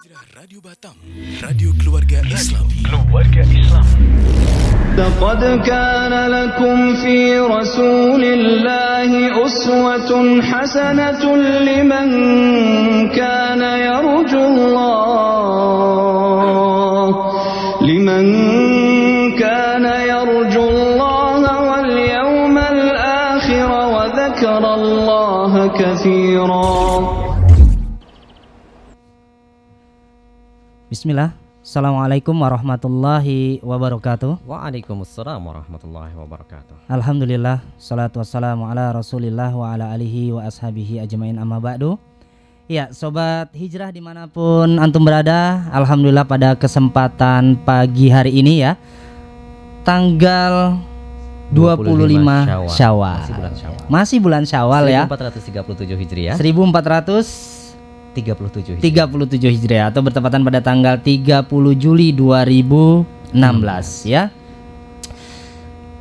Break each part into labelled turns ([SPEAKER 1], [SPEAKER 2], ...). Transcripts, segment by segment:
[SPEAKER 1] Hijrah Radio Batam, Radio Keluarga Islam.
[SPEAKER 2] لقد كان لكم في رسول الله أسوة حسنة لمن كان يرجو الله واليوم الآخر وذكر الله كثيرا.
[SPEAKER 3] Bismillah. Assalamualaikum warahmatullahi wabarakatuh.
[SPEAKER 4] Waalaikumsalam warahmatullahi wabarakatuh.
[SPEAKER 3] Alhamdulillah, salatu wassalamu ala rasulillah wa ala alihi wa ashabihi ajmain amma ba'du. Ya, Sobat Hijrah dimanapun antum berada, Alhamdulillah pada kesempatan pagi hari ini ya, tanggal 25 Syawal. Masih bulan Syawal ya,
[SPEAKER 4] 1437 Hijriah,
[SPEAKER 3] 1437 Hijriah atau bertepatan pada tanggal 30 Juli 2016 ya.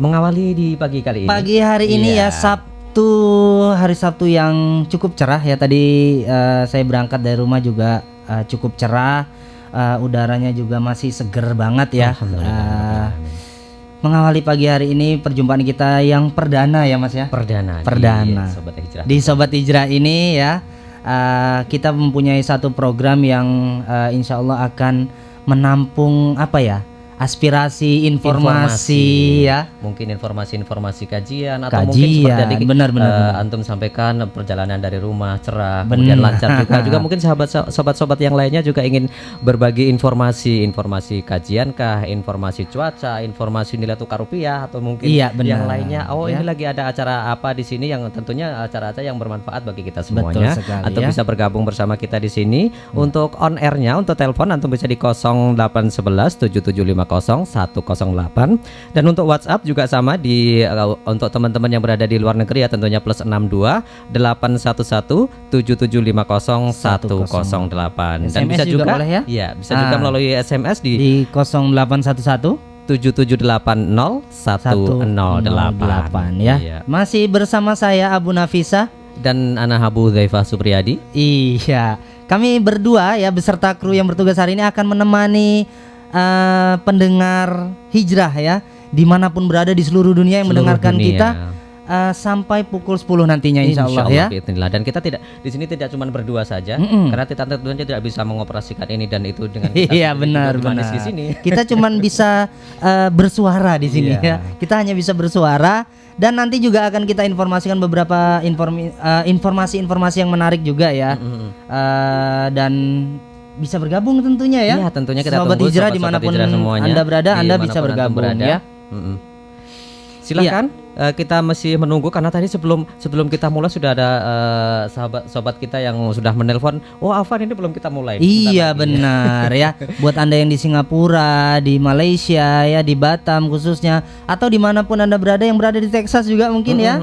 [SPEAKER 4] Mengawali di pagi kali ini.
[SPEAKER 3] Pagi hari ini ya, hari Sabtu yang cukup cerah ya. Tadi saya berangkat dari rumah juga cukup cerah, udaranya juga masih seger banget ya. Mengawali pagi hari ini perjumpaan kita yang perdana ya Mas ya.
[SPEAKER 4] Perdana. Di
[SPEAKER 3] Sobat Hijrah ini ya. Kita mempunyai satu program yang insya Allah akan menampung aspirasi, informasi ya.
[SPEAKER 4] Mungkin informasi kajian atau mungkin seperti
[SPEAKER 3] benar.
[SPEAKER 4] Antum sampaikan perjalanan dari rumah cerah, kemudian lancar juga mungkin sobat-sobat yang lainnya juga ingin berbagi informasi kajian kah, informasi cuaca, informasi nilai tukar rupiah atau mungkin yang lainnya. Ini lagi ada acara apa di sini yang tentunya acara-acara yang bermanfaat bagi kita semuanya. Atau bisa bergabung bersama kita di sini. Untuk on airnya, untuk telepon antum bisa di 0811 7750 108, dan untuk WhatsApp juga sama untuk teman-teman yang berada di luar negeri ya, tentunya +62 811 7750 108, dan bisa juga boleh ya? Bisa juga melalui SMS di
[SPEAKER 3] 0811
[SPEAKER 4] 7780 108
[SPEAKER 3] ya. Masih bersama saya Abu Nafisa
[SPEAKER 4] dan Ana Habu Zaifah Supriyadi.
[SPEAKER 3] Iya, kami berdua ya beserta kru yang bertugas hari ini akan menemani pendengar hijrah ya, dimanapun berada di seluruh dunia yang mendengarkan kita sampai pukul 10 nantinya insyaallah ya.
[SPEAKER 4] Dan kita di sini tidak cuma berdua saja, karena kita tentunya tidak bisa mengoperasikan ini dan itu dengan kita.
[SPEAKER 3] Iya benar.
[SPEAKER 4] Di sini.
[SPEAKER 3] Kita cuma bisa bersuara di sini ya. Kita hanya bisa bersuara, dan nanti juga akan kita informasikan beberapa informasi-informasi yang menarik juga ya. Dan bisa bergabung tentunya ya.
[SPEAKER 4] Iya, tentunya kita
[SPEAKER 3] Sobat
[SPEAKER 4] tunggu
[SPEAKER 3] Hijrah dimanapun Anda berada, Anda bisa bergabung ya.
[SPEAKER 4] Silakan. Kita masih menunggu karena tadi sebelum kita mulai sudah ada sobat kita yang sudah menelpon. Afan, ini belum kita mulai.
[SPEAKER 3] Iya benar ya. Buat Anda yang di Singapura, di Malaysia ya, di Batam khususnya, atau dimanapun Anda berada, yang berada di Texas juga mungkin ya,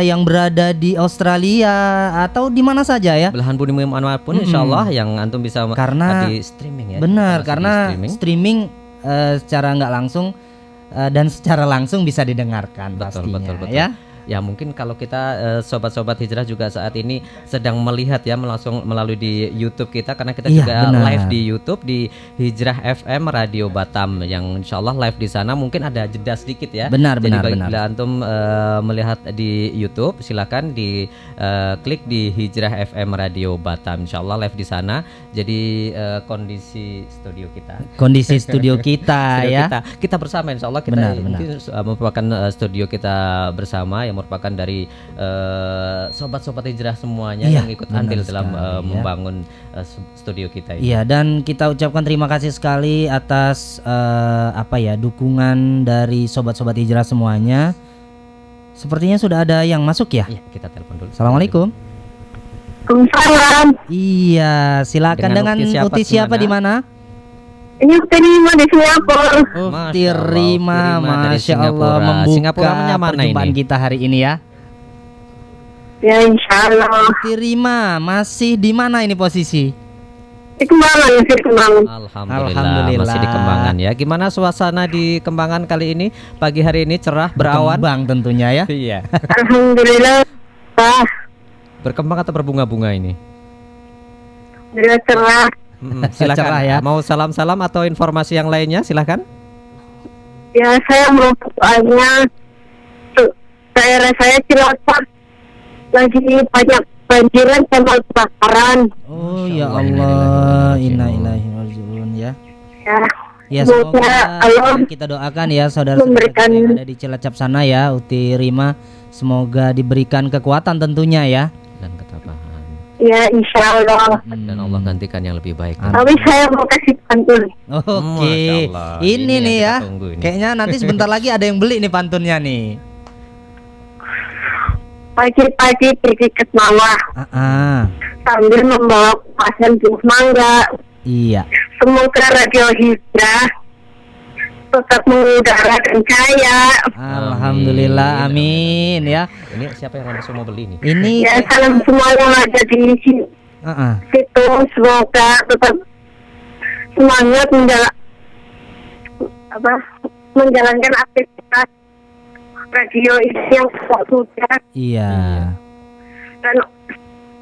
[SPEAKER 3] yang berada di Australia atau di mana saja ya,
[SPEAKER 4] belahan bumi manapun insyaallah yang antum bisa
[SPEAKER 3] karena
[SPEAKER 4] di streaming ya.
[SPEAKER 3] Benar, karena streaming secara nggak langsung dan secara langsung bisa didengarkan. Betul. Ya. Ya mungkin kalau kita sobat-sobat hijrah juga saat ini sedang melihat ya langsung melalui di YouTube kita, karena kita juga live di YouTube di Hijrah FM Radio Batam, yang insyaallah live di sana. Mungkin ada jeda sedikit ya. Jadi bila antum melihat di YouTube, silakan di klik di Hijrah FM Radio Batam, insyaallah live di sana. Jadi kondisi studio kita ya. Kita bersama insyaallah kita mungkin merupakan studio kita bersama yang merupakan dari sobat-sobat hijrah semuanya yang ikut andil dalam membangun studio kita ini. Iya, dan kita ucapkan terima kasih sekali atas dukungan dari sobat-sobat hijrah semuanya. Sepertinya sudah ada yang masuk ya.
[SPEAKER 4] Iya, kita telepon dulu.
[SPEAKER 3] Assalamualaikum.
[SPEAKER 5] Waalaikumsalam.
[SPEAKER 3] Iya, silakan dengan Uti siapa di mana?
[SPEAKER 5] Ini Rima di Singapura.
[SPEAKER 3] Rima, Masya Allah, membuka perjumpaan kita hari ini ya.
[SPEAKER 5] Ya insya Allah.
[SPEAKER 3] Rima, masih di mana ini posisi?
[SPEAKER 5] Di Kembangan.
[SPEAKER 4] Alhamdulillah masih di Kembangan ya. Gimana suasana di Kembangan kali ini? Pagi hari ini cerah, berawan.
[SPEAKER 3] Berkembang tentunya ya.
[SPEAKER 4] Iya.
[SPEAKER 5] Alhamdulillah.
[SPEAKER 4] Berkembang atau berbunga-bunga ini?
[SPEAKER 5] beliau cerah.
[SPEAKER 4] Silakan
[SPEAKER 3] Cerah ya.
[SPEAKER 4] Mau salam-salam atau informasi yang lainnya silakan.
[SPEAKER 5] Ya, saya mau soalnya daerah saya Cilacap lagi banyak banjiran sama kebakaran.
[SPEAKER 3] Oh ya Allah, inna ilaihi rajiun ya.
[SPEAKER 5] Ya,
[SPEAKER 3] Ya
[SPEAKER 5] semoga
[SPEAKER 3] semoga
[SPEAKER 5] Allah
[SPEAKER 3] kita doakan ya saudara-saudara kita
[SPEAKER 5] memberikan-
[SPEAKER 3] yang ada di Cilacap sana ya, Uti Rima, semoga diberikan kekuatan tentunya ya.
[SPEAKER 4] Dan ketabahan.
[SPEAKER 5] ya insya Allah.
[SPEAKER 4] Dan Allah gantikan yang lebih baik.
[SPEAKER 5] Tapi saya mau kasih pantun.
[SPEAKER 3] Oke,
[SPEAKER 4] Masya Allah.
[SPEAKER 3] ini
[SPEAKER 4] Ini yang
[SPEAKER 3] nih
[SPEAKER 4] kita
[SPEAKER 3] ya,
[SPEAKER 4] tunggu ini.
[SPEAKER 3] kayaknya nanti sebentar lagi ada yang beli nih pantunnya nih.
[SPEAKER 5] Pagi-pagi pergi ke sawah sambil membawa kupasan buah mangga.
[SPEAKER 3] Iya.
[SPEAKER 5] Semoga radio Hijrah tetap mengudara dan kaya.
[SPEAKER 3] Alhamdulillah, amin ya.
[SPEAKER 4] Ini siapa yang langsung mau beli nih?
[SPEAKER 3] Ini
[SPEAKER 5] Ya, salam semua yang ada di situ. Semoga tetap semangat menjalankan aktivitas radio ini yang sudah.
[SPEAKER 3] iya.
[SPEAKER 5] Dan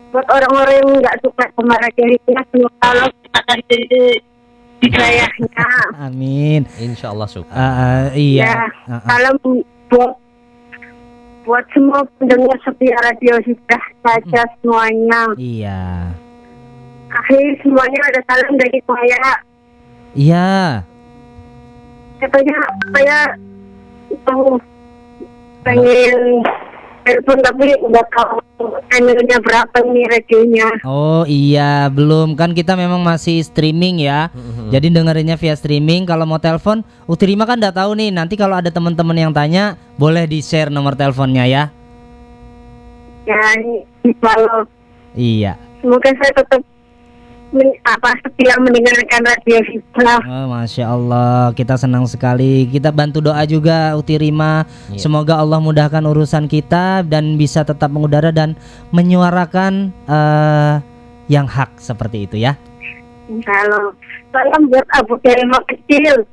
[SPEAKER 5] buat orang-orang yang nggak suka sama radio Hijrah, semoga Allah akan jadi hidayahnya.
[SPEAKER 3] Amin.
[SPEAKER 4] Insya Allah suka.
[SPEAKER 3] Iya.
[SPEAKER 5] Ya, salam buat semua pendengar setia radio Hijrah saja semuanya.
[SPEAKER 3] Iya.
[SPEAKER 5] Akhir semuanya ada salam dari saya.
[SPEAKER 3] Iya.
[SPEAKER 5] Katanya saya pengen telepon tapi udah tahu channelnya berapa nih radionya.
[SPEAKER 3] Oh iya, belum kan kita memang masih streaming ya. Jadi dengerinnya via streaming. Kalau mau telepon, Utirima kan udah tahu nih. Nanti kalau ada teman-teman yang tanya, boleh di-share nomor teleponnya ya.
[SPEAKER 5] Ya, kalau
[SPEAKER 3] Iya.
[SPEAKER 5] semoga saya tetap setia mendengarkan radio Hijrah.
[SPEAKER 3] Oh, Masya Allah, kita senang sekali. Kita bantu doa juga Utirima. Semoga Allah mudahkan urusan kita dan bisa tetap mengudara dan menyuarakan yang hak seperti itu ya.
[SPEAKER 5] Insya salam buat Abu Tehya kecil.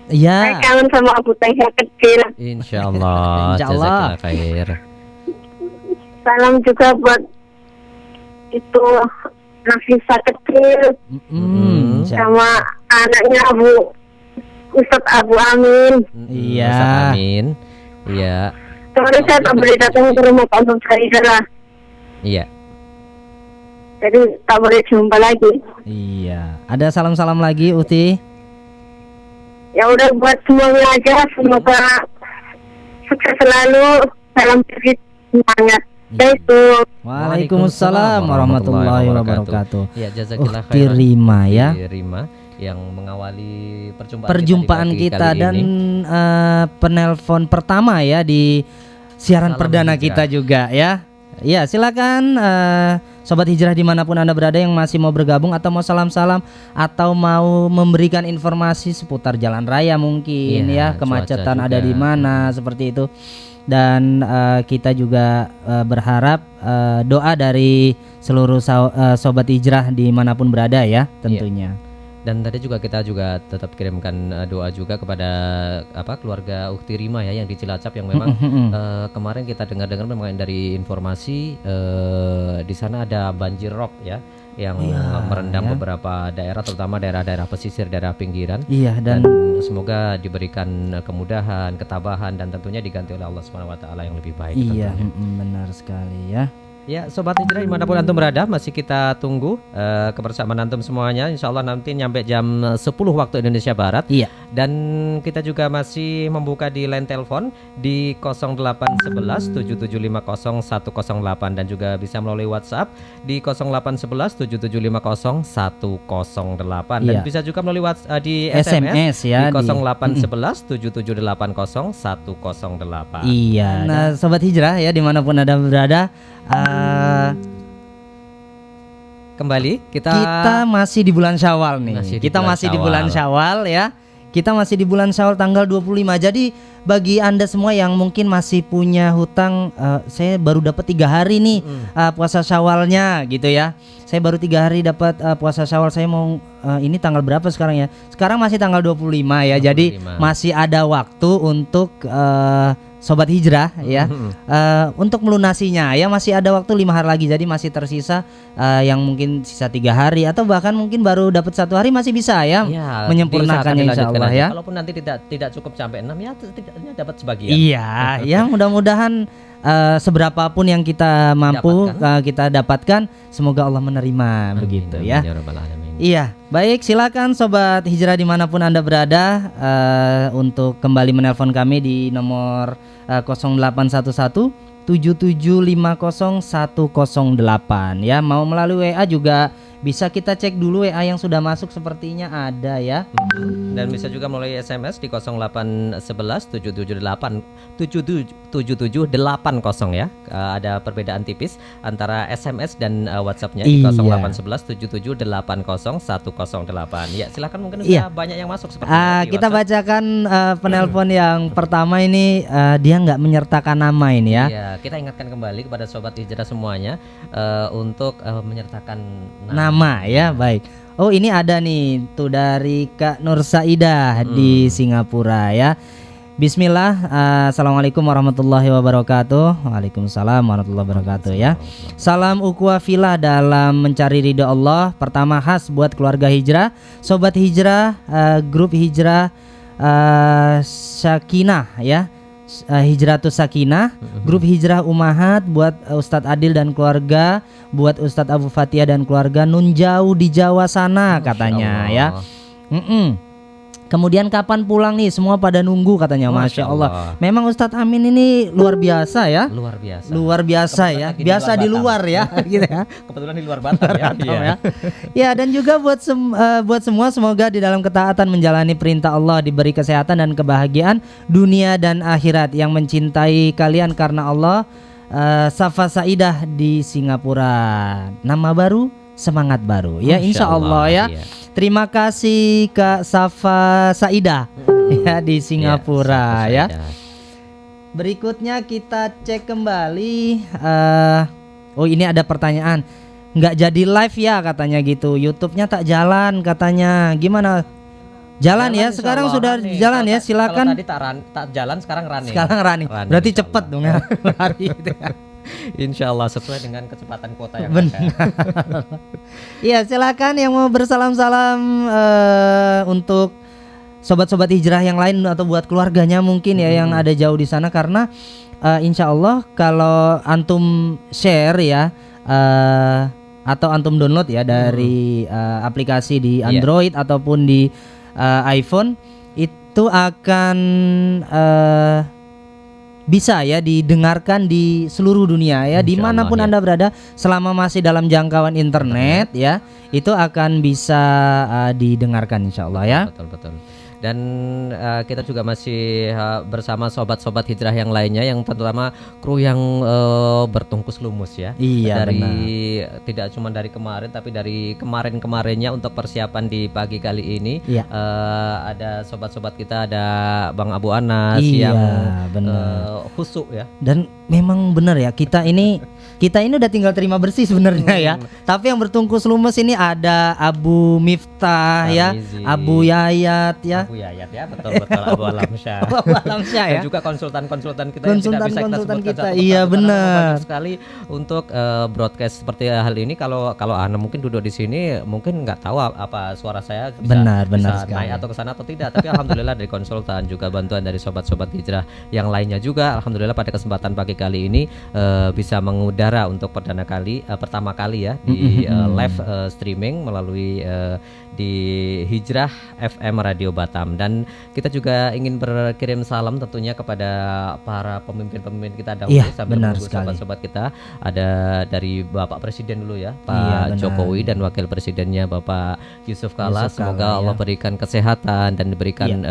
[SPEAKER 5] Saya
[SPEAKER 3] Iya.
[SPEAKER 5] kangen sama Abu Tehya kecil.
[SPEAKER 4] Insya Allah.
[SPEAKER 3] Insya Allah.
[SPEAKER 4] Jazakallah khair.
[SPEAKER 5] Salam juga buat itu Nafisa kecil sama anaknya Ustadz Abu Amin.
[SPEAKER 3] Iya.
[SPEAKER 4] Ustaz Amin. Iya.
[SPEAKER 5] Soalnya saya tak boleh datang ke rumah Pak Ustadz Faizal,
[SPEAKER 4] Iya.
[SPEAKER 5] jadi tak boleh jumpa lagi.
[SPEAKER 3] Iya. Ada salam-salam lagi Uti?
[SPEAKER 5] Ya udah buat semuanya aja, semoga sukses selalu. Salam semangat.
[SPEAKER 3] Waalaikumsalam warahmatullahi wabarakatuh.
[SPEAKER 4] Ya, jazakillah
[SPEAKER 3] Ukti Rima ya.
[SPEAKER 4] Rima yang mengawali
[SPEAKER 3] perjumpaan kita
[SPEAKER 4] kali
[SPEAKER 3] dan
[SPEAKER 4] ini.
[SPEAKER 3] penelpon pertama ya di siaran
[SPEAKER 4] Salam
[SPEAKER 3] perdana
[SPEAKER 4] Hijrah.
[SPEAKER 3] kita juga ya. Ya silakan Sobat Hijrah dimanapun Anda berada yang masih mau bergabung atau mau salam-salam atau mau memberikan informasi seputar jalan raya mungkin
[SPEAKER 4] Iya,
[SPEAKER 3] ya, kemacetan
[SPEAKER 4] cuaca
[SPEAKER 3] ada
[SPEAKER 4] juga.
[SPEAKER 3] di mana seperti itu. Dan kita juga berharap doa dari seluruh Sobat Hijrah dimanapun berada ya tentunya.
[SPEAKER 4] Dan tadi juga kita juga tetap kirimkan doa juga kepada keluarga Ukti Rima ya yang di Cilacap yang memang kemarin kita dengar-dengar memang dari informasi di sana ada banjir rob ya yang merendam beberapa daerah terutama daerah-daerah pesisir, daerah pinggiran.
[SPEAKER 3] Iya
[SPEAKER 4] Dan
[SPEAKER 3] dan
[SPEAKER 4] semoga diberikan kemudahan, ketabahan dan tentunya diganti oleh Allah Subhanahu wa taala yang lebih baik
[SPEAKER 3] iya
[SPEAKER 4] tentunya.
[SPEAKER 3] benar sekali ya.
[SPEAKER 4] Ya, Sobat Hijrah dimanapun antum berada, masih kita tunggu kebersamaan antum semuanya. Insya Allah nanti nyampe jam 10 waktu Indonesia Barat.
[SPEAKER 3] Iya.
[SPEAKER 4] Dan kita juga masih membuka di line telepon di 0811 7750 108 dan juga bisa melalui WhatsApp di 0811 7750 108 dan
[SPEAKER 3] Iya.
[SPEAKER 4] bisa juga melalui di
[SPEAKER 3] SMS ya,
[SPEAKER 4] di
[SPEAKER 3] di-
[SPEAKER 4] 0811 7780 108.
[SPEAKER 3] Iya. Nah, Sobat Hijrah ya dimanapun Anda berada,
[SPEAKER 4] Kembali kita
[SPEAKER 3] masih di bulan Syawal nih.
[SPEAKER 4] Masih di
[SPEAKER 3] Kita
[SPEAKER 4] bulan
[SPEAKER 3] masih di bulan
[SPEAKER 4] Syawal.
[SPEAKER 3] Syawal ya. Kita masih di bulan Syawal tanggal 25. Jadi bagi Anda semua yang mungkin masih punya hutang, saya baru dapat 3 hari nih puasa Syawalnya gitu ya. Saya baru 3 hari dapat puasa Syawal. Saya mau ini tanggal berapa sekarang ya? Sekarang masih tanggal 25 ya. Jadi
[SPEAKER 4] 25.
[SPEAKER 3] masih ada waktu untuk Sobat Hijrah ya, untuk melunasinya ya masih ada waktu 5 hari lagi, jadi masih tersisa yang mungkin sisa 3 hari atau bahkan mungkin baru dapat 1 hari masih bisa ya, menyempurnakannya insya Allah ya.
[SPEAKER 4] Kalaupun nanti tidak cukup sampai 6 ya setidaknya dapat sebagian.
[SPEAKER 3] Iya, ya mudah-mudahan seberapapun yang kita mampu kita dapatkan, semoga Allah menerima. Amin, begitu ya. Iya, baik, silakan Sobat Hijrah dimanapun Anda berada untuk kembali menelpon kami di nomor 0811 7750 108 ya. Mau melalui WA juga bisa, kita cek dulu WA yang sudah masuk sepertinya ada ya.
[SPEAKER 4] Dan bisa juga melalui SMS di 0811 778 7780 ya. Ada perbedaan tipis antara SMS dan WhatsApp-nya di 0811 7780 108. Ya, silakan, mungkin sudah banyak yang masuk seperti
[SPEAKER 3] kita bacakan penelpon yang pertama ini, dia nggak menyertakan nama ini ya.
[SPEAKER 4] Iya, kita ingatkan kembali kepada Sobat Hijrah semuanya untuk menyertakan
[SPEAKER 3] nama ya, baik. Oh, ini ada nih tuh dari Kak Nur Saidah di Singapura ya. Bismillah, assalamualaikum warahmatullahi wabarakatuh. Waalaikumsalam warahmatullahi wabarakatuh ya. Salam ukhuwah fillah dalam mencari ridha Allah. Pertama khas buat keluarga Hijrah, Sobat Hijrah, grup Hijrah Sakinah ya. Hijratus Sakinah, grup Hijrah Umahat buat Ustadz Adil dan keluarga, buat Ustadz Abu Fatia dan keluarga nun jauh di Jawa sana katanya ya. Kemudian kapan pulang nih, semua pada nunggu katanya. Masya Allah. Memang Ustadz Amin ini luar biasa ya. Luar biasa ya. Biasa di luar ya gitu ya.
[SPEAKER 4] Kebetulan di luar Batam ya.
[SPEAKER 3] Ya, dan juga buat semua, semoga di dalam ketaatan menjalani perintah Allah diberi kesehatan dan kebahagiaan dunia dan akhirat. Yang mencintai kalian karena Allah. Safa Saidah di Singapura. Nama baru, semangat baru ya, insya Allah ya. Terima kasih Kak Safa Saidah ya di Singapura ya. Berikutnya kita cek kembali. Oh, ini ada pertanyaan. Nggak jadi live ya katanya gitu. YouTube-nya tak jalan katanya. Gimana? Jalan ya, sekarang sudah jalan ya. Silakan.
[SPEAKER 4] Kalau tadi tak jalan, sekarang running.
[SPEAKER 3] Sekarang running. Berarti cepet dong ya. Lari gitu ya.
[SPEAKER 4] Insya Allah sesuai dengan kecepatan kuota yang
[SPEAKER 3] ada. Iya, silakan yang mau bersalam-salam untuk sobat-sobat hijrah yang lain atau buat keluarganya mungkin ya yang ada jauh di sana, karena insya Allah kalau antum share ya atau antum download ya dari aplikasi di Android ataupun di iPhone, itu akan bisa ya didengarkan di seluruh dunia ya, dimanapun Anda berada, selama masih dalam jangkauan internet ya, itu akan bisa didengarkan insya Allah ya.
[SPEAKER 4] Betul. Dan kita juga masih bersama sobat-sobat hijrah yang lainnya, yang terutama kru yang bertungkus lumus ya.
[SPEAKER 3] Iya,
[SPEAKER 4] dari
[SPEAKER 3] benar.
[SPEAKER 4] Tidak cuma dari kemarin, tapi dari kemarin-kemarinnya untuk persiapan di pagi kali ini. Iya. Ada sobat-sobat kita, ada Bang Abu Anas yang khusyuk ya. Dan
[SPEAKER 3] memang benar ya, kita ini udah tinggal terima bersih sebenarnya ya. Tapi yang bertungkus lumus ini ada Abu Miftah ya, Abu Yayat ya.
[SPEAKER 4] Abu Yayat ya, betul Abu Alamsyah.
[SPEAKER 3] Abu Alamsyah ya.
[SPEAKER 4] Dan juga konsultan-konsultan kita yang tidak bisa kita sebutkan satu.
[SPEAKER 3] Iya benar.
[SPEAKER 4] Sekali untuk broadcast seperti hal ini, kalau Ana mungkin duduk di sini mungkin nggak tahu apa suara saya bisa naik atau ke sana atau tidak. Tapi alhamdulillah dari konsultan, juga bantuan dari sobat-sobat hijrah yang lainnya juga, alhamdulillah pada kesempatan pagi kali ini bisa mengudara untuk pertama kali ya di live streaming melalui di Hijrah FM Radio Batam. Dan kita juga ingin berkirim salam tentunya kepada para pemimpin-pemimpin kita dahulu, sambil menunggu sobat-sobat kita. Ada dari Bapak Presiden dulu ya, Pak Jokowi, dan Wakil Presidennya Bapak Yusuf Kala. Semoga Allah berikan kesehatan dan diberikan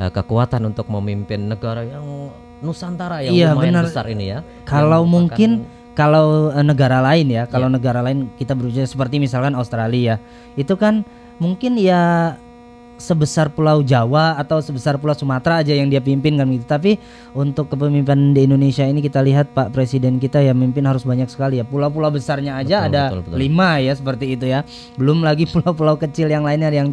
[SPEAKER 4] kekuatan untuk memimpin negara yang Nusantara yang lumayan besar ini ya.
[SPEAKER 3] Kalau mungkin kalau negara lain ya, kalau negara lain kita berusaha seperti misalkan Australia, itu kan mungkin ya sebesar Pulau Jawa atau sebesar Pulau Sumatera aja yang dia pimpin kan gitu. Tapi untuk kepemimpinan di Indonesia ini kita lihat Pak Presiden kita ya mimpin harus banyak sekali ya. Pulau-pulau besarnya aja betul. 5 ya seperti itu ya. Belum lagi pulau-pulau kecil yang lainnya yang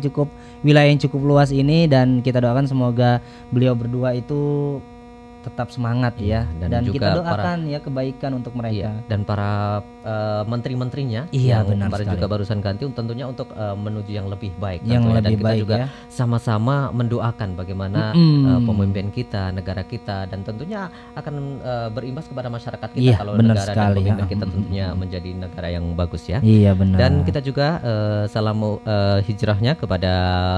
[SPEAKER 3] wilayah yang cukup luas ini. Dan kita doakan semoga beliau berdua itu tetap semangat ya. Dan
[SPEAKER 4] juga
[SPEAKER 3] kita doakan ya kebaikan untuk mereka.
[SPEAKER 4] Dan para menteri-menterinya
[SPEAKER 3] Iya,
[SPEAKER 4] yang
[SPEAKER 3] benar
[SPEAKER 4] kemarin
[SPEAKER 3] sekali.
[SPEAKER 4] juga barusan ganti tentunya untuk menuju yang lebih baik
[SPEAKER 3] Yang
[SPEAKER 4] tentunya.
[SPEAKER 3] lebih
[SPEAKER 4] Dan kita
[SPEAKER 3] baik
[SPEAKER 4] juga
[SPEAKER 3] ya.
[SPEAKER 4] sama-sama mendoakan bagaimana pemimpin kita, negara kita, dan tentunya akan berimbas kepada masyarakat kita
[SPEAKER 3] Iya,
[SPEAKER 4] kalau
[SPEAKER 3] benar
[SPEAKER 4] negara dan
[SPEAKER 3] sekali,
[SPEAKER 4] pemimpin
[SPEAKER 3] ya.
[SPEAKER 4] kita tentunya menjadi negara yang bagus ya.
[SPEAKER 3] Iya, benar.
[SPEAKER 4] Dan kita juga salam hijrahnya kepada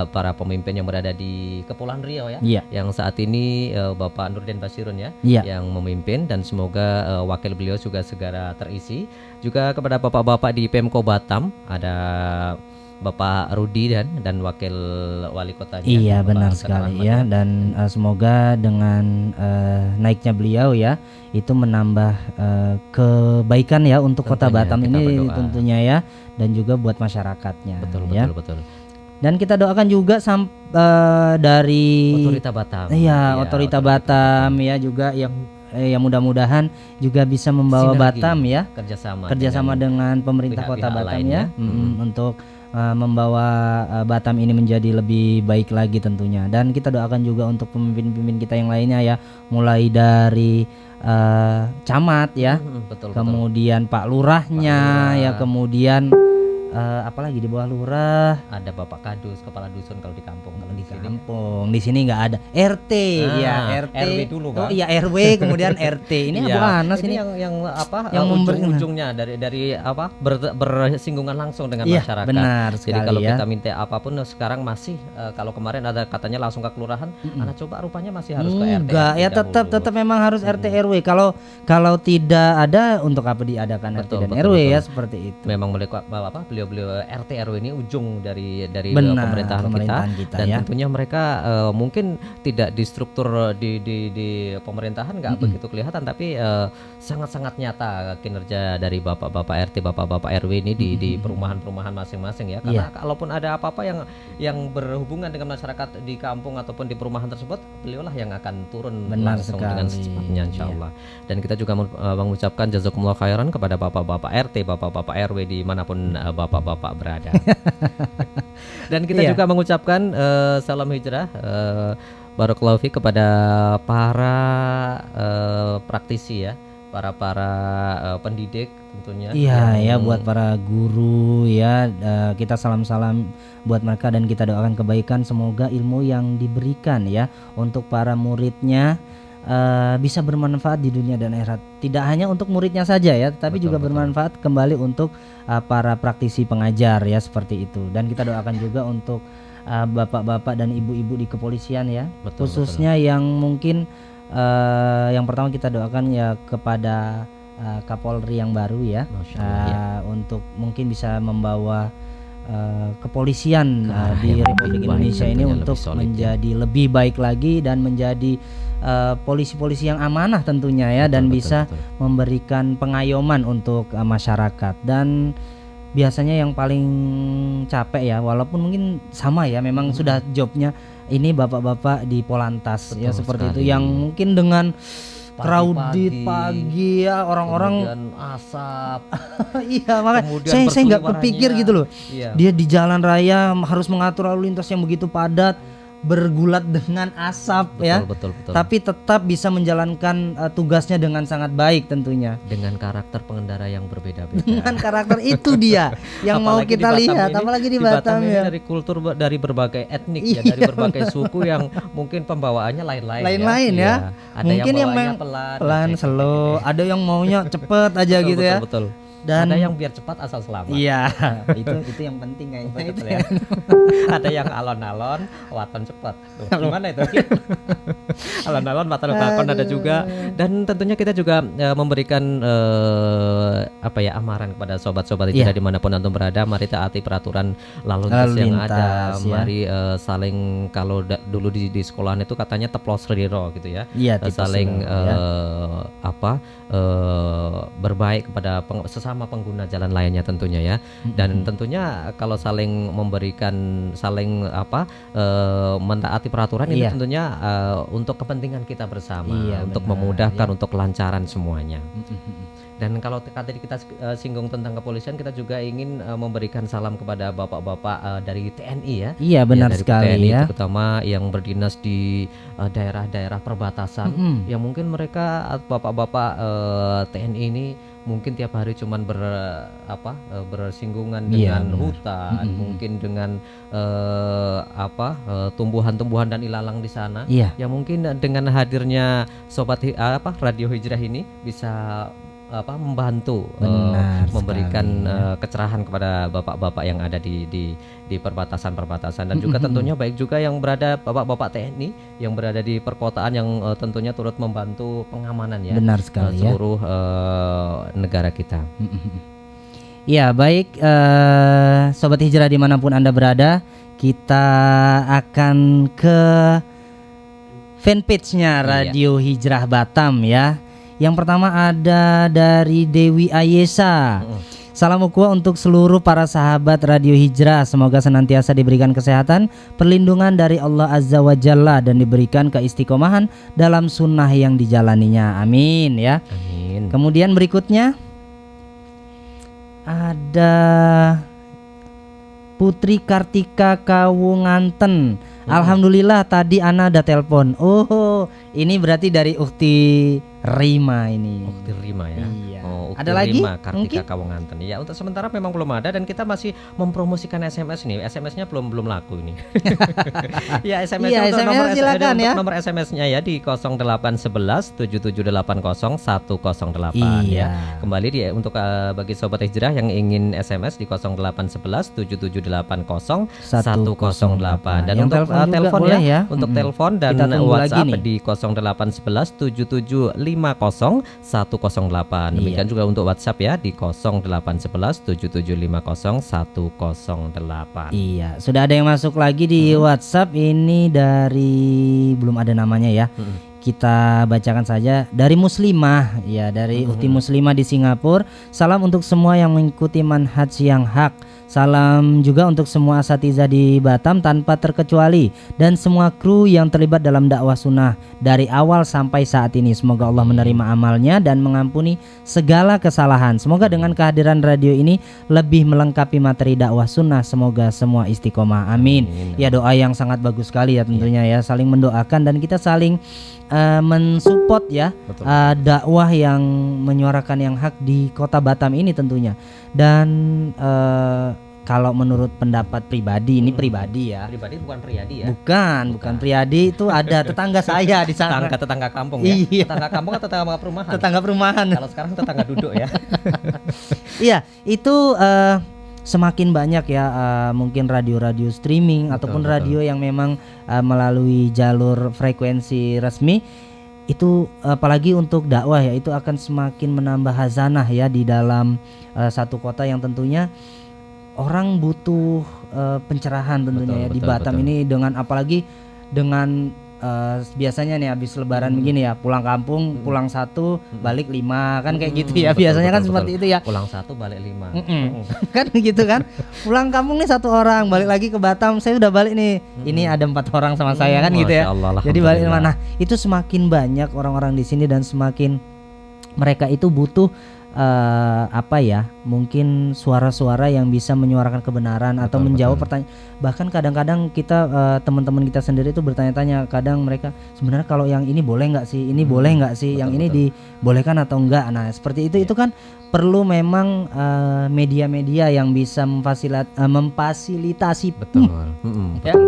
[SPEAKER 4] para pemimpin yang berada di Kepulauan Riau ya,
[SPEAKER 3] Iya.
[SPEAKER 4] yang saat ini Bapak Nurdin Basyirun ya,
[SPEAKER 3] Iya.
[SPEAKER 4] yang memimpin, dan semoga wakil beliau juga segera terisi. Juga kepada bapak-bapak di Pemko Batam, ada Bapak Rudi dan wakil wali kotanya.
[SPEAKER 3] Iya,
[SPEAKER 4] Bapak
[SPEAKER 3] benar
[SPEAKER 4] Hasan
[SPEAKER 3] sekali
[SPEAKER 4] Ahmad
[SPEAKER 3] ya. Dan semoga dengan naiknya beliau ya, itu menambah kebaikan ya untuk Kota
[SPEAKER 4] Tentunya,
[SPEAKER 3] Batam
[SPEAKER 4] kita
[SPEAKER 3] ini
[SPEAKER 4] berdoa.
[SPEAKER 3] tentunya ya, dan juga buat masyarakatnya.
[SPEAKER 4] Betul,
[SPEAKER 3] ya.
[SPEAKER 4] betul.
[SPEAKER 3] Dan kita doakan juga dari
[SPEAKER 4] Otorita Batam.
[SPEAKER 3] Iya, Otorita Batam ya, juga yang mudah-mudahan juga bisa membawa
[SPEAKER 4] Sinergi,
[SPEAKER 3] Batam ya
[SPEAKER 4] kerjasama
[SPEAKER 3] dengan pemerintah
[SPEAKER 4] pihak-pihak
[SPEAKER 3] Kota Batam
[SPEAKER 4] lainnya.
[SPEAKER 3] ya, untuk membawa Batam ini menjadi lebih baik lagi tentunya. Dan kita doakan juga untuk pemimpin-pemimpin kita yang lainnya ya, mulai dari camat ya,
[SPEAKER 4] Betul.
[SPEAKER 3] kemudian Pak Lurahnya ya, kemudian apalagi di bawah lurah,
[SPEAKER 4] Ada Bapak Kadus, kepala dusun kalau di kampung. Kalau di sini
[SPEAKER 3] kampung di sini nggak ada RT ya, RT
[SPEAKER 4] RW dulu,
[SPEAKER 3] oh
[SPEAKER 4] Bang.
[SPEAKER 3] iya RW kemudian RT ini
[SPEAKER 4] Iya,
[SPEAKER 3] Abu Anas ini
[SPEAKER 4] yang
[SPEAKER 3] yang
[SPEAKER 4] ujung-ujungnya dari apa bersinggungan langsung dengan
[SPEAKER 3] Iya,
[SPEAKER 4] masyarakat.
[SPEAKER 3] benar
[SPEAKER 4] Jadi
[SPEAKER 3] sekali
[SPEAKER 4] kalau
[SPEAKER 3] ya.
[SPEAKER 4] kita minta apapun sekarang masih kalau kemarin ada katanya langsung ke kelurahan, anak coba rupanya masih harus ke RT.
[SPEAKER 3] enggak ya, tetap memang harus RT RW. Kalau tidak ada, untuk apa diadakan RT dan RW ya, seperti itu.
[SPEAKER 4] Memang beliau RT RW ini ujung dari
[SPEAKER 3] Benar,
[SPEAKER 4] pemerintahan kita dan
[SPEAKER 3] ya.
[SPEAKER 4] tentunya mereka mungkin tidak di struktur di pemerintahan nggak begitu kelihatan, tapi sangat-sangat nyata kinerja dari bapak-bapak RT, bapak-bapak RW ini di perumahan-perumahan masing-masing ya. Karena kalaupun ada apa-apa yang berhubungan dengan masyarakat di kampung ataupun di perumahan tersebut, beliaulah yang akan turun
[SPEAKER 3] Benar
[SPEAKER 4] langsung
[SPEAKER 3] sekali.
[SPEAKER 4] dengan secepatnya insyaallah. Dan kita juga mengucapkan jazakumullah khairan kepada bapak-bapak RT, bapak-bapak RW dimanapun bapak-bapak berada. Dan kita juga mengucapkan salam hijrah barakallahu fi kepada para praktisi ya, para pendidik tentunya.
[SPEAKER 3] Iya ya, buat para guru ya, kita salam-salam buat mereka dan kita doakan kebaikan, semoga ilmu yang diberikan ya untuk para muridnya bisa bermanfaat di dunia dan akhirat. Tidak hanya untuk muridnya saja ya, tapi juga bermanfaat kembali untuk para praktisi pengajar ya, seperti itu. Dan kita doakan juga untuk bapak-bapak dan ibu-ibu di kepolisian ya, khususnya yang mungkin yang pertama kita doakan ya kepada Kapolri yang baru ya, untuk mungkin bisa membawa kepolisian di Republik Indonesia ini untuk menjadi lebih baik lagi dan menjadi polisi-polisi yang amanah tentunya ya, dan bisa memberikan pengayoman untuk masyarakat. Dan biasanya yang paling capek ya, walaupun mungkin sama ya, memang sudah jobnya ini bapak-bapak di Polantas ya, seperti itu, yang mungkin dengan crowded pagi ya, orang-orang
[SPEAKER 4] asap.
[SPEAKER 3] iya, makanya saya nggak kepikir gitu loh. Dia di jalan raya harus mengatur lalu lintas yang begitu padat, bergulat dengan asap ya.
[SPEAKER 4] Betul.
[SPEAKER 3] Tapi tetap bisa menjalankan tugasnya dengan sangat baik tentunya.
[SPEAKER 4] Dengan karakter pengendara yang berbeda-beda.
[SPEAKER 3] Dengan karakter itu dia yang mau kita lihat, apalagi di Batam ya.
[SPEAKER 4] Dari kultur dari berbagai etnik ya, dari berbagai suku yang mungkin pembawaannya lain-lain
[SPEAKER 3] ya.
[SPEAKER 4] Ada
[SPEAKER 3] mungkin yang pelan, slow, ada yang maunya cepet aja gitu ya.
[SPEAKER 4] Betul.
[SPEAKER 3] Dan
[SPEAKER 4] ada yang biar cepat asal selamat.
[SPEAKER 3] Iya, itu yang penting kayaknya itu ya.
[SPEAKER 4] Ada yang alon-alon, waton cepat. Gimana itu? Alon-alon, waton lakon ada juga. Dan tentunya kita juga memberikan amaran kepada sobat-sobat itu dimanapun antum berada. Mari taati peraturan lalu lintas yang ada. Mari saling, kalau dulu di sekolahan itu katanya teplos riro gitu ya. Saling berbaik kepada sesama sesama pengguna jalan lainnya tentunya ya. Dan tentunya kalau saling memberikan, saling mentaati peraturan itu tentunya untuk kepentingan kita bersama, untuk memudahkan, untuk kelancaran semuanya. Dan kalau tadi kita singgung tentang kepolisian, kita juga ingin memberikan salam kepada bapak-bapak dari TNI ya.
[SPEAKER 3] Iya benar
[SPEAKER 4] dari
[SPEAKER 3] sekali
[SPEAKER 4] TNI,
[SPEAKER 3] ya.
[SPEAKER 4] terutama yang berdinas di daerah-daerah perbatasan, yang mungkin mereka bapak-bapak TNI ini mungkin tiap hari cuman bersinggungan dengan hutan, mungkin dengan tumbuhan-tumbuhan dan ilalang di sana. Ya mungkin dengan hadirnya sobat Radio Hijrah ini bisa membantu memberikan kecerahan kepada bapak-bapak yang ada di perbatasan-perbatasan, dan juga tentunya baik juga yang berada bapak-bapak TNI yang berada di perkotaan yang tentunya turut membantu pengamanan ya.
[SPEAKER 3] Benar sekali
[SPEAKER 4] seluruh negara kita.
[SPEAKER 3] Ya baik, sobat hijrah dimanapun Anda berada, kita akan ke fanpage-nya Radio Hijrah Batam ya. Yang pertama ada dari Dewi Ayesa. Salam ukhuwah untuk seluruh para sahabat Radio Hijrah. Semoga senantiasa diberikan kesehatan, perlindungan dari Allah Azza wa Jalla, dan diberikan keistiqomahan dalam sunnah yang dijalaninya. Amin ya.
[SPEAKER 4] Amin.
[SPEAKER 3] Kemudian berikutnya ada Putri Kartika Kawunganten. Alhamdulillah tadi Ana ada telepon. Oh, ini berarti dari Ukti Rima ini.
[SPEAKER 4] Ukti Rima ya.
[SPEAKER 3] Iya.
[SPEAKER 4] Ukti
[SPEAKER 3] Ada lagi?
[SPEAKER 4] Rima Kartika
[SPEAKER 3] Mungkin?
[SPEAKER 4] Kawunganten. Ya, untuk sementara memang belum ada, dan kita masih mempromosikan SMS nih. SMS-nya belum laku ini. Ya, SMS-nya untuk
[SPEAKER 3] SMS silakan ya.
[SPEAKER 4] nomor SMS-nya ya di 0811 7780 108
[SPEAKER 3] Iya.
[SPEAKER 4] ya. Kembali untuk bagi sobat hijrah yang ingin SMS di 0811 7780 108, dan
[SPEAKER 3] Yang
[SPEAKER 4] untuk telepon ya, untuk telepon dan WhatsApp di 0811 7750 108. Demikian juga untuk WhatsApp ya di 0811 7750 108.
[SPEAKER 3] Iya, sudah ada yang masuk lagi di WhatsApp ini dari belum ada namanya ya. Kita bacakan saja dari Muslimah ya, dari Ukti Muslimah di Singapura. Salam untuk semua yang mengikuti manhaj yang hak. Salam juga untuk semua asatidzah di Batam tanpa terkecuali, dan semua kru yang terlibat dalam dakwah sunnah dari awal sampai saat ini. Semoga Allah menerima amalnya dan mengampuni segala kesalahan. Semoga dengan kehadiran radio ini lebih melengkapi materi dakwah sunnah. Semoga semua istiqomah. Amin. Ya, doa yang sangat bagus sekali ya tentunya ya. Saling mendoakan dan kita saling mensupport ya dakwah yang menyuarakan yang hak di kota Batam ini tentunya. Dan kalau menurut pendapat pribadi, ini pribadi ya.
[SPEAKER 4] Pribadi bukan Priyadi ya.
[SPEAKER 3] Bukan Priyadi, itu ada tetangga saya di sana.
[SPEAKER 4] Tetangga kampung ya.
[SPEAKER 3] Iya.
[SPEAKER 4] Tetangga kampung atau tetangga perumahan?
[SPEAKER 3] Tetangga perumahan.
[SPEAKER 4] Kalau sekarang tetangga duduk ya.
[SPEAKER 3] Iya, itu semakin banyak ya mungkin radio-radio streaming ataupun radio yang memang melalui jalur frekuensi resmi itu, apalagi untuk dakwah ya, itu akan semakin menambah hazanah ya di dalam satu kota yang tentunya orang butuh pencerahan tentunya ya di Batam ini, dengan apalagi dengan biasanya nih habis lebaran begini ya, pulang kampung pulang 1 balik 5 kan kayak gitu ya, biasanya kan seperti itu ya,
[SPEAKER 4] pulang 1 balik 5
[SPEAKER 3] kan gitu kan, pulang kampung nih 1 orang, balik lagi ke Batam saya udah balik nih, ini ada 4 orang sama saya kan gitu ya, jadi balik mana. Itu semakin banyak orang-orang di sini dan semakin mereka itu butuh mungkin suara-suara yang bisa menyuarakan kebenaran atau menjawab pertanyaan. Bahkan kadang-kadang kita teman-teman kita sendiri itu bertanya-tanya, kadang mereka sebenarnya kalau yang ini boleh nggak sih, ini boleh nggak sih, yang ini dibolehkan atau enggak. Nah seperti itu kan perlu memang media-media yang bisa memfasilitasi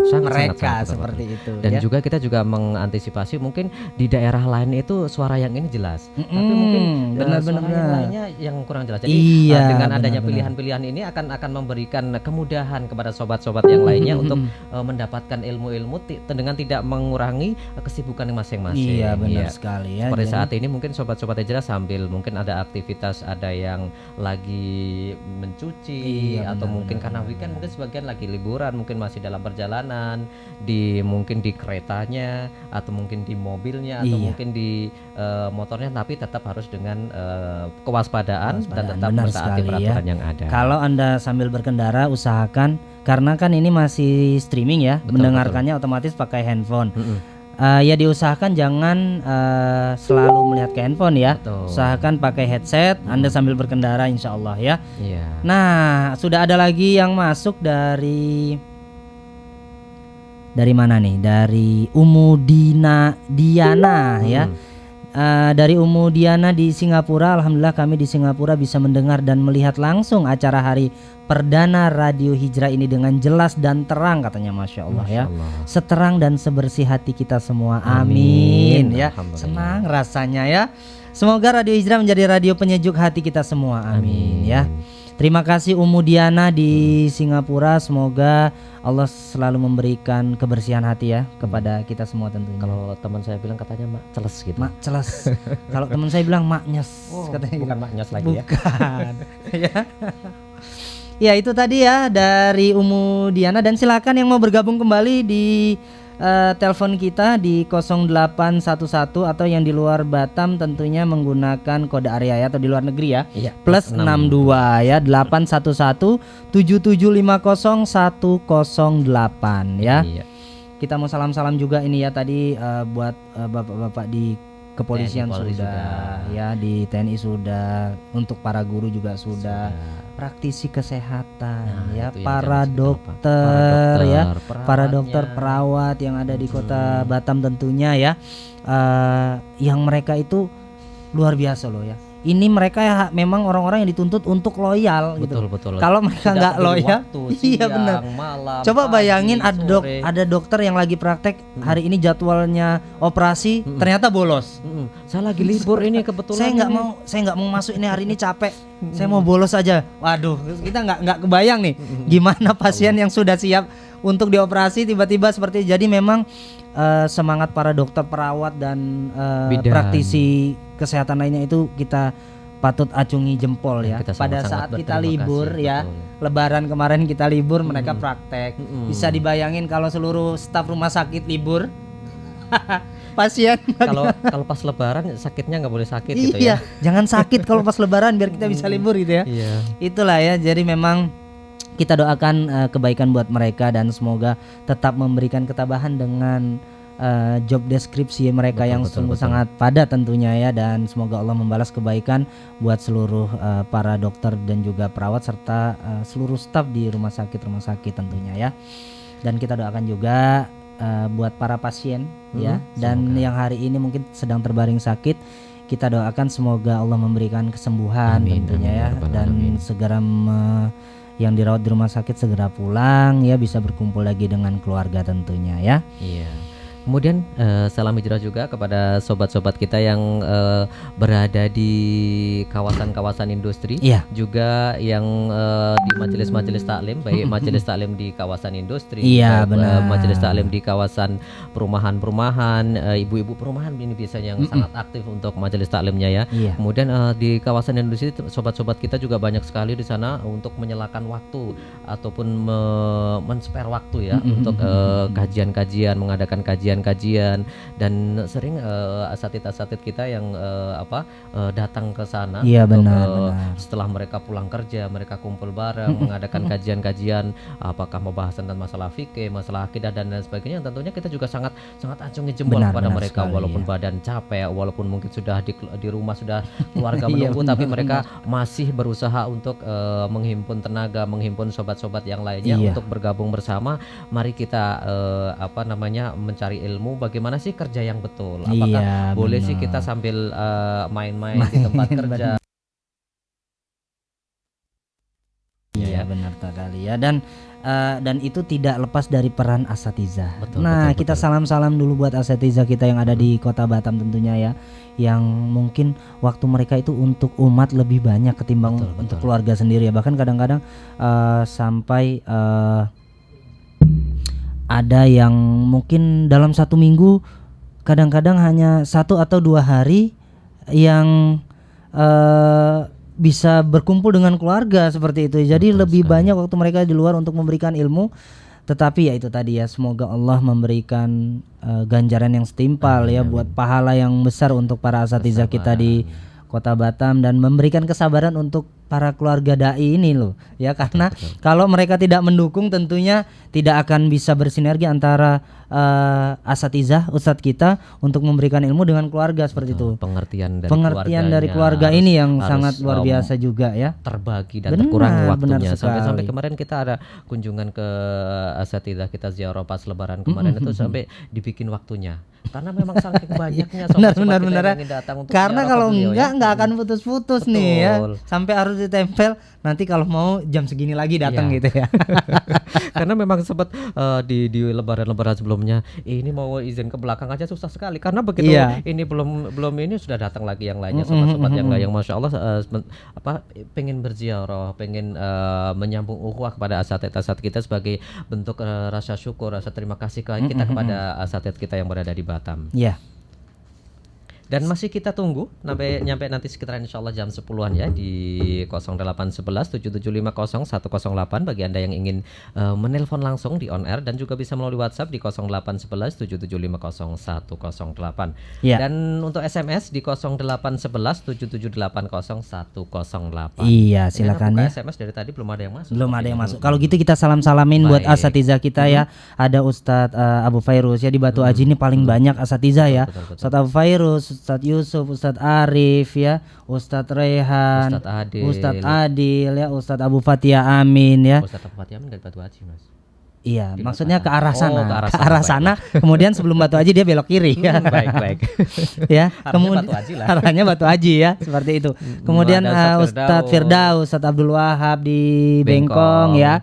[SPEAKER 3] mereka seperti itu.
[SPEAKER 4] Dan juga kita juga mengantisipasi mungkin di daerah lain itu suara yang ini jelas, tapi mungkin suara yang lainnya yang kurang jelas. Jadi dengan adanya pilihan-pilihan ini akan memberikan kemudahan kepada sobat-sobat yang lainnya untuk mendapatkan ilmu-ilmu dengan tidak mengurangi kesibukan masing-masing.
[SPEAKER 3] Iya benar sekali ya.
[SPEAKER 4] Seperti saat ini mungkin sobat-sobat hijrah sambil mungkin ada aktivitas, ada yang lagi mencuci atau mungkin karena weekend mungkin sebagian lagi liburan, mungkin masih dalam perjalanan mungkin di keretanya atau mungkin di mobilnya atau mungkin di motornya, tapi tetap harus dengan kewaspadaan dan tetap mentaati peraturan yang ada.
[SPEAKER 3] Kalau Anda sambil berkendara usahakan, karena kan ini masih streaming ya, mendengarkannya otomatis pakai handphone. Ya diusahakan jangan selalu melihat ke handphone ya. Usahakan pakai headset Anda sambil berkendara, insya Allah ya. Nah, sudah ada lagi yang masuk dari mana nih? Dari Diana ya. Dari Diana di Singapura. Alhamdulillah kami di Singapura bisa mendengar dan melihat langsung acara hari perdana Radio Hijrah ini dengan jelas dan terang, katanya. Masya Allah ya. Seterang dan sebersih hati kita semua. Amin ya. Senang rasanya ya. Semoga Radio Hijrah menjadi radio penyejuk hati kita semua. Amin ya. Terima kasih Diana di Singapura. Semoga Allah selalu memberikan kebersihan hati ya kepada kita semua tentunya.
[SPEAKER 4] Kalau teman saya bilang katanya mak celes gitu.
[SPEAKER 3] Mak celes. Kalau teman saya bilang mak nyes, katanya.
[SPEAKER 4] Bukan mak nyes lagi ya.
[SPEAKER 3] Bukan. Ya. Ya itu tadi ya dari Diana, dan silakan yang mau bergabung kembali di telepon kita di 0811 atau yang di luar Batam tentunya menggunakan kode area ya, atau di luar negeri ya, plus 62 ya 811 7750 108 ya. Kita mau salam-salam juga ini ya tadi buat bapak-bapak di kepolisian sudah ya, di TNI sudah, untuk para guru juga sudah. Praktisi kesehatan ya, para dokter ya, para dokter perawat yang ada di kota Batam tentunya ya, yang mereka itu luar biasa loh ya. Ini mereka ya memang orang-orang yang dituntut untuk loyal gitu.
[SPEAKER 4] Betul.
[SPEAKER 3] Kalau mereka nggak loyal, iya benar. Coba bayangin ada dokter yang lagi praktek hari ini jadwalnya operasi ternyata bolos.
[SPEAKER 4] Saya lagi libur ini kebetulan.
[SPEAKER 3] Saya nggak mau masuk ini hari ini, capek. Saya mau bolos aja. Waduh, kita nggak kebayang nih gimana pasien yang sudah siap untuk dioperasi tiba-tiba seperti. Jadi memang semangat para dokter perawat dan praktisi kesehatan lainnya itu kita patut acungi jempol ya. Pada saat kita libur ya, Lebaran kemarin kita libur, mereka praktek. Bisa dibayangin kalau seluruh staf rumah sakit libur, pasien
[SPEAKER 4] kalau pas Lebaran sakitnya nggak boleh sakit gitu ya.
[SPEAKER 3] Jangan sakit kalau pas Lebaran biar kita bisa libur gitu ya. Itulah ya. Jadi memang kita doakan kebaikan buat mereka dan semoga tetap memberikan ketabahan dengan job deskripsi mereka yang sungguh sangat padat tentunya ya, dan semoga Allah membalas kebaikan buat seluruh para dokter dan juga perawat serta seluruh staf di rumah sakit tentunya ya. Dan kita doakan juga buat para pasien ya, dan yang hari ini mungkin sedang terbaring sakit, kita doakan semoga Allah memberikan kesembuhan tentunya ya, dan segera yang dirawat di rumah sakit segera pulang ya, bisa berkumpul lagi dengan keluarga tentunya ya.
[SPEAKER 4] Kemudian salam hijrah juga kepada sobat-sobat kita yang berada di kawasan-kawasan industri, juga yang di majelis-majelis taklim, baik majelis taklim di kawasan industri, majelis taklim di kawasan perumahan-perumahan, ibu-ibu perumahan ini biasanya yang sangat aktif untuk majelis taklimnya ya. Kemudian di kawasan industri sobat-sobat kita juga banyak sekali di sana untuk menyelakan waktu ataupun men-spare waktu ya untuk kajian-kajian, mengadakan kajian dan sering asatid-asatid kita yang datang ke sana setelah mereka pulang kerja, mereka kumpul bareng mengadakan kajian-kajian, apakah membahas tentang masalah fikih, masalah akidah dan lain sebagainya. Tentunya kita juga sangat acungi jempol kepada mereka sekali, walaupun badan capek, walaupun mungkin sudah di rumah sudah keluarga menunggu, tapi mereka masih berusaha untuk menghimpun tenaga, menghimpun sobat-sobat yang lainnya untuk bergabung bersama. Mari kita mencari ilmu, bagaimana sih kerja yang betul. Apakah boleh sih kita sambil main-main di tempat kerja?
[SPEAKER 3] Iya benar sekali ya, dan itu tidak lepas dari peran asatizah. Kita salam-salam dulu buat asatizah kita yang ada di Kota Batam tentunya ya, yang mungkin waktu mereka itu untuk umat lebih banyak ketimbang untuk keluarga sendiri ya. Bahkan kadang-kadang sampai ada yang mungkin dalam satu minggu kadang-kadang hanya 1 atau 2 hari yang bisa berkumpul dengan keluarga seperti itu. Jadi lebih banyak waktu mereka di luar untuk memberikan ilmu. Tetapi ya itu tadi ya, semoga Allah memberikan ganjaran yang setimpal ya, buat pahala yang besar untuk para asatizah kita di Kota Batam, dan memberikan kesabaran untuk para keluarga dai ini loh ya, karena kalau mereka tidak mendukung tentunya tidak akan bisa bersinergi antara asatizah ustadz kita untuk memberikan ilmu dengan keluarga seperti itu.
[SPEAKER 4] Pengertian
[SPEAKER 3] dari keluarga ini yang sangat luar biasa juga ya.
[SPEAKER 4] Terbagi dan terkurang waktunya. Sampai kemarin kita ada kunjungan ke asatizah kita ziarah pas lebaran kemarin itu sampai dibikin waktunya. Karena memang saking banyaknya
[SPEAKER 3] benar.
[SPEAKER 4] yang ingin datang untuk
[SPEAKER 3] karena kalau enggak akan putus-putus nih ya. Sampai harus ditempel nanti kalau mau jam segini lagi datang gitu ya.
[SPEAKER 4] Karena memang sempat di lebaran sebelumnya ini mau izin ke belakang aja susah sekali karena begitu ini belum ini sudah datang lagi yang lainnya sobat-sobat yang lain yang masya Allah pengen berziarah, pengen menyambung ukhuwah kepada asatid kita sebagai bentuk rasa syukur, rasa terima kasih kita kepada asatid kita yang berada di Batam.
[SPEAKER 3] Iya.
[SPEAKER 4] Dan masih kita tunggu nyampe nanti sekitar insyaallah jam 10-an ya di 0811 7750 108 bagi Anda yang ingin menelpon langsung di on air dan juga bisa melalui WhatsApp di 0811 7750 108. Ya. Dan untuk SMS di 0811 7780 108.
[SPEAKER 3] Iya, silakan ya.
[SPEAKER 4] SMS dari tadi belum ada yang masuk.
[SPEAKER 3] Belum ada yang masuk. Kalau gitu kita salam-salamin buat asatizah kita ya. Ada Ustadz Abu Fairuz ya di Batu Aji ini paling banyak asatizah ya. Ustadz Abu Fairuz, Ustadz Yusuf, Ustadz Arif ya, Ustadz Rehan, Ustadz Adil ya, Ustadz Abu Fatia Amin ya.
[SPEAKER 4] Ustadz Abu Fatia Amin dari Batu Haji Mas.
[SPEAKER 3] Iya, maksudnya ke arah sana. Ke arah sana. Kemudian sebelum Batu Haji dia belok kiri ya.
[SPEAKER 4] Baik.
[SPEAKER 3] Ya, kemudian arahnya Batu Haji ya, seperti itu. Kemudian Ustadz Firdaus, Ustadz Abdul Wahab di Bengkong ya.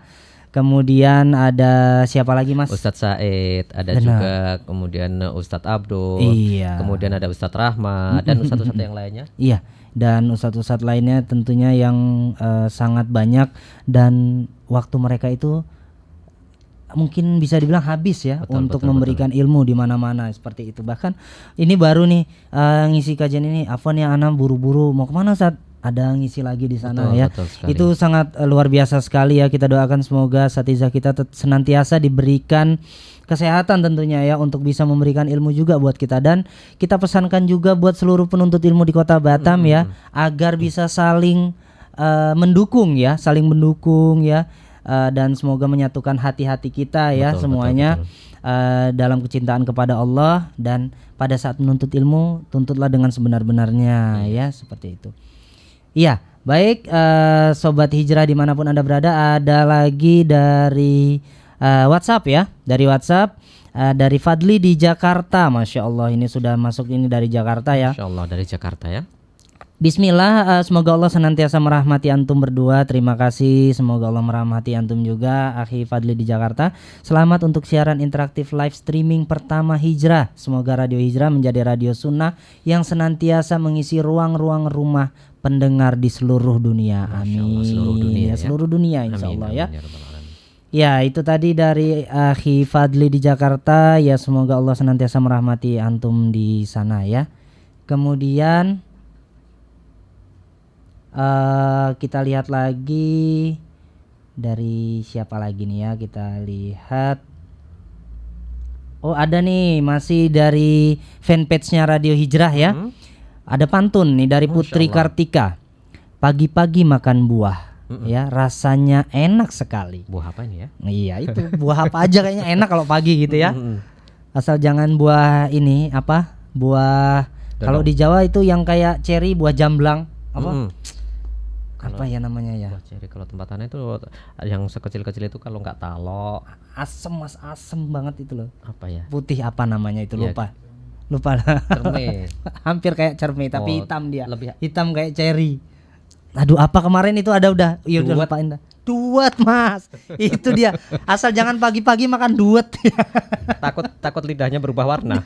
[SPEAKER 3] Kemudian ada siapa lagi Mas?
[SPEAKER 4] Ustadz Said, ada juga kemudian Ustadz Abdul, kemudian ada Ustadz Rahmat dan ustadz-ustadz yang lainnya. Iya,
[SPEAKER 3] dan ustadz-ustadz lainnya tentunya yang sangat banyak dan waktu mereka itu mungkin bisa dibilang habis ya untuk memberikan ilmu di mana-mana seperti itu. Bahkan ini baru nih ngisi kajian ini, Afwan ya Ana buru-buru mau kemana saat ada ngisi lagi di sana ya. Itu sangat luar biasa sekali ya. Kita doakan semoga asatizah kita senantiasa diberikan kesehatan tentunya ya untuk bisa memberikan ilmu juga buat kita, dan kita pesankan juga buat seluruh penuntut ilmu di Kota Batam ya agar bisa saling mendukung ya, dan semoga menyatukan hati-hati kita ya semuanya. Dalam kecintaan kepada Allah, dan pada saat menuntut ilmu tuntutlah dengan sebenar-benarnya ya, seperti itu. Iya, baik Sobat Hijrah dimanapun Anda berada, ada lagi dari WhatsApp ya. Dari WhatsApp dari Fadli di Jakarta. Masya Allah, ini sudah masuk ini dari Jakarta ya.
[SPEAKER 4] Masya Allah, dari Jakarta ya.
[SPEAKER 3] Bismillah, semoga Allah senantiasa merahmati antum berdua. Terima kasih, semoga Allah merahmati antum juga, Akhi Fadli di Jakarta. Selamat untuk siaran interaktif live streaming pertama Hijrah. Semoga Radio Hijrah menjadi radio sunnah yang senantiasa mengisi ruang-ruang rumah pendengar di seluruh dunia. Amin. Seluruh dunia insya Allah ya. Ya, itu tadi dari Akhi Fadli di Jakarta. Ya, semoga Allah senantiasa merahmati antum di sana ya. Kemudian kita lihat lagi dari siapa lagi nih ya, kita lihat. Oh, ada nih masih dari fanpage-nya Radio Hijrah ya. Ada pantun nih dari Putri Kartika. Pagi-pagi makan buah ya, rasanya enak sekali.
[SPEAKER 4] Buah apa ini ya?
[SPEAKER 3] Iya, itu buah apa aja kayaknya enak kalau pagi gitu ya. Asal jangan buah ini apa? Buah kalau di Jawa itu yang kayak ceri, buah jamblang apa? Apa ya namanya ya?
[SPEAKER 4] Buah ceri kalau tempatannya itu yang sekecil-kecil itu kalau nggak talok.
[SPEAKER 3] Asem Mas, asem banget itu loh.
[SPEAKER 4] Apa ya?
[SPEAKER 3] Putih apa namanya itu lupa. Lupa lah.
[SPEAKER 4] Cerme.
[SPEAKER 3] Hampir kayak cerme tapi hitam dia. Lebih hitam kayak ceri. Aduh, apa kemarin itu ada udah. Iya udah lupain dah. Duet Mas. Itu dia. Asal jangan pagi-pagi makan duet.
[SPEAKER 4] Takut lidahnya berubah warna.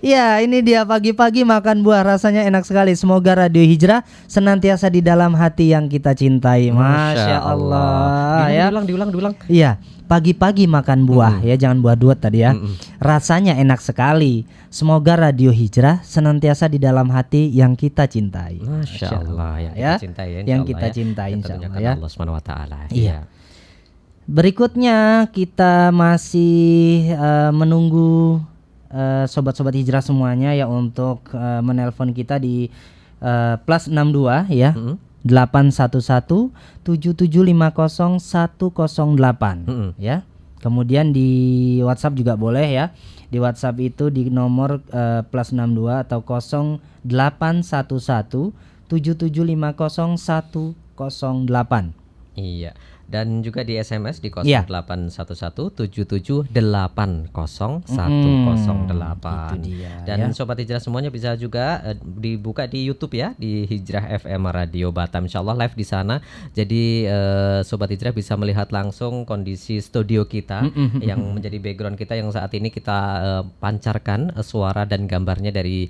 [SPEAKER 3] Ya, ini dia pagi-pagi makan buah rasanya enak sekali. Semoga Radio Hijrah senantiasa di dalam hati yang kita cintai. Masya Allah. Diulang. Iya. Pagi-pagi makan buah ya, jangan buah duet tadi ya. Rasanya enak sekali. Semoga Radio Hijrah senantiasa di dalam hati yang kita cintai.
[SPEAKER 4] Masya Allah ya.
[SPEAKER 3] Yang kita cintai insya Allah ya.
[SPEAKER 4] Allah Subhanahu wa taala.
[SPEAKER 3] Iya. Berikutnya kita masih menunggu sobat-sobat Hijrah semuanya ya untuk menelpon kita di +62 ya. 811 7750 108 ya. Kemudian di WhatsApp juga boleh ya. Di WhatsApp itu di nomor +62 atau 0811 7750 108.
[SPEAKER 4] Iya. Dan juga di SMS di
[SPEAKER 3] Iya.
[SPEAKER 4] 0811 7780 108.
[SPEAKER 3] Itu dia,
[SPEAKER 4] Dan
[SPEAKER 3] ya.
[SPEAKER 4] Sobat Hijrah semuanya bisa juga dibuka di YouTube ya, di Hijrah FM Radio Batam. Insyaallah live di sana. Jadi Sobat Hijrah bisa melihat langsung kondisi studio kita yang menjadi background kita yang saat ini kita pancarkan suara dan gambarnya di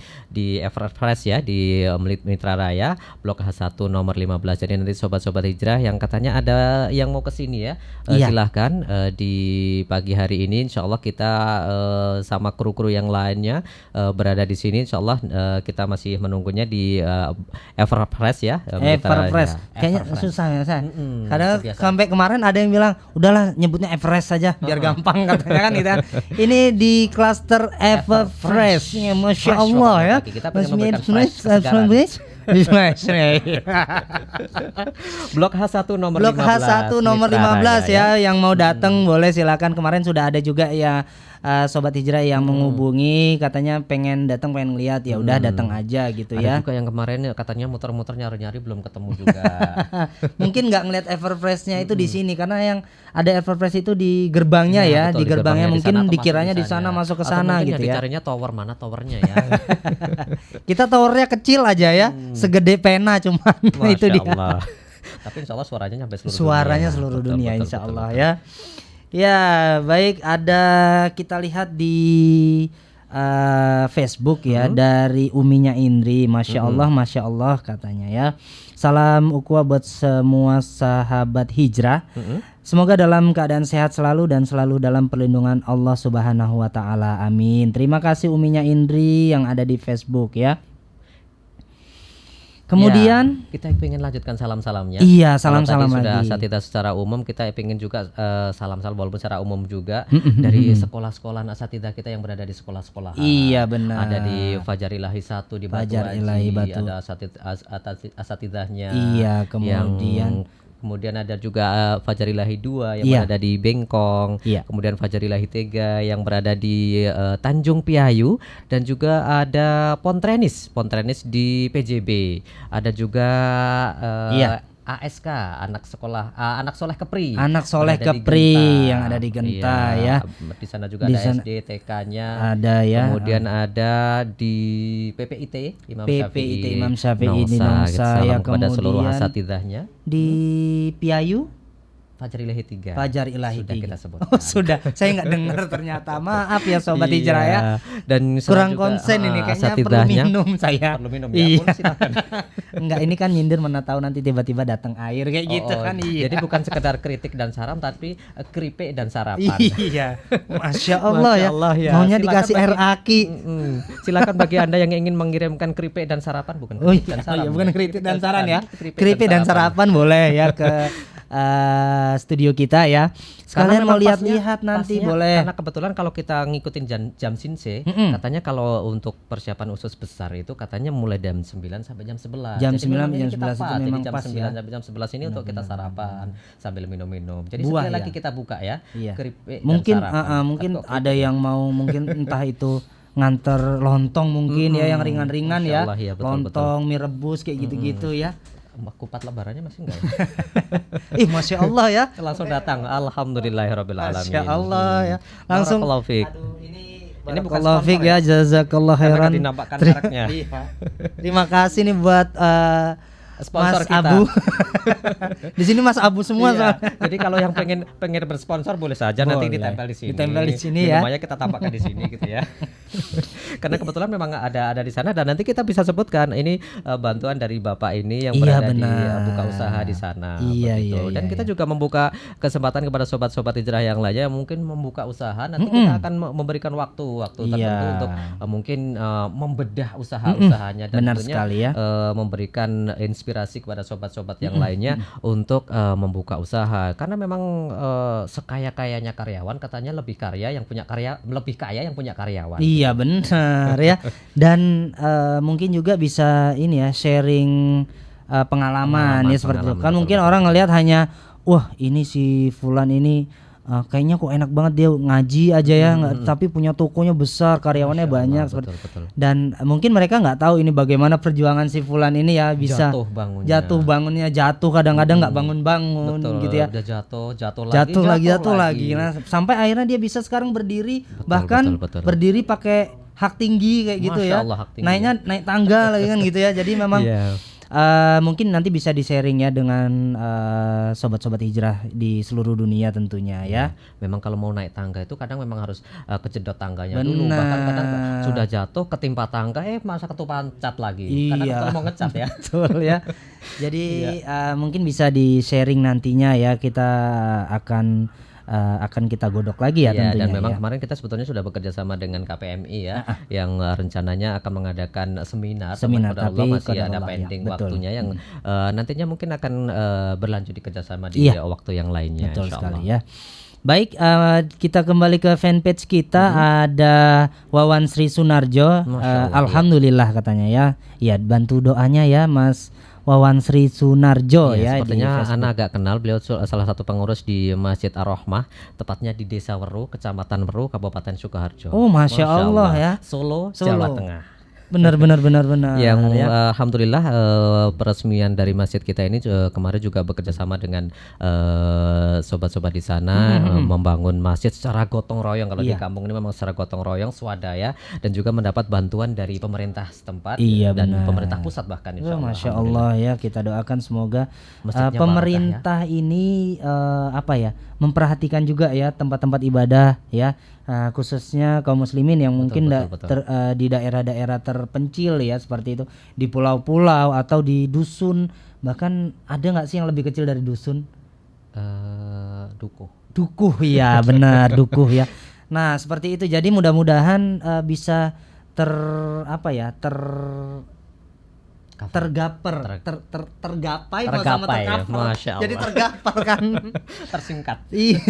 [SPEAKER 4] Everfresh ya, di Mitra Raya Blok H1 nomor 15. Jadi nanti sobat-sobat Hijrah yang katanya ada yang mau ke sini ya,
[SPEAKER 3] Iya.
[SPEAKER 4] silahkan di pagi hari ini insyaallah kita sama kru-kru yang lainnya berada di sini insyaallah kita masih menunggunya di Everfresh ya.
[SPEAKER 3] Everfresh. Kayaknya susah ya saya. Kadang sampai kemarin ada yang bilang, udahlah nyebutnya Everfresh saja biar gampang katanya kan gitu kan. Ini di klaster Everfresh. Ya, Masya Allah ya.
[SPEAKER 4] Kita pengen memberikan fresh kesegaran. Blok H1 nomor
[SPEAKER 3] Blok
[SPEAKER 4] 15.
[SPEAKER 3] H1 nomor
[SPEAKER 4] Mitra
[SPEAKER 3] 15
[SPEAKER 4] Raya,
[SPEAKER 3] ya, yang mau datang boleh silakan. Kemarin sudah ada juga ya Sobat Hijrah yang menghubungi katanya pengen datang, pengen lihat, ya udah datang aja gitu
[SPEAKER 4] Ada
[SPEAKER 3] ya.
[SPEAKER 4] juga yang kemarin katanya muter-muter nyari-nyari belum ketemu juga.
[SPEAKER 3] Mungkin nggak ngeliat Everfresh-nya itu di sini karena yang ada Everfresh itu di gerbangnya ya,
[SPEAKER 4] betul,
[SPEAKER 3] di gerbangnya
[SPEAKER 4] di
[SPEAKER 3] mungkin
[SPEAKER 4] sana atau
[SPEAKER 3] dikiranya
[SPEAKER 4] masuk
[SPEAKER 3] di sana masuk ke
[SPEAKER 4] Atau
[SPEAKER 3] sana
[SPEAKER 4] mungkin
[SPEAKER 3] gitu
[SPEAKER 4] yang
[SPEAKER 3] ya.
[SPEAKER 4] dicarinya tower mana towernya ya.
[SPEAKER 3] Kita towernya kecil aja ya, segede pena cuman itu
[SPEAKER 4] Masya
[SPEAKER 3] dia.
[SPEAKER 4] Allah. Tapi insya Allah suaranya nyampe seluruh
[SPEAKER 3] Suaranya
[SPEAKER 4] dunia.
[SPEAKER 3] seluruh
[SPEAKER 4] Betul,
[SPEAKER 3] dunia
[SPEAKER 4] betul,
[SPEAKER 3] insya
[SPEAKER 4] betul,
[SPEAKER 3] Allah
[SPEAKER 4] betul.
[SPEAKER 3] ya. Ya baik, ada kita lihat di Facebook ya dari Uminya Indri, Masya Allah katanya ya. Salam ukhuwah buat semua sahabat hijrah. Semoga dalam keadaan sehat selalu dan selalu dalam perlindungan Allah Subhanahu wa taala. Amin. Terima kasih Uminya Indri yang ada di Facebook ya. Kemudian
[SPEAKER 4] Ya, kita ingin lanjutkan salam-salamnya.
[SPEAKER 3] Iya,
[SPEAKER 4] Kalau
[SPEAKER 3] salam-salam
[SPEAKER 4] tadi sudah
[SPEAKER 3] lagi.
[SPEAKER 4] asatidzah secara umum, kita ingin juga salam-salam walaupun secara umum juga dari sekolah-sekolah asatidzah kita yang berada di sekolah-sekolah.
[SPEAKER 3] Iya, benar.
[SPEAKER 4] Ada di Fajar Ilahi 1 di Batu
[SPEAKER 3] Fajar
[SPEAKER 4] Haji,
[SPEAKER 3] Ilahi Batu.
[SPEAKER 4] ada asatidzahnya.
[SPEAKER 3] Iya,
[SPEAKER 4] Kemudian ada juga Fajar Ilahi 2 yang
[SPEAKER 3] Iya.
[SPEAKER 4] berada di Bengkong.
[SPEAKER 3] Iya.
[SPEAKER 4] Kemudian Fajar Ilahi 3 yang berada di Tanjung Piayu, dan juga ada Pontrenis di PJB. Ada juga
[SPEAKER 3] Iya.
[SPEAKER 4] ASK, anak Soleh Kepri.
[SPEAKER 3] Anak Soleh
[SPEAKER 4] berada di
[SPEAKER 3] Kepri
[SPEAKER 4] Genta.
[SPEAKER 3] yang ada di Genta
[SPEAKER 4] Iya.
[SPEAKER 3] ya.
[SPEAKER 4] Di sana juga
[SPEAKER 3] Di
[SPEAKER 4] ada
[SPEAKER 3] sana
[SPEAKER 4] SD, TK-nya.
[SPEAKER 3] ada ya.
[SPEAKER 4] Kemudian ada di PPIT Imam
[SPEAKER 3] PPIT Imam Syafi'i di
[SPEAKER 4] Nongsa.
[SPEAKER 3] Nongsa
[SPEAKER 4] Salam
[SPEAKER 3] ya.
[SPEAKER 4] kepada seluruh
[SPEAKER 3] Kemudian
[SPEAKER 4] asatidahnya.
[SPEAKER 3] di Piayu
[SPEAKER 4] Fajar Ilahi 3.
[SPEAKER 3] Fajar Ilahi
[SPEAKER 4] Sudah
[SPEAKER 3] 3.
[SPEAKER 4] kita sebut.
[SPEAKER 3] Oh, sudah. Saya nggak dengar ternyata. Maaf ya Sobat Hijrah ya.
[SPEAKER 4] Dan
[SPEAKER 3] Kurang
[SPEAKER 4] juga,
[SPEAKER 3] konsen ini kayaknya perlu
[SPEAKER 4] asatidahnya
[SPEAKER 3] minum saya.
[SPEAKER 4] perlu minum ya.
[SPEAKER 3] Iya.
[SPEAKER 4] Boleh, silakan.
[SPEAKER 3] Enggak, ini kan nyindir, mana tahu nanti tiba-tiba datang air kayak gitu kan. Iya.
[SPEAKER 4] Jadi bukan sekedar kritik dan saran, tapi keripik dan sarapan.
[SPEAKER 3] Iya. Masya Allah ya.
[SPEAKER 4] Masya Allah ya.
[SPEAKER 3] Maunya
[SPEAKER 4] Silakan
[SPEAKER 3] dikasih air aki.
[SPEAKER 4] Silakan bagi Anda yang ingin mengirimkan keripik dan sarapan, bukan
[SPEAKER 3] Oh
[SPEAKER 4] keripik dan
[SPEAKER 3] iya,
[SPEAKER 4] saran.
[SPEAKER 3] iya, bukan
[SPEAKER 4] ya.
[SPEAKER 3] kritik dan saran ya.
[SPEAKER 4] Keripik
[SPEAKER 3] Keripik dan sarapan boleh ya ke studio kita ya. Sekalian mau lihat-lihat nanti
[SPEAKER 4] pasnya,
[SPEAKER 3] boleh.
[SPEAKER 4] Karena kebetulan kalau kita ngikutin jam sinse, katanya kalau untuk persiapan usus besar itu katanya mulai jam 9 sampai jam 11.
[SPEAKER 3] Jam
[SPEAKER 4] Jadi
[SPEAKER 3] 9
[SPEAKER 4] memang
[SPEAKER 3] sampai
[SPEAKER 4] ini
[SPEAKER 3] jam
[SPEAKER 4] kita
[SPEAKER 3] 11 itu
[SPEAKER 4] pas. Jadi
[SPEAKER 3] memang
[SPEAKER 4] jam
[SPEAKER 3] pas
[SPEAKER 4] 9
[SPEAKER 3] ya.
[SPEAKER 4] sampai jam 11 ini untuk kita sarapan sambil minum-minum. Jadi
[SPEAKER 3] Buah
[SPEAKER 4] sekali
[SPEAKER 3] ya.
[SPEAKER 4] lagi kita buka ya.
[SPEAKER 3] Iya.
[SPEAKER 4] Keripik
[SPEAKER 3] Mungkin
[SPEAKER 4] dan sarapan.
[SPEAKER 3] mungkin
[SPEAKER 4] Atau
[SPEAKER 3] ada yang mau mungkin entah itu nganter lontong mungkin ya yang ringan-ringan
[SPEAKER 4] Masya
[SPEAKER 3] ya.
[SPEAKER 4] Allah, ya, betul,
[SPEAKER 3] Lontong, mie rebus kayak gitu-gitu ya.
[SPEAKER 4] kupat lebarannya masih enggak ya?
[SPEAKER 3] Ih, Masya Allah ya.
[SPEAKER 4] Langsung datang. Alhamdulillahirabbil alamin.
[SPEAKER 3] Masya Allah ya. Langsung
[SPEAKER 4] Barakallahu fiik.
[SPEAKER 3] Aduh,
[SPEAKER 4] Ini bukan
[SPEAKER 3] Barakallahu
[SPEAKER 4] sponsor
[SPEAKER 3] fiik ya, jazakallah
[SPEAKER 4] Karena
[SPEAKER 3] khairan.
[SPEAKER 4] dinampakkan mereknya.
[SPEAKER 3] Iya. Terima kasih nih buat
[SPEAKER 4] Sponsor
[SPEAKER 3] Mas
[SPEAKER 4] kita.
[SPEAKER 3] Abu. Di sini Mas Abu semua
[SPEAKER 4] Iya.
[SPEAKER 3] soalnya.
[SPEAKER 4] Jadi kalau yang pengen bersponsor boleh saja nanti
[SPEAKER 3] Boleh.
[SPEAKER 4] ditempel di sini.
[SPEAKER 3] Ditempel di sini ya.
[SPEAKER 4] Minumannya kita tampakkan di sini gitu ya. Karena kebetulan memang ada di sana, dan nanti kita bisa sebutkan ini bantuan dari Bapak ini yang
[SPEAKER 3] Iya,
[SPEAKER 4] berada di
[SPEAKER 3] benar.
[SPEAKER 4] buka usaha di sana.
[SPEAKER 3] Iya,
[SPEAKER 4] begitu.
[SPEAKER 3] iya,
[SPEAKER 4] Dan
[SPEAKER 3] iya,
[SPEAKER 4] kita
[SPEAKER 3] iya.
[SPEAKER 4] juga membuka kesempatan kepada sobat-sobat hijrah yang lainnya yang mungkin membuka usaha. Nanti kita akan memberikan waktu tertentu
[SPEAKER 3] Iya.
[SPEAKER 4] untuk mungkin membedah usaha-usahanya, dan
[SPEAKER 3] Benar
[SPEAKER 4] tentunya
[SPEAKER 3] sekali ya.
[SPEAKER 4] memberikan inspirasi kepada sobat-sobat yang lainnya untuk membuka usaha, karena memang sekaya-kayanya karyawan katanya lebih kaya yang punya karyawan.
[SPEAKER 3] Iya benar ya. Dan mungkin juga bisa ini ya sharing pengalaman ya seperti itu. Kan
[SPEAKER 4] betul,
[SPEAKER 3] mungkin orang ngelihat hanya wah ini si fulan ini kayaknya kok enak banget dia ngaji aja ya, tapi punya tokonya besar, karyawannya banyak seperti.
[SPEAKER 4] Betul.
[SPEAKER 3] Dan mungkin mereka nggak tahu ini bagaimana perjuangan si fulan ini ya bisa jatuh bangunnya kadang-kadang nggak bangun-bangun gitu ya.
[SPEAKER 4] Udah jatuh lagi.
[SPEAKER 3] Nah, sampai akhirnya dia bisa sekarang berdiri, bahkan berdiri pakai hak tinggi kayak gitu ya.
[SPEAKER 4] Allah, hak tinggi.
[SPEAKER 3] Naik tangga lagi kan gitu ya. Jadi memang mungkin nanti bisa di-sharing ya dengan sobat-sobat hijrah di seluruh dunia tentunya ya.
[SPEAKER 4] Memang kalau mau naik tangga itu kadang memang harus kejedot tangganya dulu. Bahkan kadang sudah jatuh ketimpa tangga masa ketupan cat lagi. Karena kita mau ngecat ya.
[SPEAKER 3] Betul ya. Jadi mungkin bisa di-sharing nantinya ya, kita akan kita godok lagi ya tentunya.
[SPEAKER 4] Dan memang kemarin kita sebetulnya sudah bekerja sama dengan KPMI ya, yang rencananya akan mengadakan seminar tapi masih ada pending waktunya yang nantinya mungkin akan berlanjut di kerjasama di waktu yang lainnya.
[SPEAKER 3] Betul sekali ya. Baik, kita kembali ke fanpage kita. Ada Wawan Sri Sunarjo. Alhamdulillah katanya ya. Ya, bantu doanya ya Mas Wawan Sri Sunarjo ya.
[SPEAKER 4] Sepertinya Ana agak kenal, beliau salah satu pengurus di Masjid Ar-Rahmah, tepatnya di Desa Weru, Kecamatan Weru, Kabupaten Sukoharjo.
[SPEAKER 3] Oh, Masya Allah ya.
[SPEAKER 4] Solo, Jawa Tengah.
[SPEAKER 3] Benar.
[SPEAKER 4] Yang alhamdulillah peresmian dari masjid kita ini kemarin juga bekerja sama dengan sobat-sobat di sana membangun masjid secara gotong royong. Kalau di kampung ini memang secara gotong royong swadaya, dan juga mendapat bantuan dari pemerintah setempat dan pemerintah pusat bahkan.
[SPEAKER 3] Masya Allah ya, kita doakan semoga pemerintah ini memperhatikan juga ya tempat-tempat ibadah ya. Khususnya kaum muslimin yang mungkin di daerah-daerah terpencil ya, seperti itu, di pulau-pulau atau di dusun. Bahkan ada nggak sih yang lebih kecil dari dusun? Dukuh ya, benar. Dukuh ya. Nah seperti itu, jadi mudah-mudahan bisa tergapai
[SPEAKER 4] ya. Masya Allah.
[SPEAKER 3] Jadi tergapar kan.
[SPEAKER 4] Tersingkat.
[SPEAKER 3] Iya.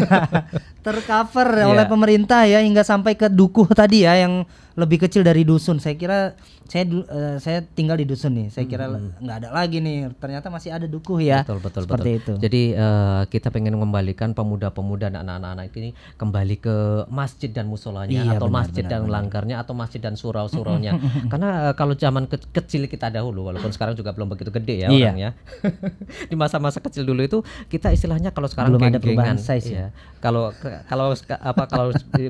[SPEAKER 3] Tercover oleh pemerintah ya, hingga sampai ke dukuh tadi ya, yang lebih kecil dari dusun. Saya kira saya tinggal di dusun nih. Saya kira nggak ada lagi nih. Ternyata masih ada dukuh ya.
[SPEAKER 4] Betul.
[SPEAKER 3] Seperti itu.
[SPEAKER 4] Jadi kita pengen mengembalikan pemuda-pemuda dan anak-anak ini kembali ke masjid dan musolanya, atau masjid dan langgarnya, atau masjid dan surau-suraunya. Karena kalau zaman kecil kita dahulu, walaupun sekarang juga belum begitu gede ya orangnya. Di masa-masa kecil dulu itu kita istilahnya, kalau sekarang
[SPEAKER 3] belum ada
[SPEAKER 4] geng-gengan
[SPEAKER 3] ya.
[SPEAKER 4] Kalau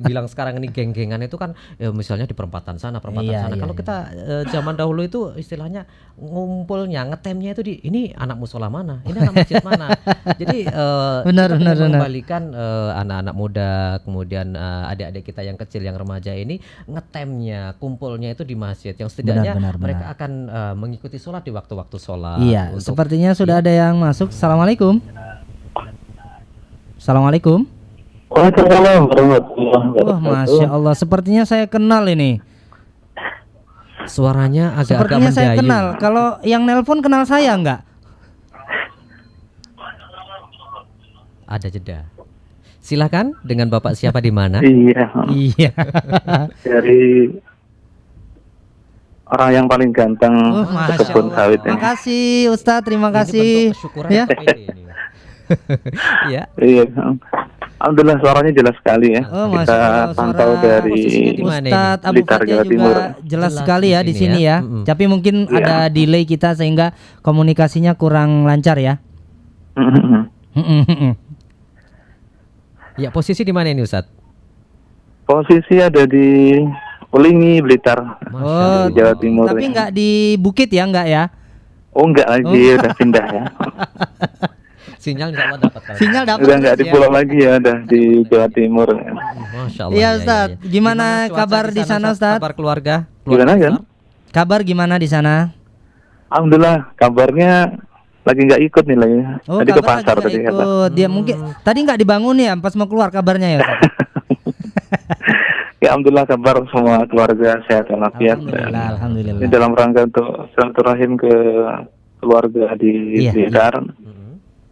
[SPEAKER 4] bilang sekarang ini geng-gengan itu kan ya, misalnya di perempatan sana. Kalau kita zaman dahulu itu istilahnya ngumpulnya, ngetemnya itu ini anak musola mana, ini anak masjid mana. Jadi kita mengembalikan anak-anak muda, kemudian adik-adik kita yang kecil, yang remaja ini ngetemnya, kumpulnya itu di masjid, yang setidaknya mereka akan mengikuti sholat di waktu-waktu sholat.
[SPEAKER 3] Iya, sepertinya sudah ada yang masuk. Assalamualaikum.
[SPEAKER 6] Waalaikumsalam warahmatullahi wabarakatuh.
[SPEAKER 3] Wah, Masya Allah, sepertinya saya kenal ini.
[SPEAKER 4] Suaranya agak-agak
[SPEAKER 3] sepertinya
[SPEAKER 4] mendayu.
[SPEAKER 3] saya kenal. Kalau yang nelpon kenal saya enggak?
[SPEAKER 4] Ada jeda. Silakan, dengan Bapak siapa di mana?
[SPEAKER 6] Iya. Dari orang yang paling ganteng kebun sawit ini.
[SPEAKER 3] Terima kasih Ustadz, terima kasih. Ya.
[SPEAKER 6] Iya. Alhamdulillah suaranya jelas sekali ya. Kita pantau dari
[SPEAKER 3] Ustadz Abu Fatia juga jelas sekali ya di sini ya. Tapi mungkin ada delay kita sehingga komunikasinya kurang lancar ya.
[SPEAKER 4] Ya, posisi di mana ini Ustadz?
[SPEAKER 6] Posisi ada di Ulingi, Blitar, di Jawa Timur.
[SPEAKER 3] Tapi nggak di Bukit ya, nggak ya?
[SPEAKER 6] Oh, nggak lagi, udah pindah ya.
[SPEAKER 4] Sinyal dapat.
[SPEAKER 3] Sinyal dapat.
[SPEAKER 6] Udah nggak di pulau lagi ya, udah di Jawa Timur.
[SPEAKER 4] Masya Allah.
[SPEAKER 3] Iya Ustadz, gimana kabar di sana Ustadz?
[SPEAKER 4] Kabar keluarga?
[SPEAKER 6] Gimana kan?
[SPEAKER 3] Kabar gimana di sana?
[SPEAKER 6] Alhamdulillah, kabarnya lagi nggak ikut nih lagi. Tadi ke pasar tadi kata.
[SPEAKER 3] Dia mungkin tadi nggak dibangun ya pas mau keluar kabarnya ya Ustadz?
[SPEAKER 6] Ya alhamdulillah, kabar semua keluarga sehat walafiat.
[SPEAKER 3] Alhamdulillah.
[SPEAKER 6] Ini dalam rangka untuk silaturahim ke keluarga di Blitar.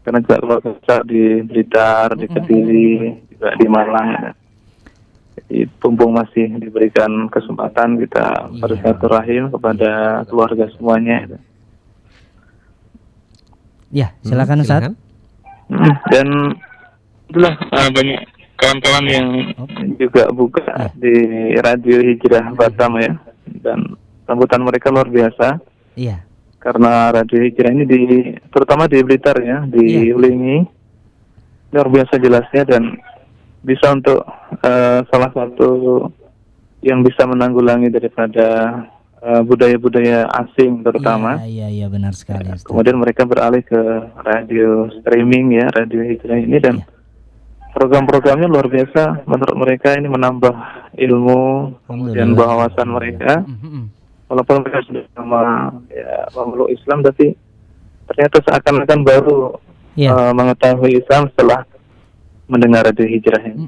[SPEAKER 6] Karena juga keluarga besar di Blitar, di Kediri, juga di Malang. Jadi mumpung masih diberikan kesempatan, kita bersilaturahim kepada keluarga semuanya.
[SPEAKER 3] Ya, silakan Ustaz.
[SPEAKER 6] Dan itulah banyak kawan-kawan yang juga buka di Radio Hijrah Batam ya, dan sambutan mereka luar biasa.
[SPEAKER 3] Iya.
[SPEAKER 6] Karena Radio Hijrah ini terutama di Blitar ya, di Ulingi, luar biasa jelasnya dan bisa untuk salah satu yang bisa menanggulangi daripada budaya-budaya asing terutama.
[SPEAKER 3] Iya benar sekali.
[SPEAKER 6] Ya, kemudian mereka beralih ke radio streaming ya, Radio Hijrah ini, dan program-programnya luar biasa. Menurut mereka ini menambah ilmu dan wawasan mereka. Walaupun mereka sudah lama ya memeluk Islam, tapi ternyata seakan-akan baru mengetahui Islam setelah mendengar Radio Hijrah ini.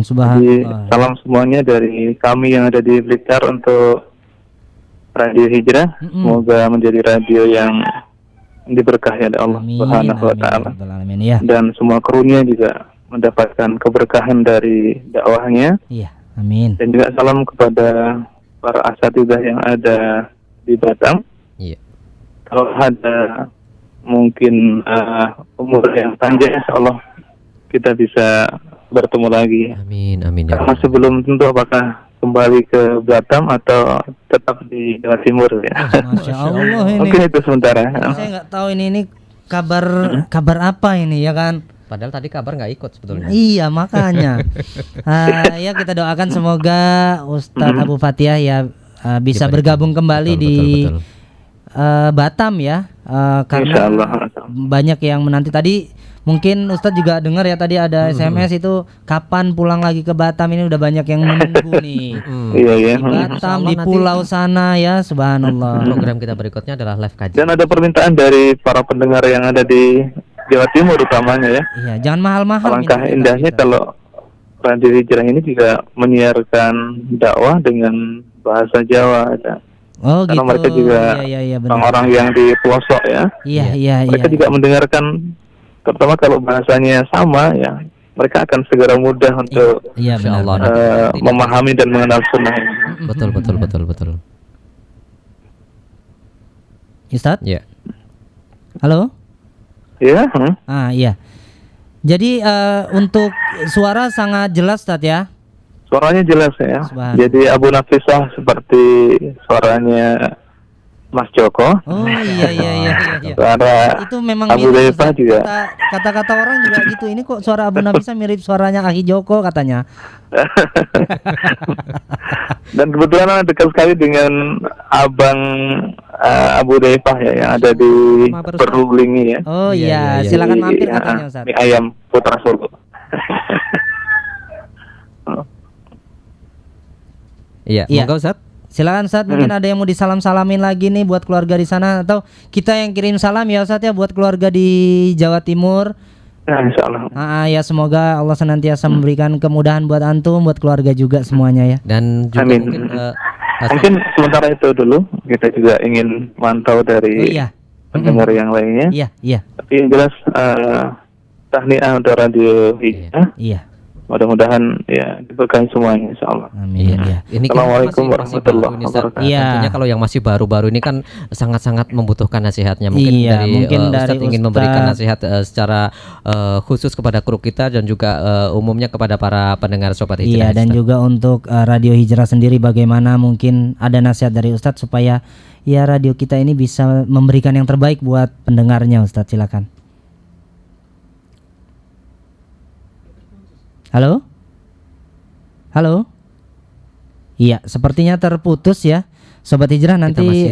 [SPEAKER 3] Subhanallah.
[SPEAKER 6] Jadi salam semuanya dari kami yang ada di Blitar untuk Radio Hijrah. Semoga menjadi radio yang diberkahi oleh Allah Subhanahu wa taala. Dan semua krunya juga mendapatkan keberkahan dari dakwahnya.
[SPEAKER 3] Iya, amin.
[SPEAKER 6] Dan juga salam kepada para asatidzah yang ada di Batam.
[SPEAKER 4] Iya.
[SPEAKER 6] Kalau ada mungkin umur yang panjang, insyaallah kita bisa bertemu lagi.
[SPEAKER 4] Amin, amin ya.
[SPEAKER 6] Masih belum tentu apakah kembali ke Batam atau tetap di Jawa Timur ya.
[SPEAKER 3] Masya Allah ini.
[SPEAKER 6] Oke, itu sementara.
[SPEAKER 3] Saya nggak tahu ini kabar apa ini ya kan?
[SPEAKER 4] Padahal tadi kabar nggak ikut sebetulnya.
[SPEAKER 3] Iya makanya. Ya kita doakan semoga Ustadz Abu Fatihah ya bisa bergabung kembali di Batam ya. Karena banyak yang menanti tadi. Mungkin Ustadz juga dengar ya tadi ada SMS itu kapan pulang lagi ke Batam, ini udah banyak yang menunggu nih.
[SPEAKER 6] Iya.
[SPEAKER 3] Di Batam, di pulau sana ya, subhanallah.
[SPEAKER 4] Program kita berikutnya adalah live kajian.
[SPEAKER 6] Dan ada permintaan dari para pendengar yang ada di Jawa Timur utamanya ya.
[SPEAKER 3] Iya, jangan mahal-mahal.
[SPEAKER 6] Alangkah indahnya kalau Radio Hijrah ini juga menyiarkan dakwah dengan bahasa Jawa ya.
[SPEAKER 3] Oh
[SPEAKER 6] karena
[SPEAKER 3] gitu.
[SPEAKER 6] mereka juga orang-orang yang di pelosok ya.
[SPEAKER 3] Iya.
[SPEAKER 6] Mereka juga mendengarkan, terutama kalau bahasanya sama ya, mereka akan segera mudah untuk memahami dan mengenal sunnah ini.
[SPEAKER 4] Betul.
[SPEAKER 3] Ustadz?
[SPEAKER 4] Iya.
[SPEAKER 3] Halo?
[SPEAKER 6] Iya.
[SPEAKER 3] Iya. Jadi untuk suara sangat jelas Ustadz ya?
[SPEAKER 6] Suaranya jelas ya. Jadi Abu Nafisah seperti suaranya Mas Joko.
[SPEAKER 3] Oh iya.
[SPEAKER 6] Suara
[SPEAKER 3] itu memang
[SPEAKER 6] Abu Dhaifah juga.
[SPEAKER 3] Kata-kata orang juga gitu. Ini kok suara Abu Nafisah mirip suaranya Akhi Joko katanya.
[SPEAKER 6] Dan kebetulan dekat sekali dengan abang Abu Dhaifah ya yang ada di Perhulingi ya.
[SPEAKER 3] Oh iya, silakan mampir katanya Ustaz.
[SPEAKER 6] Mie ayam Putra Solo.
[SPEAKER 4] Iya, monggo Ustaz.
[SPEAKER 3] Silakan Ustaz, mungkin ada yang mau disalam-salamin lagi nih buat keluarga di sana, atau kita yang kirim salam ya Ustaz ya buat keluarga di Jawa Timur.
[SPEAKER 6] Nah, insyaallah.
[SPEAKER 3] Ya semoga Allah senantiasa memberikan kemudahan buat antum, buat keluarga juga semuanya ya.
[SPEAKER 4] Dan juga
[SPEAKER 6] amin.
[SPEAKER 4] Mungkin
[SPEAKER 6] sementara itu dulu kita juga ingin mantau dari pendengar yang lainnya.
[SPEAKER 3] Iya.
[SPEAKER 6] Tapi yang jelas tahniah untuk Radio Hijrah.
[SPEAKER 3] Iya.
[SPEAKER 6] Mudah-mudahan ya diberkahi semuanya insyaallah.
[SPEAKER 3] Amin. Ya.
[SPEAKER 4] Ini
[SPEAKER 6] Assalamualaikum warahmatullahi wabarakatuh.
[SPEAKER 4] Tentunya kalau yang masih baru-baru ini kan sangat-sangat membutuhkan nasihatnya. Mungkin dari Ustadz ingin memberikan nasihat secara khusus kepada kru kita dan juga umumnya kepada para pendengar Sobat Hijrah.
[SPEAKER 3] Iya, dan juga untuk Radio Hijrah sendiri bagaimana mungkin ada nasihat dari Ustadz supaya ya radio kita ini bisa memberikan yang terbaik buat pendengarnya. Ustadz silakan. Halo? Iya, sepertinya terputus ya. Sobat Hijrah nanti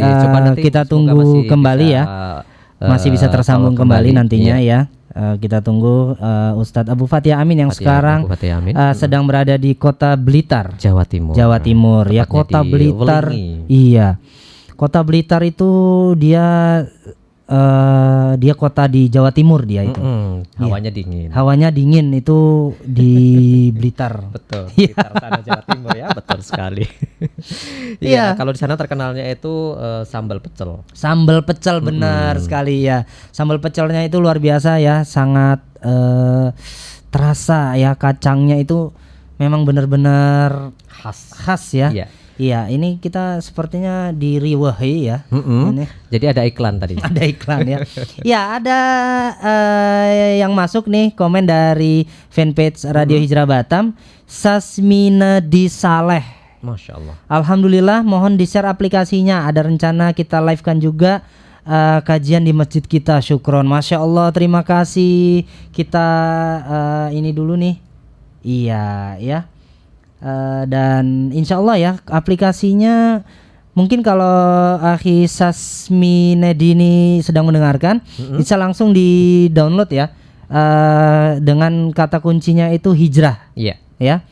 [SPEAKER 3] kita tunggu kembali ya. Masih bisa tersambung kembali nantinya ya. Kita tunggu Ustadz Abu Fatihah Amin yang sekarang sedang berada di Kota Blitar,
[SPEAKER 4] Jawa Timur.
[SPEAKER 3] Ya, Kota Blitar. Iya. Kota Blitar itu dia kota di Jawa Timur dia itu.
[SPEAKER 4] Hawanya dingin.
[SPEAKER 3] Hawanya dingin itu di Blitar.
[SPEAKER 4] Betul. Blitar sana Jawa Timur ya, betul sekali. Iya, kalau di sana terkenalnya itu sambal pecel.
[SPEAKER 3] Sambal pecel benar sekali ya. Sambal pecelnya itu luar biasa ya, sangat terasa ya, kacangnya itu memang benar-benar khas ya.
[SPEAKER 4] Iya.
[SPEAKER 3] Iya, ini kita sepertinya di riwahi ya. Ini.
[SPEAKER 4] Jadi ada iklan tadi.
[SPEAKER 3] Ada iklan ya. Ya, ada yang masuk nih komen dari fanpage Radio Hijrah Batam, Sasmina Disaleh.
[SPEAKER 4] Masya Allah.
[SPEAKER 3] Alhamdulillah, mohon di-share aplikasinya. Ada rencana kita live-kan juga kajian di masjid kita. Syukron. Masya Allah, terima kasih. Kita ini dulu nih. Iya, ya. Dan insya Allah ya aplikasinya mungkin kalau Akhi Sasmi Nedini sedang mendengarkan bisa langsung di download ya, dengan kata kuncinya itu hijrah.
[SPEAKER 4] Iya.
[SPEAKER 3] Ya,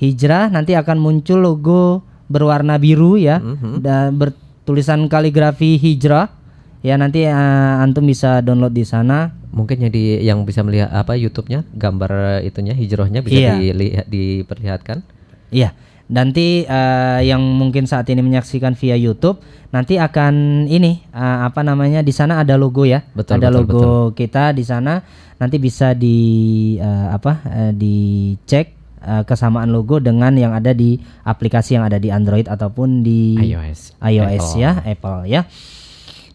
[SPEAKER 3] hijrah, nanti akan muncul logo berwarna biru ya, dan bertulisan kaligrafi hijrah ya. Nanti antum bisa download di sana.
[SPEAKER 4] Mungkin yang bisa melihat YouTube-nya, gambar itunya hijrahnya bisa diperlihatkan.
[SPEAKER 3] Iya, nanti yang mungkin saat ini menyaksikan via YouTube nanti akan ini di sana ada logo ya.
[SPEAKER 4] Betul,
[SPEAKER 3] ada
[SPEAKER 4] betul,
[SPEAKER 3] logo
[SPEAKER 4] betul.
[SPEAKER 3] kita di sana. Nanti bisa dicek kesamaan logo dengan yang ada di aplikasi yang ada di Android ataupun di iOS
[SPEAKER 4] Apple.
[SPEAKER 3] ya, Apple ya.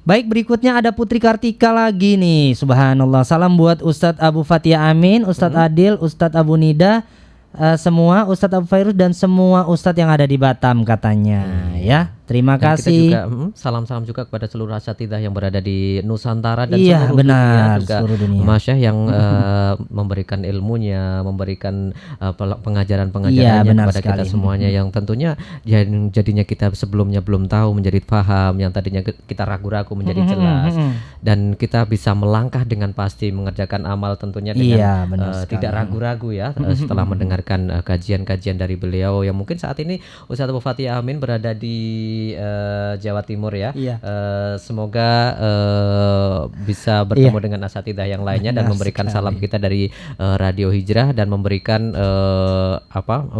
[SPEAKER 3] Baik, berikutnya ada Putri Kartika lagi nih. Subhanallah. Salam buat Ustadz Abu Fatia Amin, Ustadz Adil, Ustadz Abu Nida, semua Ustadz Abu Fairuz dan semua Ustadz yang ada di Batam katanya ya. Terima
[SPEAKER 4] dan
[SPEAKER 3] kasih.
[SPEAKER 4] Kita juga salam-salam juga kepada seluruh asatidzah yang berada di Nusantara dan
[SPEAKER 3] Iya,
[SPEAKER 4] seluruh
[SPEAKER 3] benar,
[SPEAKER 4] dunia juga.
[SPEAKER 3] seluruh dunia.
[SPEAKER 4] Masya yang memberikan ilmunya, memberikan pengajaran-pengajarannya
[SPEAKER 3] Iya, benar
[SPEAKER 4] kepada kita
[SPEAKER 3] sekali.
[SPEAKER 4] semuanya, yang tentunya yang jadinya kita sebelumnya belum tahu menjadi paham, yang tadinya kita ragu-ragu menjadi jelas, dan kita bisa melangkah dengan pasti mengerjakan amal tentunya dengan
[SPEAKER 3] Iya, benar sekali.
[SPEAKER 4] tidak ragu-ragu ya, setelah mendengarkan kajian-kajian dari beliau yang mungkin saat ini Ustadz Abu Fatia Amin berada di Jawa Timur ya.
[SPEAKER 3] Iya.
[SPEAKER 4] Semoga bisa bertemu dengan asatidzah yang lainnya dan memberikan salam kita dari Radio Hijrah dan memberikan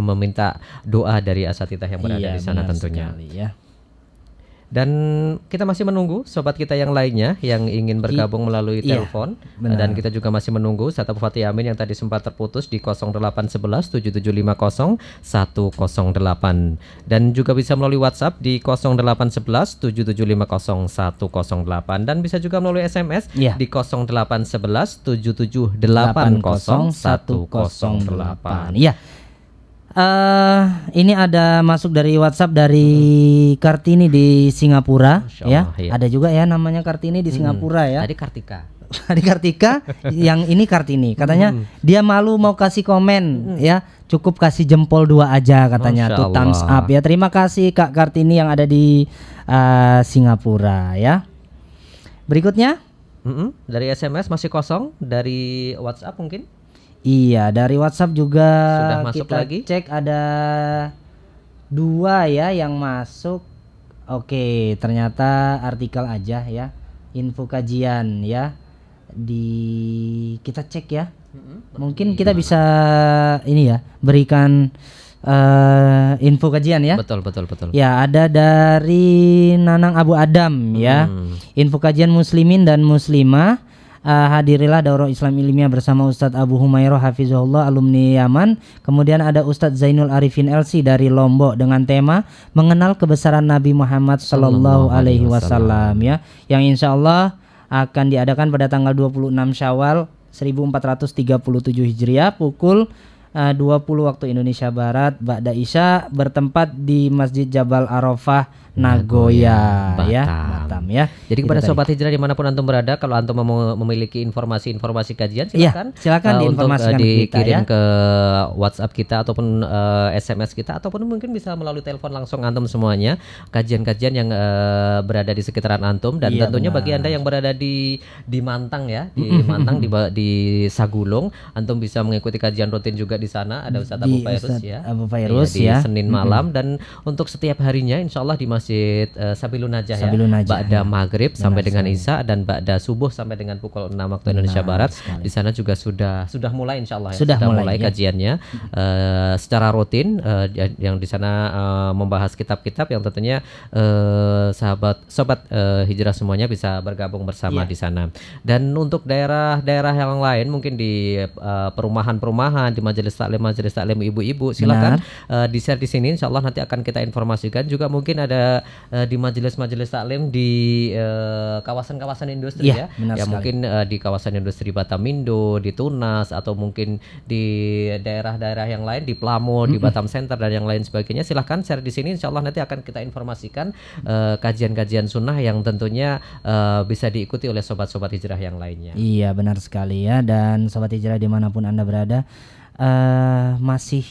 [SPEAKER 4] meminta doa dari asatidzah yang berada di sana tentunya.
[SPEAKER 3] Sekali, ya.
[SPEAKER 4] Dan kita masih menunggu sobat kita yang lainnya yang ingin bergabung melalui telepon. Dan kita juga masih menunggu Ustadz Abu Fatia Amin yang tadi sempat terputus di 0811 7750 108, dan juga bisa melalui WhatsApp di 0811 7750 108, dan bisa juga melalui SMS di 0811 7780 108.
[SPEAKER 3] Ya. Ini ada masuk dari WhatsApp dari Kartini di Singapura ya.
[SPEAKER 4] Iya.
[SPEAKER 3] Ada juga ya namanya Kartini di Singapura ya.
[SPEAKER 4] Tadi Kartika.
[SPEAKER 3] Tadi Kartika, yang ini Kartini. Katanya dia malu mau kasih komen ya. Cukup kasih jempol 2 aja katanya.
[SPEAKER 4] Masya
[SPEAKER 3] Tuh thumbs
[SPEAKER 4] Allah.
[SPEAKER 3] up ya. Terima kasih Kak Kartini yang ada di Singapura ya. Berikutnya
[SPEAKER 4] dari SMS masih kosong, dari WhatsApp mungkin.
[SPEAKER 3] iya, dari WhatsApp juga
[SPEAKER 4] Sudah masuk
[SPEAKER 3] kita
[SPEAKER 4] lagi?
[SPEAKER 3] cek ada 2 ya yang masuk. Oke, ternyata artikel aja ya. Info kajian ya. Kita cek ya. Mungkin kita bisa ini ya, berikan info kajian ya.
[SPEAKER 4] Betul.
[SPEAKER 3] Ya, ada dari Nanang Abu Adam ya. Info kajian muslimin dan muslimah. Hadirilah Daurah Islam Ilmiah bersama Ustadz Abu Humairah Hafizahullah alumni Yaman. Kemudian ada Ustadz Zainul Arifin LC dari Lombok dengan tema mengenal kebesaran Nabi Muhammad Sallallahu Alaihi Wasallam ya. Yang insya Allah akan diadakan pada tanggal 26 Syawal 1437 Hijriah pukul 20 waktu Indonesia Barat ba'da Isya, bertempat di Masjid Jabal Arafah Nagoya Batam ya.
[SPEAKER 4] Jadi kepada sobat hijrah dimanapun antum berada, kalau antum memiliki informasi kajian
[SPEAKER 3] silakan diinformasikan
[SPEAKER 4] untuk dikirim
[SPEAKER 3] kita,
[SPEAKER 4] ke WhatsApp kita ataupun SMS kita, ataupun mungkin bisa melalui telepon langsung antum semuanya, kajian-kajian yang berada di sekitaran antum. Dan tentunya bagi anda yang berada di Mantang ya, di Mantang di Sagulung, antum bisa mengikuti kajian rutin juga di sana. Ada Ustadz Abu Fairuz ya,
[SPEAKER 3] Abu Fairuz
[SPEAKER 4] di Senin malam, dan untuk setiap harinya insya Allah di Masjid Sabilun Najah ya, ba'da ba'da maghrib sampai dengan
[SPEAKER 3] sekali.
[SPEAKER 4] isya dan ba'da subuh sampai dengan pukul 6 waktu Indonesia Barat.
[SPEAKER 3] sekali.
[SPEAKER 4] Di sana juga sudah mulai insyaallah ya.
[SPEAKER 3] Sudah mulai, ya.
[SPEAKER 4] Kajiannya secara rutin yang di sana membahas kitab-kitab yang tentunya sobat hijrah semuanya bisa bergabung bersama di sana. Dan untuk daerah-daerah yang lain mungkin di perumahan-perumahan, di majelis taklim ibu-ibu, silakan di-share di sini, insyaallah nanti akan kita informasikan. Juga mungkin ada di majelis-majelis taklim di kawasan-kawasan industri ya
[SPEAKER 3] sekali.
[SPEAKER 4] Mungkin di kawasan industri Batamindo, di Tunas, atau mungkin di daerah-daerah yang lain, di Plamo, di Batam Center dan yang lain sebagainya. Silahkan share di sini, insyaallah nanti akan kita informasikan kajian-kajian sunnah yang tentunya bisa diikuti oleh sobat-sobat hijrah yang lainnya.
[SPEAKER 3] Iya, benar sekali ya. Dan sobat hijrah dimanapun Anda berada, masih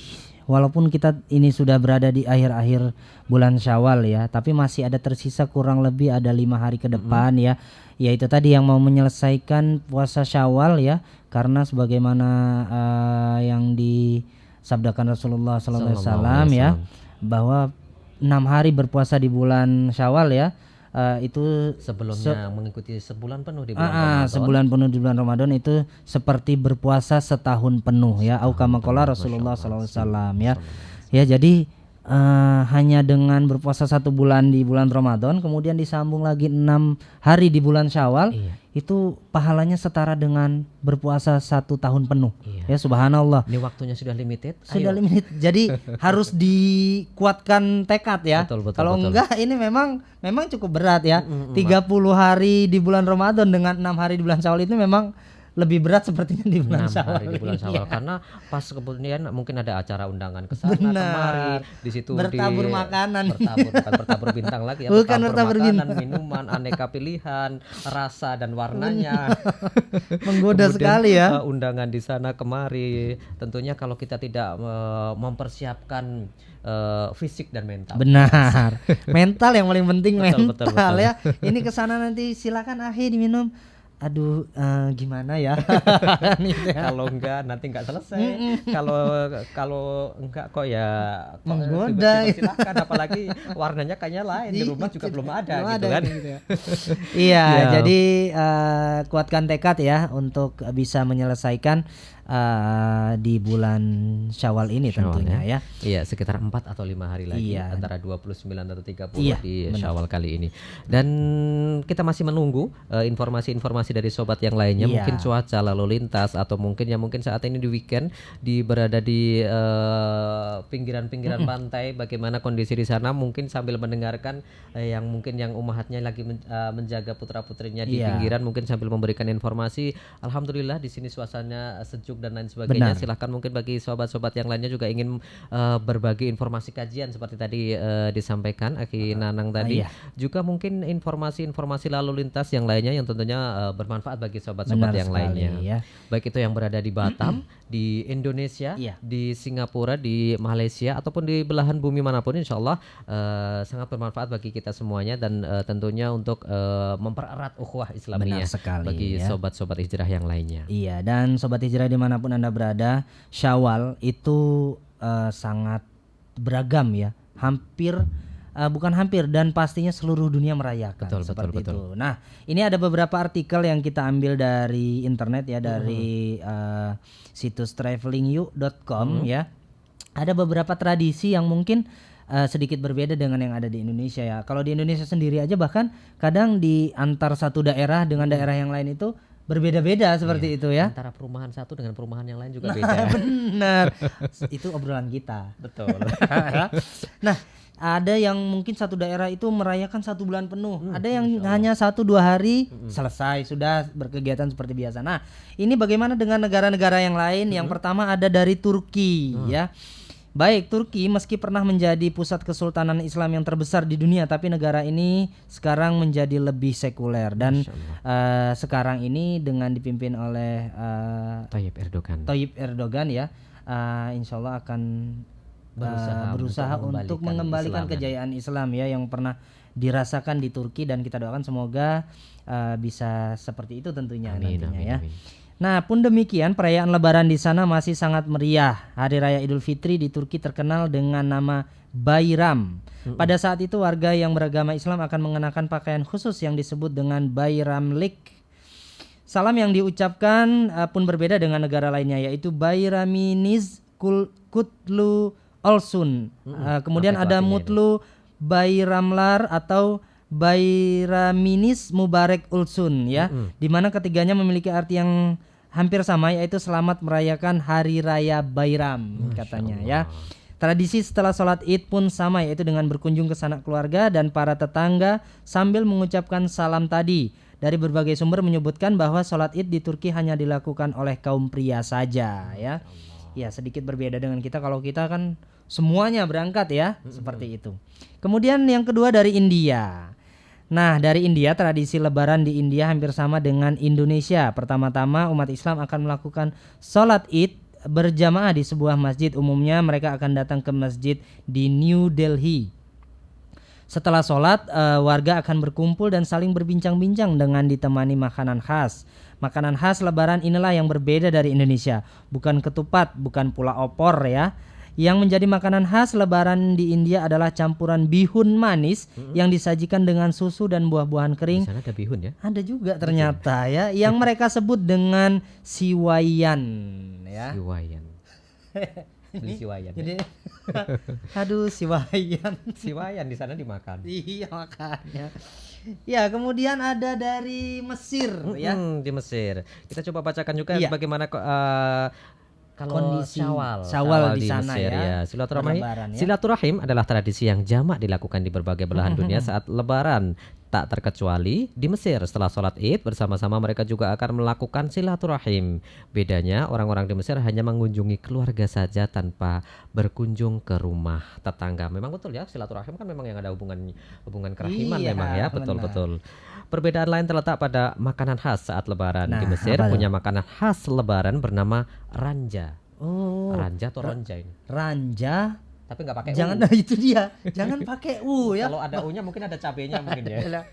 [SPEAKER 3] walaupun kita ini sudah berada di akhir-akhir bulan Syawal ya, tapi masih ada tersisa kurang lebih ada 5 hari ke depan ya. Yaitu tadi yang mau menyelesaikan puasa Syawal ya, karena sebagaimana yang disabdakan Rasulullah SAW ya, bahwa 6 hari berpuasa di bulan Syawal ya, itu
[SPEAKER 4] sebelumnya mengikuti sebulan penuh di bulan Ramadan.
[SPEAKER 3] Sebulan penuh di bulan Ramadan itu seperti berpuasa setahun penuh ya. Au kama qala Rasulullah SAW ya. Ya, jadi hanya dengan berpuasa 1 bulan di bulan Ramadan kemudian disambung lagi 6 hari di bulan Syawal, itu pahalanya setara dengan berpuasa 1 tahun penuh. Ya, subhanallah.
[SPEAKER 4] Ini waktunya sudah limited.
[SPEAKER 3] Limited. Jadi harus dikuatkan tekad ya. Kalau enggak ini memang cukup berat ya. 30 hari di bulan Ramadan dengan 6 hari di bulan Syawal itu memang lebih berat sepertinya di bulan Syawal.
[SPEAKER 4] Di bulan Syawal karena pas kemudian mungkin ada acara undangan ke sana kemari, di situ
[SPEAKER 3] bertabur makanan.
[SPEAKER 4] Bertabur bintang lagi ya.
[SPEAKER 3] Bukan bertabur
[SPEAKER 4] makanan, minuman, aneka pilihan, rasa dan warnanya.
[SPEAKER 3] Menggoda sekali ya.
[SPEAKER 4] Undangan di sana kemari. Tentunya kalau kita tidak mempersiapkan fisik dan mental.
[SPEAKER 3] Benar. Mental yang paling penting, betul. Ya. Ini kesana nanti silakan diminum. Aduh, gimana ya?
[SPEAKER 4] Kalau enggak nanti enggak selesai. Kalau enggak kok ya
[SPEAKER 3] menggoda.
[SPEAKER 4] Silakan, apalagi warnanya kayaknya lain, di rumah juga belum ada gitu kan.
[SPEAKER 3] Gitu ya. Iya, jadi kuatkan tekad ya untuk bisa menyelesaikan di bulan Syawal ini tentunya ya.
[SPEAKER 4] Iya, sekitar 4 atau 5 hari lagi, antara 29 atau 30 di Syawal kali ini. Dan kita masih menunggu informasi-informasi dari sobat yang lainnya, mungkin cuaca, lalu lintas, atau mungkin saat ini di weekend berada di pinggiran-pinggiran pantai, bagaimana kondisi di sana, mungkin sambil mendengarkan yang umahatnya lagi menjaga putra-putrinya di pinggiran, mungkin sambil memberikan informasi. Alhamdulillah di sini suasananya sejuk dan lain sebagainya. Silahkan mungkin bagi sobat-sobat yang lainnya juga ingin berbagi informasi kajian seperti tadi disampaikan Aki Nanang tadi. Juga mungkin informasi-informasi lalu lintas yang lainnya yang tentunya bermanfaat bagi sobat-sobat yang lainnya ya. Baik itu yang berada di Batam, di Indonesia, di Singapura, di Malaysia, ataupun di belahan bumi manapun, insyaallah sangat bermanfaat bagi kita semuanya. Dan tentunya untuk mempererat ukhuwah Islamiyah bagi sobat-sobat hijrah yang lainnya.
[SPEAKER 3] Iya, dan sobat hijrah dimanapun Anda berada, Syawal itu sangat beragam ya, bukan hampir dan pastinya seluruh dunia merayakan. Betul. Itu. Nah, ini ada beberapa artikel yang kita ambil dari internet ya, dari situs travelingyou.com ya. Ada beberapa tradisi yang mungkin sedikit berbeda dengan yang ada di Indonesia ya. Kalau di Indonesia sendiri aja bahkan kadang di antar satu daerah dengan daerah yang lain itu berbeda-beda seperti itu ya.
[SPEAKER 4] Antara perumahan satu dengan perumahan yang lain juga beda.
[SPEAKER 3] Benar. Itu obrolan kita.
[SPEAKER 4] Betul.
[SPEAKER 3] Nah, ada yang mungkin satu daerah itu merayakan 1 bulan penuh. Ada yang hanya 1-2 hari selesai, sudah berkegiatan seperti biasa. Nah, ini bagaimana dengan negara-negara yang lain? Yang pertama ada dari Turki ya. Baik, Turki meski pernah menjadi pusat kesultanan Islam yang terbesar di dunia, tapi negara ini sekarang menjadi lebih sekuler dan sekarang ini dengan dipimpin oleh Tayyip Erdogan ya, insya Allah akan berusaha untuk mengembalikan kejayaan Islam ya yang pernah dirasakan di Turki, dan kita doakan semoga bisa seperti itu tentunya nantinya ya. Nah, pun demikian perayaan Lebaran di sana masih sangat meriah. Hari Raya Idul Fitri di Turki terkenal dengan nama Bayram. Pada saat itu warga yang beragama Islam akan mengenakan pakaian khusus yang disebut dengan Bayramlik. Salam yang diucapkan pun berbeda dengan negara lainnya, yaitu Bayraminiz Kutlu Olsun. Kemudian ada Mutlu Bayramlar atau Bayraminis Mubarek Ulsun ya, di mana ketiganya memiliki arti yang hampir sama, yaitu selamat merayakan Hari Raya Bayram katanya ya. Tradisi setelah sholat Id pun sama, yaitu dengan berkunjung ke sanak keluarga dan para tetangga sambil mengucapkan salam tadi. Dari berbagai sumber menyebutkan bahwa sholat Id di Turki hanya dilakukan oleh kaum pria saja ya. Ya, sedikit berbeda dengan kita, kalau kita kan semuanya berangkat ya, seperti itu. Kemudian yang kedua dari India. Nah, dari India, tradisi Lebaran di India hampir sama dengan Indonesia. Pertama-tama umat Islam akan melakukan sholat Id berjamaah di sebuah masjid. Umumnya mereka akan datang ke masjid di New Delhi. Setelah sholat, warga akan berkumpul dan saling berbincang-bincang dengan ditemani makanan khas. Makanan khas Lebaran inilah yang berbeda dari Indonesia. Bukan ketupat, bukan pula opor ya. Yang menjadi makanan khas Lebaran di India adalah campuran bihun manis yang disajikan dengan susu dan buah-buahan kering.
[SPEAKER 4] Di sana ada bihun ya?
[SPEAKER 3] Ada juga ternyata ya, yang mereka sebut dengan siwayan ya.
[SPEAKER 4] Siwayan. Beli siwayan.
[SPEAKER 3] Jadi aduh, siwayan.
[SPEAKER 4] Siwayan di sana dimakan.
[SPEAKER 3] Iya, makanya. Ya, kemudian ada dari Mesir ya.
[SPEAKER 4] Di Mesir. Kita coba bacakan juga
[SPEAKER 3] Iya.
[SPEAKER 4] bagaimana kalau
[SPEAKER 3] Kondisi
[SPEAKER 4] Syawal
[SPEAKER 3] di sana
[SPEAKER 4] Mesir,
[SPEAKER 3] ya.
[SPEAKER 4] Silaturahim,
[SPEAKER 3] Lebaran, ya.
[SPEAKER 4] silaturahim adalah tradisi yang jamak dilakukan di berbagai belahan dunia saat Lebaran. Tak terkecuali di Mesir, setelah sholat Id bersama-sama mereka juga akan melakukan silaturahim. Bedanya orang-orang di Mesir hanya mengunjungi keluarga saja tanpa berkunjung ke rumah tetangga. Memang betul ya, silaturahim kan memang yang ada hubungan kerahiman.
[SPEAKER 3] Iya,
[SPEAKER 4] memang ya, betul-betul. Perbedaan lain terletak pada makanan khas saat Lebaran.
[SPEAKER 3] Nah,
[SPEAKER 4] Di Mesir
[SPEAKER 3] apa
[SPEAKER 4] punya makanan khas Lebaran bernama ranja.
[SPEAKER 3] Oh,
[SPEAKER 4] Ranja atau ronja ini?
[SPEAKER 3] ranja.
[SPEAKER 4] Tapi nggak pakai
[SPEAKER 3] Jangan,
[SPEAKER 4] U.
[SPEAKER 3] nah itu dia. Jangan pakai U ya.
[SPEAKER 4] Kalau ada U-nya mungkin ada cabenya mungkin ya.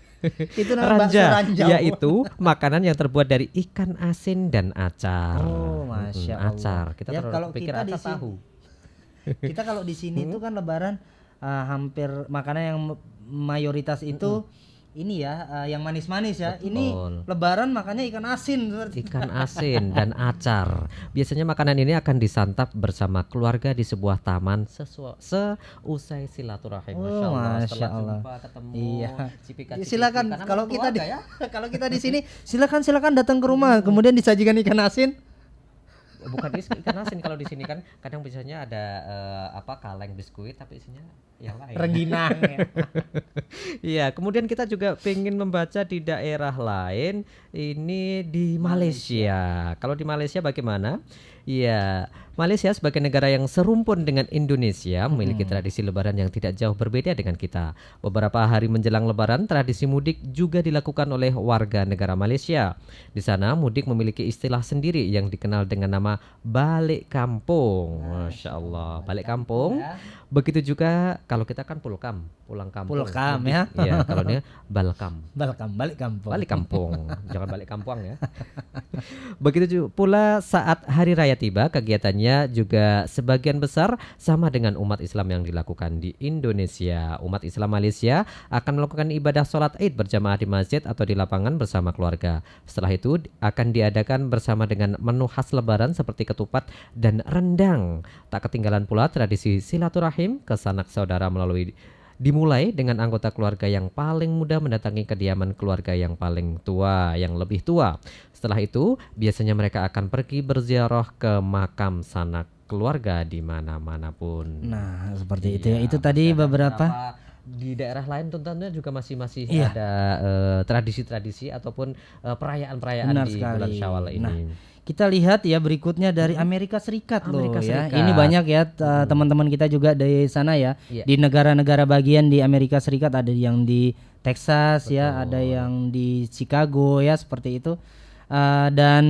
[SPEAKER 3] Itu namanya bakso
[SPEAKER 4] Ranja,
[SPEAKER 3] ranjau.
[SPEAKER 4] yaitu makanan yang terbuat dari ikan asin dan acar.
[SPEAKER 3] Oh, Masya Allah.
[SPEAKER 4] Acar. Kita
[SPEAKER 3] Ya, kalau
[SPEAKER 4] pikir
[SPEAKER 3] kita di
[SPEAKER 4] acar
[SPEAKER 3] sini-
[SPEAKER 4] tahu.
[SPEAKER 3] Kita kalau di sini tuh kan Lebaran hampir makanan yang mayoritas itu ini ya, yang manis-manis ya.
[SPEAKER 4] Betul.
[SPEAKER 3] Ini Lebaran makanya ikan asin.
[SPEAKER 4] Ikan asin dan acar. Biasanya makanan ini akan disantap bersama keluarga di sebuah taman seusai silaturahim.
[SPEAKER 3] Oh,
[SPEAKER 4] Masya Allah.
[SPEAKER 3] Masya
[SPEAKER 4] Setelah
[SPEAKER 3] Allah.
[SPEAKER 4] jumpa, ketemu,
[SPEAKER 3] Iya.
[SPEAKER 4] cipika-cipiki.
[SPEAKER 3] Silakan
[SPEAKER 4] Karena
[SPEAKER 3] kalau
[SPEAKER 4] memang
[SPEAKER 3] kita di
[SPEAKER 4] keluarga ya.
[SPEAKER 3] kalau kita di sini silakan datang ke rumah, kemudian disajikan ikan asin.
[SPEAKER 4] Bukan ikan asin kalau di sini kan kadang biasanya ada kaleng biskuit tapi isinya yang lain.
[SPEAKER 3] Rengginang ya.
[SPEAKER 4] Iya, kemudian kita juga pengen membaca di daerah lain, ini di Malaysia. Kalau di Malaysia bagaimana? Iya, Malaysia sebagai negara yang serumpun dengan Indonesia memiliki tradisi Lebaran yang tidak jauh berbeda dengan kita. Beberapa hari menjelang Lebaran, tradisi mudik juga dilakukan oleh warga negara Malaysia. Di sana mudik memiliki istilah sendiri yang dikenal dengan nama balik kampung. Masya Allah, balik kampung. Begitu juga kalau kita kan pulang kampung.
[SPEAKER 3] Pulkam
[SPEAKER 4] mudik.
[SPEAKER 3] ya.
[SPEAKER 4] Iya, kalau dia balkam.
[SPEAKER 3] Balik kampung.
[SPEAKER 4] Balik kampung, jangan balik kampung ya. Begitu juga pula saat hari raya tiba, kegiatannya juga sebagian besar sama dengan umat Islam yang dilakukan di Indonesia. Umat Islam Malaysia akan melakukan ibadah sholat Id berjamaah di masjid atau di lapangan bersama keluarga. Setelah itu akan diadakan bersama dengan menu khas Lebaran seperti ketupat dan rendang. Tak ketinggalan pula tradisi silaturahim ke sanak saudara dimulai dengan anggota keluarga yang paling muda mendatangi kediaman keluarga yang paling tua, yang lebih tua. Setelah itu, biasanya mereka akan pergi berziarah ke makam sanak keluarga di mana-mana pun.
[SPEAKER 3] Nah, seperti itu ya. Itu tadi beberapa
[SPEAKER 4] di daerah lain tentunya juga masih
[SPEAKER 3] Iya.
[SPEAKER 4] ada tradisi-tradisi ataupun perayaan-perayaan
[SPEAKER 3] Benar
[SPEAKER 4] di
[SPEAKER 3] sekali.
[SPEAKER 4] bulan Syawal ini.
[SPEAKER 3] Nah, kita lihat ya berikutnya dari Amerika Serikat loh
[SPEAKER 4] Amerika
[SPEAKER 3] ya.
[SPEAKER 4] Serikat.
[SPEAKER 3] Ini banyak ya teman-teman kita juga dari sana ya.
[SPEAKER 4] Iya.
[SPEAKER 3] Di negara-negara bagian di Amerika Serikat, ada yang di Texas ya, ada yang di Chicago ya, seperti itu. Dan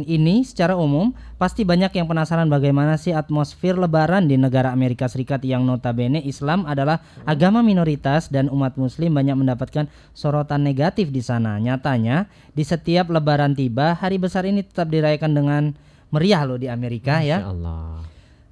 [SPEAKER 3] ini secara umum pasti banyak yang penasaran bagaimana sih atmosfer Lebaran di negara Amerika Serikat yang notabene Islam adalah agama minoritas dan umat Muslim banyak mendapatkan sorotan negatif di sana. Nyatanya di setiap Lebaran tiba, hari besar ini tetap dirayakan dengan meriah loh di Amerika.
[SPEAKER 4] Masya
[SPEAKER 3] Ya.
[SPEAKER 4] Allah.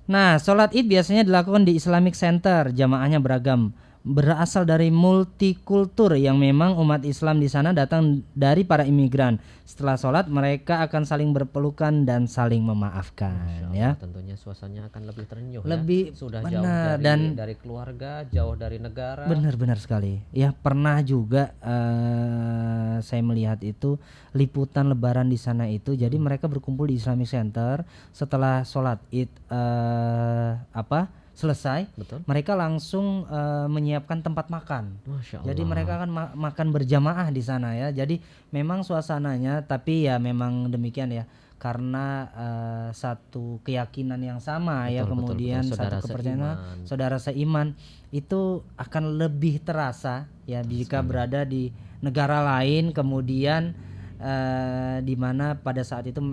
[SPEAKER 3] Nah, sholat Id biasanya dilakukan di Islamic Center. Jamaahnya beragam, berasal dari multikultur yang memang umat Islam di sana datang dari para imigran. Setelah sholat mereka akan saling berpelukan dan saling memaafkan. Ya.
[SPEAKER 4] Tentunya suasananya akan lebih terenyuh.
[SPEAKER 3] Lebih
[SPEAKER 4] ya. Sudah
[SPEAKER 3] benar,
[SPEAKER 4] jauh
[SPEAKER 3] dan
[SPEAKER 4] dari keluarga, jauh dari negara.
[SPEAKER 3] Benar-benar sekali. Ya, pernah juga saya melihat itu liputan Lebaran di sana itu. Jadi mereka berkumpul di Islamic Center setelah sholat Id selesai.
[SPEAKER 4] Betul.
[SPEAKER 3] Mereka langsung menyiapkan tempat makan.
[SPEAKER 4] Masya Allah.
[SPEAKER 3] Jadi mereka akan makan berjamaah di sana ya. Jadi memang suasananya, tapi ya memang demikian ya. Karena satu keyakinan yang sama ya, kemudian
[SPEAKER 4] betul.
[SPEAKER 3] satu kepercayaan saudara seiman itu akan lebih terasa ya jika berada di negara lain, kemudian di mana pada saat itu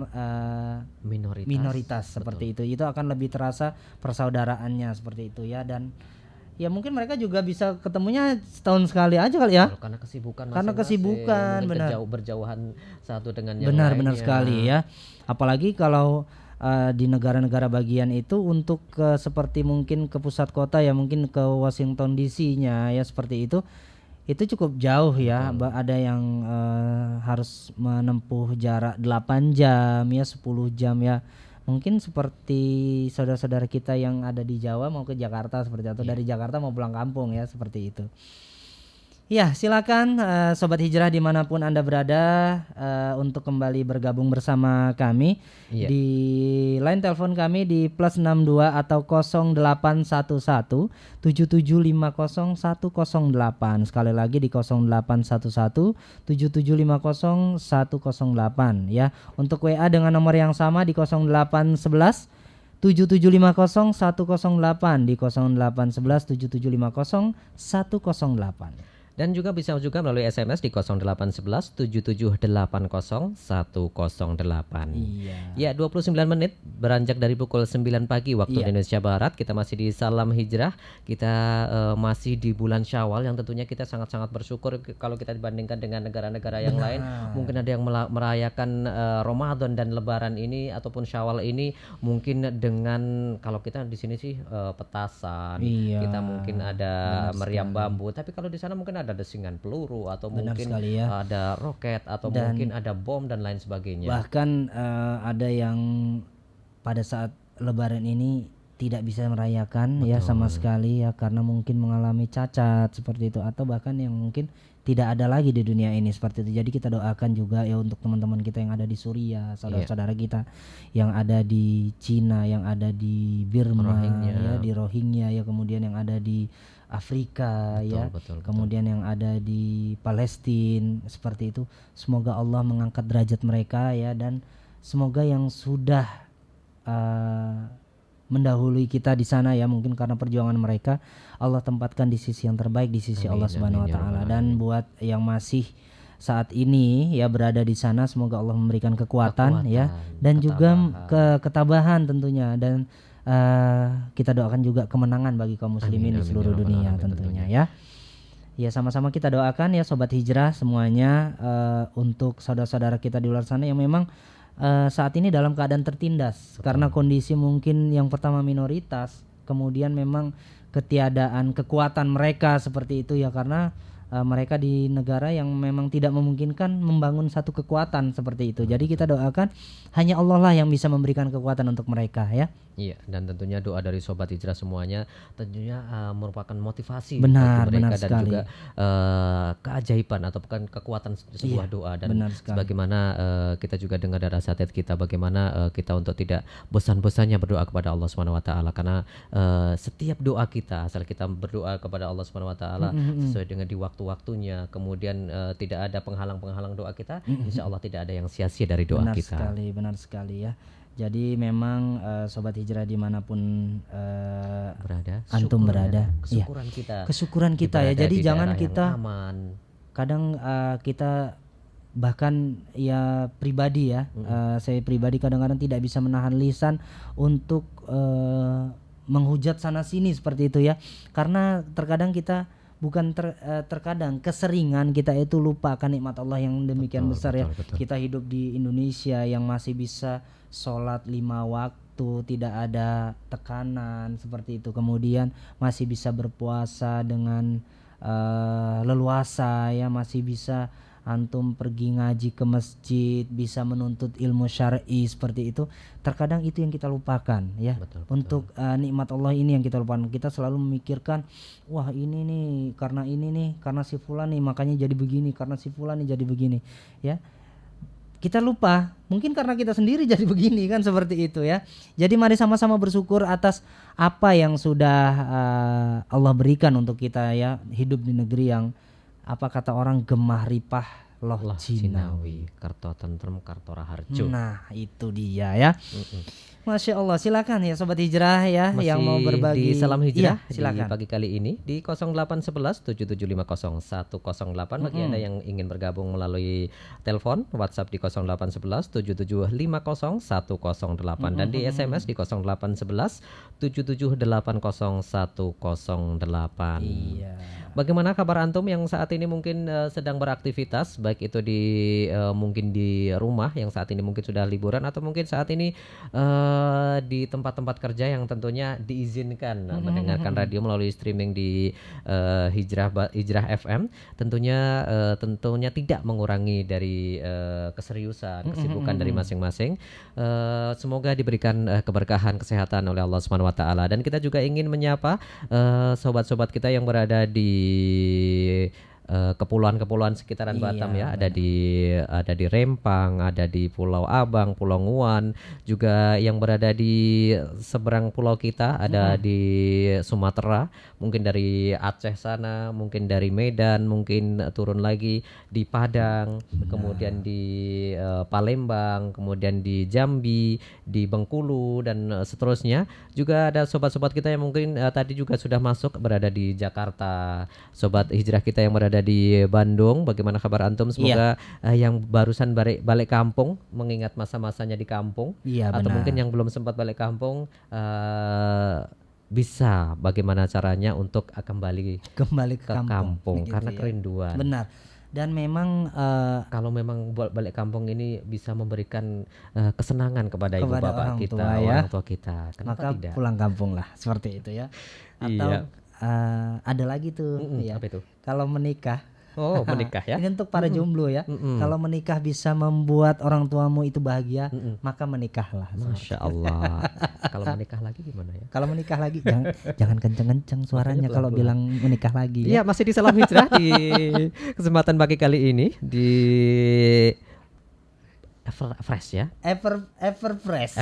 [SPEAKER 3] minoritas seperti itu akan lebih terasa persaudaraannya seperti itu ya. Dan ya mungkin mereka juga bisa ketemunya setahun sekali aja kali ya,
[SPEAKER 4] karena kesibukan
[SPEAKER 3] benar,
[SPEAKER 4] berjauhan satu dengan yang
[SPEAKER 3] benar
[SPEAKER 4] lainnya.
[SPEAKER 3] sekali ya. Apalagi kalau di negara-negara bagian itu untuk seperti mungkin ke pusat kota ya, mungkin ke Washington DC-nya ya, seperti itu cukup jauh ya. Ada yang harus menempuh jarak 8 jam ya, 10 jam ya. Mungkin seperti saudara-saudara kita yang ada di Jawa mau ke Jakarta seperti itu, dari Jakarta mau pulang kampung ya, seperti itu. Ya, silakan Sobat Hijrah dimanapun Anda berada untuk kembali bergabung bersama kami di line telepon kami di +62 atau 0811 7750 108. Sekali lagi di 0811 7750 108 ya. Untuk WA dengan nomor yang sama di 0811 7750 108, di 0811 7750 108.
[SPEAKER 4] Dan juga bisa juga melalui SMS di 0811 7780 108. Ya, 29 menit beranjak dari pukul 9 pagi waktu Indonesia Barat. Kita masih di Salam Hijrah. Kita masih di bulan Syawal yang tentunya kita sangat-sangat bersyukur kalau kita dibandingkan dengan negara-negara yang lain. Mungkin ada yang merayakan Ramadan dan Lebaran ini ataupun Syawal ini mungkin dengan, kalau kita di sini sih petasan. Kita mungkin ada meriam bambu, tapi kalau di sana mungkin ada desingan peluru atau mungkin ada roket atau mungkin ada bom dan lain sebagainya.
[SPEAKER 3] Bahkan ada yang pada saat Lebaran ini tidak bisa merayakan ya sama sekali ya, karena mungkin mengalami cacat seperti itu, atau bahkan yang mungkin tidak ada lagi di dunia ini seperti itu. Jadi kita doakan juga ya untuk teman-teman kita yang ada di Suriah, saudara-saudara kita yang ada di Cina, yang ada di Burma, di Rohingya ya, kemudian yang ada di Afrika kemudian yang ada di Palestina seperti itu. Semoga Allah mengangkat derajat mereka ya, dan semoga yang sudah mendahului kita di sana ya, mungkin karena perjuangan mereka Allah tempatkan di sisi yang terbaik di sisi Allah Subhanahu wa taala. Dan buat yang masih saat ini ya berada di sana, semoga Allah memberikan kekuatan ya, dan juga ketabahan tentunya, dan kita doakan juga kemenangan bagi kaum muslimin di seluruh dunia tentunya ya. Ya, sama-sama kita doakan ya Sobat Hijrah semuanya untuk saudara-saudara kita di luar sana yang memang saat ini dalam keadaan tertindas karena kondisi mungkin yang pertama minoritas, kemudian memang ketiadaan kekuatan mereka seperti itu ya, karena mereka di negara yang memang tidak memungkinkan membangun satu kekuatan seperti itu. Jadi kita doakan hanya Allah lah yang bisa memberikan kekuatan untuk mereka ya.
[SPEAKER 4] Iya, dan tentunya doa dari Sobat Hijrah semuanya tentunya merupakan motivasi
[SPEAKER 3] benar,
[SPEAKER 4] bagi mereka,
[SPEAKER 3] benar
[SPEAKER 4] dan
[SPEAKER 3] sekali.
[SPEAKER 4] juga keajaiban atau bukan kekuatan sebuah doa. Dan sebagaimana kita juga dengar dari nasihat kita, bagaimana kita untuk tidak bosan-bosannya berdoa kepada Allah Subhanahu wa taala, karena setiap doa kita, asal kita berdoa kepada Allah Subhanahu wa taala sesuai dengan di waktu-waktunya, kemudian tidak ada penghalang-penghalang doa kita, insya Allah tidak ada yang sia-sia dari doa kita.
[SPEAKER 3] Benar sekali ya. Jadi memang Sobat Hijrah dimanapun antum berada,
[SPEAKER 4] kesyukuran kita
[SPEAKER 3] ya. Jadi jangan kita
[SPEAKER 4] aman.
[SPEAKER 3] Kadang kita bahkan ya pribadi ya, saya pribadi kadang-kadang tidak bisa menahan lisan untuk menghujat sana sini seperti itu ya, karena terkadang kita terkadang keseringan kita itu lupa akan nikmat Allah yang demikian besar ya. Kita hidup di Indonesia yang masih bisa sholat 5 waktu, tidak ada tekanan seperti itu, kemudian masih bisa berpuasa dengan leluasa ya, masih bisa antum pergi ngaji ke masjid, bisa menuntut ilmu syar'i seperti itu. Terkadang itu yang kita lupakan ya. Betul. Untuk nikmat Allah ini yang kita lupakan. Kita selalu memikirkan, wah ini nih karena si fulan nih makanya jadi begini, karena si fulan nih jadi begini ya. Kita lupa, mungkin karena kita sendiri jadi begini kan, seperti itu ya. Jadi mari sama-sama bersyukur atas apa yang sudah Allah berikan untuk kita ya, hidup di negeri yang apa kata orang gemah ripah loh Cinawi,
[SPEAKER 4] karto tentrem karto raharjo.
[SPEAKER 3] Nah itu dia ya. Masya Allah, silakan ya Sobat Hijrah ya. Masih yang mau berbagi
[SPEAKER 4] di Salam Hijrah
[SPEAKER 3] ya, silakan.
[SPEAKER 4] Di pagi kali ini di 0811 7750 108. Bagi Anda yang ingin bergabung melalui telepon, WhatsApp di 0811 7750 108 dan di SMS di 0811 7780 108.
[SPEAKER 3] Iya.
[SPEAKER 4] Bagaimana kabar antum yang saat ini mungkin sedang beraktivitas, baik itu di mungkin di rumah yang saat ini mungkin sudah liburan, atau mungkin saat ini di tempat-tempat kerja yang tentunya diizinkan mendengarkan radio melalui streaming di Hijrah FM, tentunya tidak mengurangi dari keseriusan, kesibukan dari masing-masing. Semoga diberikan keberkahan, kesehatan oleh Allah Subhanahu wa taala. Dan kita juga ingin menyapa sobat-sobat kita yang berada di kepulauan-kepulauan sekitaran Batam ya, ada di Rempang, ada di Pulau Abang, Pulau Nguan, juga yang berada di seberang pulau kita ada di Sumatera, mungkin dari Aceh sana, mungkin dari Medan, mungkin turun lagi di Padang, kemudian di Palembang, kemudian di Jambi, di Bengkulu dan seterusnya. Juga ada sobat-sobat kita yang mungkin tadi juga sudah masuk berada di Jakarta, sobat hijrah kita yang berada di Bandung. Bagaimana kabar antum? Semoga yang barusan balik kampung mengingat masa-masanya di kampung, atau mungkin yang belum sempat balik kampung bisa bagaimana caranya untuk kembali ke kampung
[SPEAKER 3] gitu
[SPEAKER 4] karena
[SPEAKER 3] ya.
[SPEAKER 4] kerinduan.
[SPEAKER 3] Benar. Dan memang
[SPEAKER 4] kalau memang balik kampung ini bisa memberikan kesenangan kepada ibu bapak kita, orang tua kita. Kenapa
[SPEAKER 3] maka
[SPEAKER 4] tidak?
[SPEAKER 3] Pulang kampung lah seperti itu ya. Atau ada lagi tuh ya.
[SPEAKER 4] Apa itu?
[SPEAKER 3] Kalau menikah.
[SPEAKER 4] Oh, menikah ya.
[SPEAKER 3] Ini untuk para jomblo ya. Kalau menikah bisa membuat orang tuamu itu bahagia, maka menikahlah.
[SPEAKER 4] Masya Allah. Kalau menikah lagi gimana ya?
[SPEAKER 3] Kalau menikah lagi jangan kenceng-kenceng suaranya kalau bilang menikah lagi.
[SPEAKER 4] Iya, masih di Salam Hijrah di kesempatan pagi kali ini di Everfresh ya.
[SPEAKER 3] Everfresh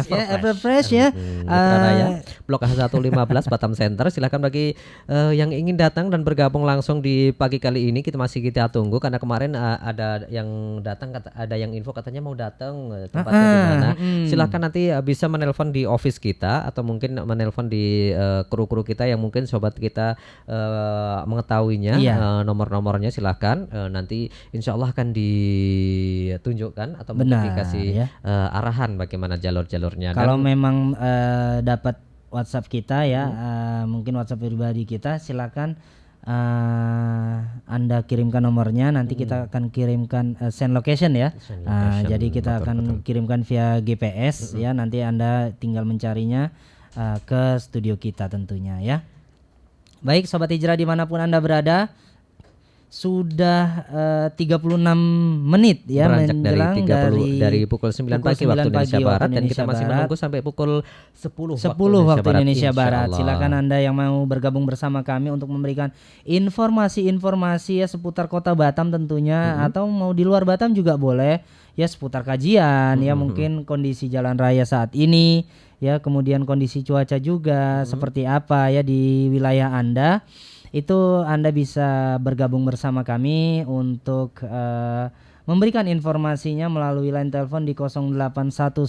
[SPEAKER 3] ya.
[SPEAKER 4] Raya Blok H115 Batam Center. Silakan bagi yang ingin datang dan bergabung langsung di pagi kali ini, kita tunggu karena kemarin ada yang datang, ada yang info katanya mau datang tempatnya di mana. Silakan nanti bisa menelpon di office kita atau mungkin menelpon di kru-kru kita yang mungkin sobat kita mengetahuinya. Nomor-nomornya silakan, nanti insya Allah akan ditunjukkan atau mungkin dikasih arahan bagaimana jalur-jalurnya.
[SPEAKER 3] Kalau memang dapat WhatsApp kita ya, mungkin WhatsApp pribadi kita, silakan Anda kirimkan nomornya, nanti kita akan kirimkan send location ya. Jadi kita akan kirimkan via GPS ya, nanti Anda tinggal mencarinya ke studio kita tentunya ya. Baik Sobat Hijrah dimanapun Anda berada, sudah 36 menit ya
[SPEAKER 4] beranjak
[SPEAKER 3] menjelang
[SPEAKER 4] dari pukul 9 pagi waktu Indonesia Barat, dan kita masih menunggu sampai pukul 10 waktu Indonesia Barat.
[SPEAKER 3] Silakan Anda yang mau bergabung bersama kami untuk memberikan informasi-informasi ya seputar Kota Batam tentunya, atau mau di luar Batam juga boleh ya, seputar kajian ya, mungkin kondisi jalan raya saat ini ya, kemudian kondisi cuaca juga seperti apa ya di wilayah Anda. Itu Anda bisa bergabung bersama kami untuk memberikan informasinya melalui line telepon di 0811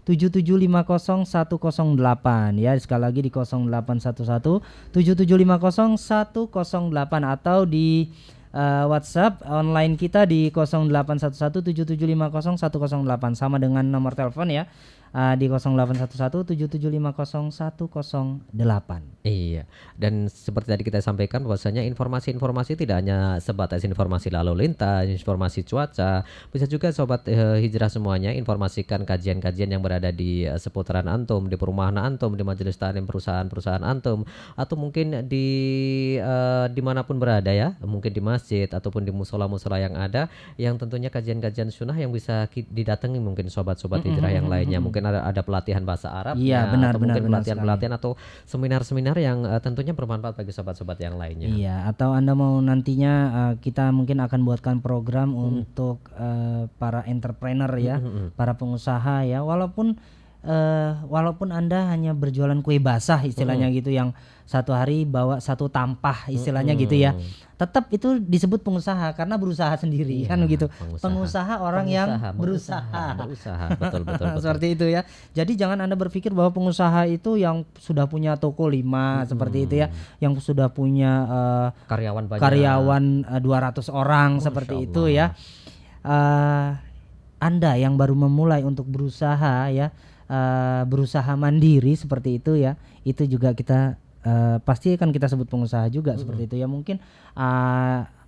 [SPEAKER 3] 7750 108 ya, sekali lagi di 0811 7750 108, atau di WhatsApp online kita di 081177501008 sama dengan nomor telepon ya. Di 081177501008.
[SPEAKER 4] Iya. Dan seperti tadi kita sampaikan bahwasanya informasi-informasi tidak hanya sebatas informasi lalu lintas, informasi cuaca, bisa juga sobat hijrah semuanya informasikan kajian-kajian yang berada di seputaran antum, di perumahan antum, di majelis taklim perusahaan-perusahaan antum, atau mungkin di dimanapun berada ya, mungkin di masjid ataupun di musola-musola yang ada, yang tentunya kajian-kajian sunnah yang bisa didatangi mungkin sobat-sobat hijrah yang lainnya. Mungkin ada pelatihan bahasa Arab,
[SPEAKER 3] iya, benar,
[SPEAKER 4] atau mungkin
[SPEAKER 3] benar
[SPEAKER 4] pelatihan atau seminar-seminar yang tentunya bermanfaat bagi sobat-sobat yang lainnya.
[SPEAKER 3] Iya, atau Anda mau nantinya kita mungkin akan buatkan program untuk para entrepreneur ya, para pengusaha ya, walaupun Anda hanya berjualan kue basah istilahnya gitu, yang satu hari bawa satu tampah istilahnya gitu ya, tetap itu disebut pengusaha karena berusaha sendiri kan gitu. Pengusaha orang yang berusaha.
[SPEAKER 4] Betul.
[SPEAKER 3] Seperti itu ya. Jadi jangan Anda berpikir bahwa pengusaha itu yang sudah punya toko 5 seperti itu ya, yang sudah punya
[SPEAKER 4] karyawan banyak,
[SPEAKER 3] 200 orang seperti itu ya. Anda yang baru memulai untuk berusaha ya, berusaha mandiri seperti itu ya, itu juga kita pasti kan kita sebut pengusaha juga seperti itu ya. Mungkin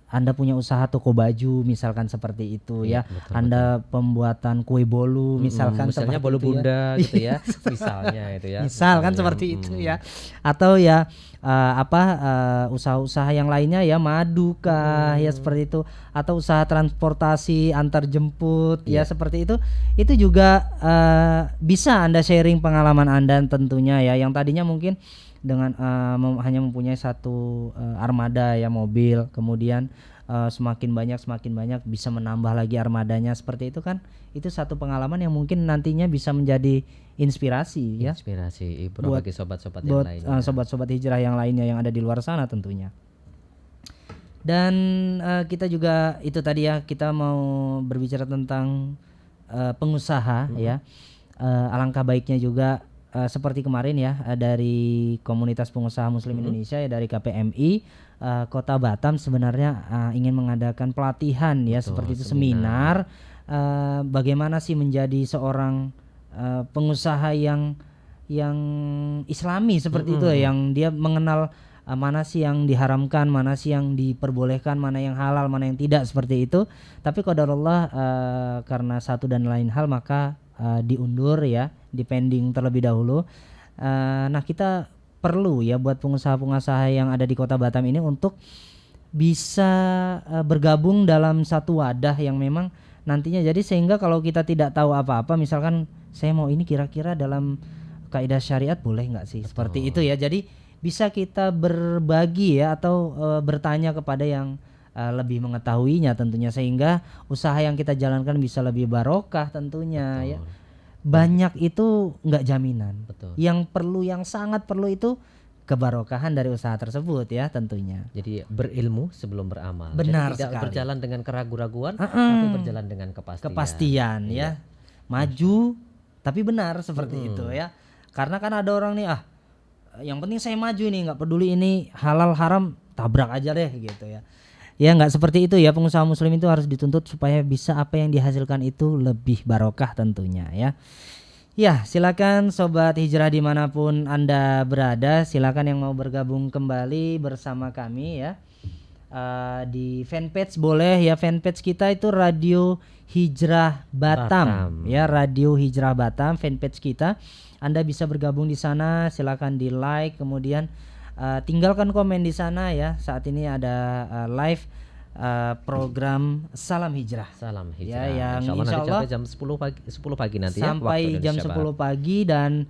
[SPEAKER 3] Anda punya usaha toko baju misalkan seperti itu ya, Anda pembuatan kue bolu misalkan
[SPEAKER 4] misalnya bolu bunda gitu ya, misalnya itu ya,
[SPEAKER 3] misalkan seperti itu ya, atau ya usaha-usaha yang lainnya ya, madu kah ya seperti itu, atau usaha transportasi antar jemput ya seperti itu juga bisa Anda sharing pengalaman Anda tentunya ya, yang tadinya mungkin dengan hanya mempunyai satu armada ya mobil, kemudian semakin banyak bisa menambah lagi armadanya seperti itu kan, itu satu pengalaman yang mungkin nantinya bisa menjadi inspirasi ya,
[SPEAKER 4] ibrah bagi sobat-sobat yang lainnya,
[SPEAKER 3] sobat-sobat hijrah yang lainnya yang ada di luar sana tentunya. Dan kita juga itu tadi ya, kita mau berbicara tentang pengusaha ya, alangkah baiknya juga seperti kemarin ya, dari komunitas pengusaha muslim Indonesia ya, dari KPMI Kota Batam sebenarnya ingin mengadakan pelatihan ya, seperti itu, seminar bagaimana sih menjadi seorang pengusaha yang islami seperti itu, yang dia mengenal mana sih yang diharamkan, mana sih yang diperbolehkan, mana yang halal, mana yang tidak seperti itu. Tapi qadarullah karena satu dan lain hal maka diundur ya, dipending terlebih dahulu. Nah kita perlu ya buat pengusaha-pengusaha yang ada di Kota Batam ini untuk bisa bergabung dalam satu wadah yang memang nantinya, jadi sehingga kalau kita tidak tahu apa-apa, misalkan saya mau ini kira-kira dalam kaidah syariat boleh nggak sih, seperti itu ya, jadi bisa kita berbagi ya, atau bertanya kepada yang lebih mengetahuinya tentunya, sehingga usaha yang kita jalankan bisa lebih barokah tentunya. Ya. Banyak itu nggak jaminan. Yang perlu, yang sangat perlu itu kebarokahan dari usaha tersebut ya tentunya.
[SPEAKER 4] Jadi berilmu sebelum beramal.
[SPEAKER 3] Benar
[SPEAKER 4] Jadi tidak
[SPEAKER 3] sekali.
[SPEAKER 4] berjalan dengan keraguan-raguan, tapi berjalan dengan kepastian.
[SPEAKER 3] Ya. Maju tapi benar seperti itu ya. Karena kan ada orang nih, yang penting saya maju ini, nggak peduli ini halal haram, tabrak aja deh gitu ya. Ya nggak seperti itu ya, pengusaha muslim itu harus dituntut supaya bisa apa yang dihasilkan itu lebih barokah tentunya ya. Ya silakan sobat hijrah dimanapun Anda berada, silakan yang mau bergabung kembali bersama kami ya. Di fanpage boleh ya, fanpage kita itu Radio Hijrah Batam. Ya, Radio Hijrah Batam fanpage kita. Anda bisa bergabung di sana, silakan di like, kemudian tinggalkan komen di sana ya. Saat ini ada live program Salam Hijrah.
[SPEAKER 4] Salam
[SPEAKER 3] Ya,
[SPEAKER 4] Hijrah.
[SPEAKER 3] yang
[SPEAKER 4] insyaallah jam 10 pagi nanti
[SPEAKER 3] sampai
[SPEAKER 4] ya,
[SPEAKER 3] jam 10 pagi, dan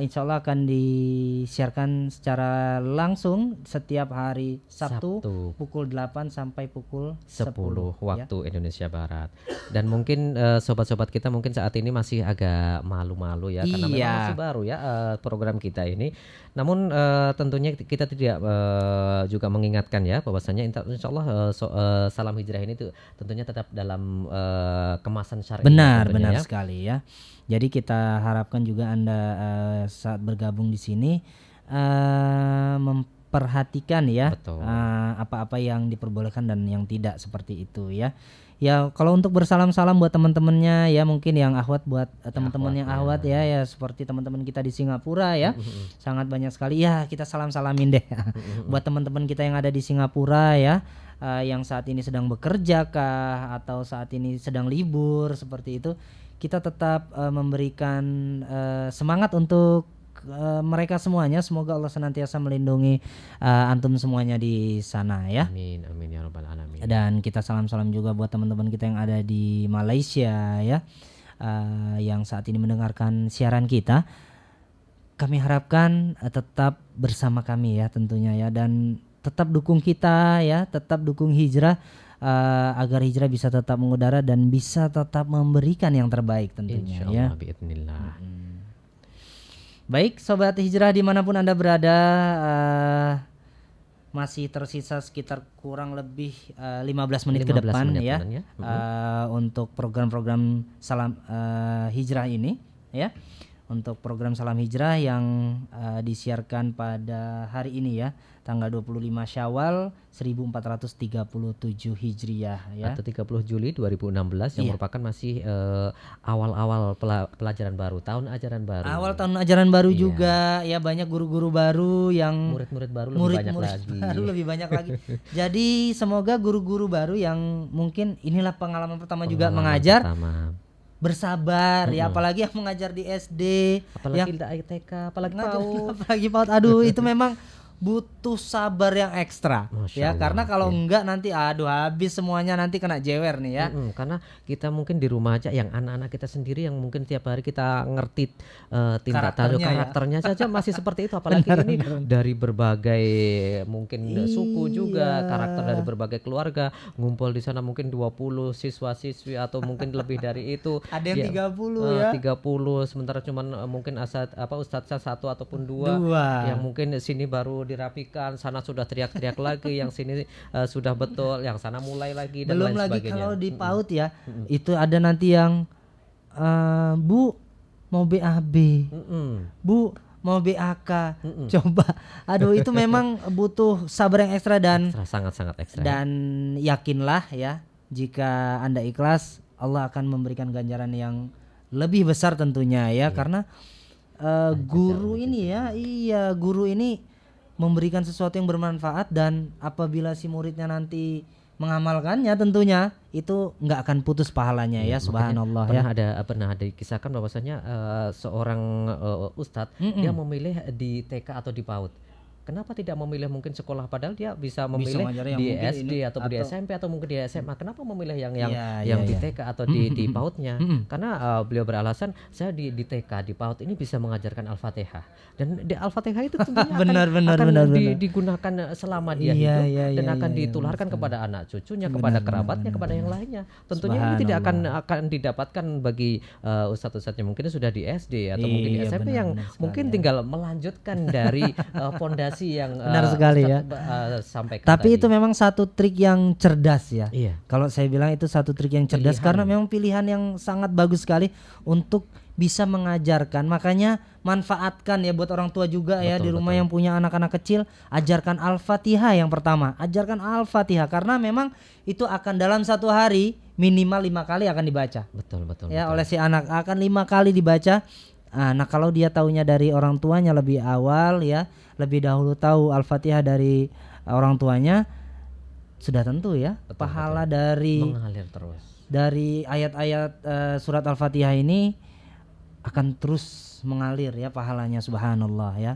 [SPEAKER 3] insyaallah akan disiarkan secara langsung setiap hari Sabtu pukul 8 sampai pukul 10
[SPEAKER 4] waktu ya. Indonesia Barat. Dan mungkin sobat-sobat kita mungkin saat ini masih agak malu-malu ya, karena memang masih baru ya program kita ini. Namun tentunya kita tidak juga mengingatkan ya bahwasanya insyaallah Salam Hijrah ini tuh tentunya tetap dalam kemasan syar'i.
[SPEAKER 3] Benar ya. Sekali ya. Jadi kita harapkan juga Anda saat bergabung di sini perhatikan ya,
[SPEAKER 4] Betul.
[SPEAKER 3] apa-apa yang diperbolehkan dan yang tidak seperti itu ya. Ya kalau untuk bersalam-salam buat teman-temannya ya, mungkin yang akhwat buat teman-teman yang akhwat ya seperti teman-teman kita di Singapura ya, sangat banyak sekali ya, kita salam-salamin deh buat teman-teman kita yang ada di Singapura ya, yang saat ini sedang bekerja kah atau saat ini sedang libur seperti itu, kita tetap memberikan semangat untuk mereka semuanya. Semoga Allah senantiasa melindungi antum semuanya di sana ya.
[SPEAKER 4] Amin amin ya rabbal alamin.
[SPEAKER 3] Dan kita salam-salam juga buat teman-teman kita yang ada di Malaysia ya, yang saat ini mendengarkan siaran kita. Kami harapkan tetap bersama kami ya tentunya ya, dan tetap dukung kita ya, tetap dukung Hijrah agar Hijrah bisa tetap mengudara dan bisa tetap memberikan yang terbaik tentunya ya.
[SPEAKER 4] Insyaallah biidznillah.
[SPEAKER 3] Baik Sobat Hijrah dimanapun Anda berada, masih tersisa sekitar kurang lebih 15 menit ke
[SPEAKER 4] 15
[SPEAKER 3] depan
[SPEAKER 4] menit
[SPEAKER 3] ya,
[SPEAKER 4] ya.
[SPEAKER 3] untuk program-program Salam Hijrah ini ya, untuk program Salam Hijrah yang disiarkan pada hari ini ya, tanggal 25 Syawal 1437 Hijriah ya.
[SPEAKER 4] Atau 30 Juli 2016 yang merupakan masih awal-awal pelajaran baru, tahun ajaran baru.
[SPEAKER 3] Awal tahun ajaran baru juga ya, banyak guru-guru baru yang
[SPEAKER 4] murid-murid baru lebih banyak lagi.
[SPEAKER 3] Jadi semoga guru-guru baru yang mungkin inilah pengalaman pertama juga mengajar bersabar ya, apalagi yang mengajar di SD,
[SPEAKER 4] apalagi TK, apalagi
[SPEAKER 3] PAUD. Aduh itu memang butuh sabar yang ekstra ya, karena kalau enggak nanti habis semuanya, nanti kena jewer nih ya.
[SPEAKER 4] Karena kita mungkin di rumah aja, yang anak-anak kita sendiri yang mungkin tiap hari kita ngerti tindak tanduk karakternya saja masih seperti itu, apalagi ini dari berbagai mungkin suku juga, karakter dari berbagai keluarga ngumpul di sana, mungkin 20 siswa-siswi atau mungkin lebih dari itu.
[SPEAKER 3] Ada yang 30 ya.
[SPEAKER 4] 30, sementara cuman mungkin ustadznya satu ataupun dua, yang mungkin sini baru dirapikan, sana sudah teriak-teriak lagi, yang sini sudah betul, yang sana mulai lagi dan
[SPEAKER 3] belum
[SPEAKER 4] lain
[SPEAKER 3] lagi
[SPEAKER 4] sebagainya.
[SPEAKER 3] Kalau di PAUD ya, itu ada nanti yang Bu mau BAB, Bu mau BAK, coba, aduh itu memang butuh sabar yang ekstra dan
[SPEAKER 4] sangat-sangat ekstra.
[SPEAKER 3] Dan yakinlah ya, jika Anda ikhlas, Allah akan memberikan ganjaran yang lebih besar tentunya ya, karena guru ini ya, guru ini memberikan sesuatu yang bermanfaat, dan apabila si muridnya nanti mengamalkannya tentunya itu nggak akan putus pahalanya ya, subhanallah ya.
[SPEAKER 4] Pernah ada kisahkan bahwasanya seorang ustadz dia memilih di TK atau di PAUD. Kenapa tidak memilih mungkin sekolah, padahal dia bisa memilih di SD atau di SMP atau mungkin di SMA. Kenapa memilih yang di TK atau di PAUD-nya? Karena beliau beralasan, saya di TK, di PAUD ini bisa mengajarkan Al-Fatihah, dan di Al-Fatihah itu tentunya akan digunakan selama dia hidup, dan akan ditularkan kepada anak cucunya, kepada kerabatnya, kepada yang lainnya. Tentunya ini tidak akan didapatkan bagi ustadz-ustadz yang mungkin sudah di SD atau mungkin di SMP, yang mungkin tinggal melanjutkan dari fondasi yang
[SPEAKER 3] benar sekali ya.
[SPEAKER 4] Sampaikan
[SPEAKER 3] tapi
[SPEAKER 4] tadi.
[SPEAKER 3] Itu memang satu trik yang cerdas ya.
[SPEAKER 4] Iya.
[SPEAKER 3] Kalau saya bilang itu satu trik yang cerdas, karena memang pilihan yang sangat bagus sekali untuk bisa mengajarkan. Makanya manfaatkan ya buat orang tua juga ya di rumah yang punya anak-anak kecil, ajarkan Al-Fatihah yang pertama. Ajarkan Al-Fatihah karena memang itu akan dalam satu hari minimal 5 kali akan dibaca.
[SPEAKER 4] Betul.
[SPEAKER 3] Ya, oleh si anak akan 5 kali dibaca. Nah kalau dia taunya dari orang tuanya lebih awal ya, lebih dahulu tahu Al-Fatihah dari orang tuanya, sudah tentu ya pahala dari
[SPEAKER 4] mengalir terus.
[SPEAKER 3] Dari ayat-ayat surat Al-Fatihah ini akan terus mengalir ya pahalanya, subhanallah ya.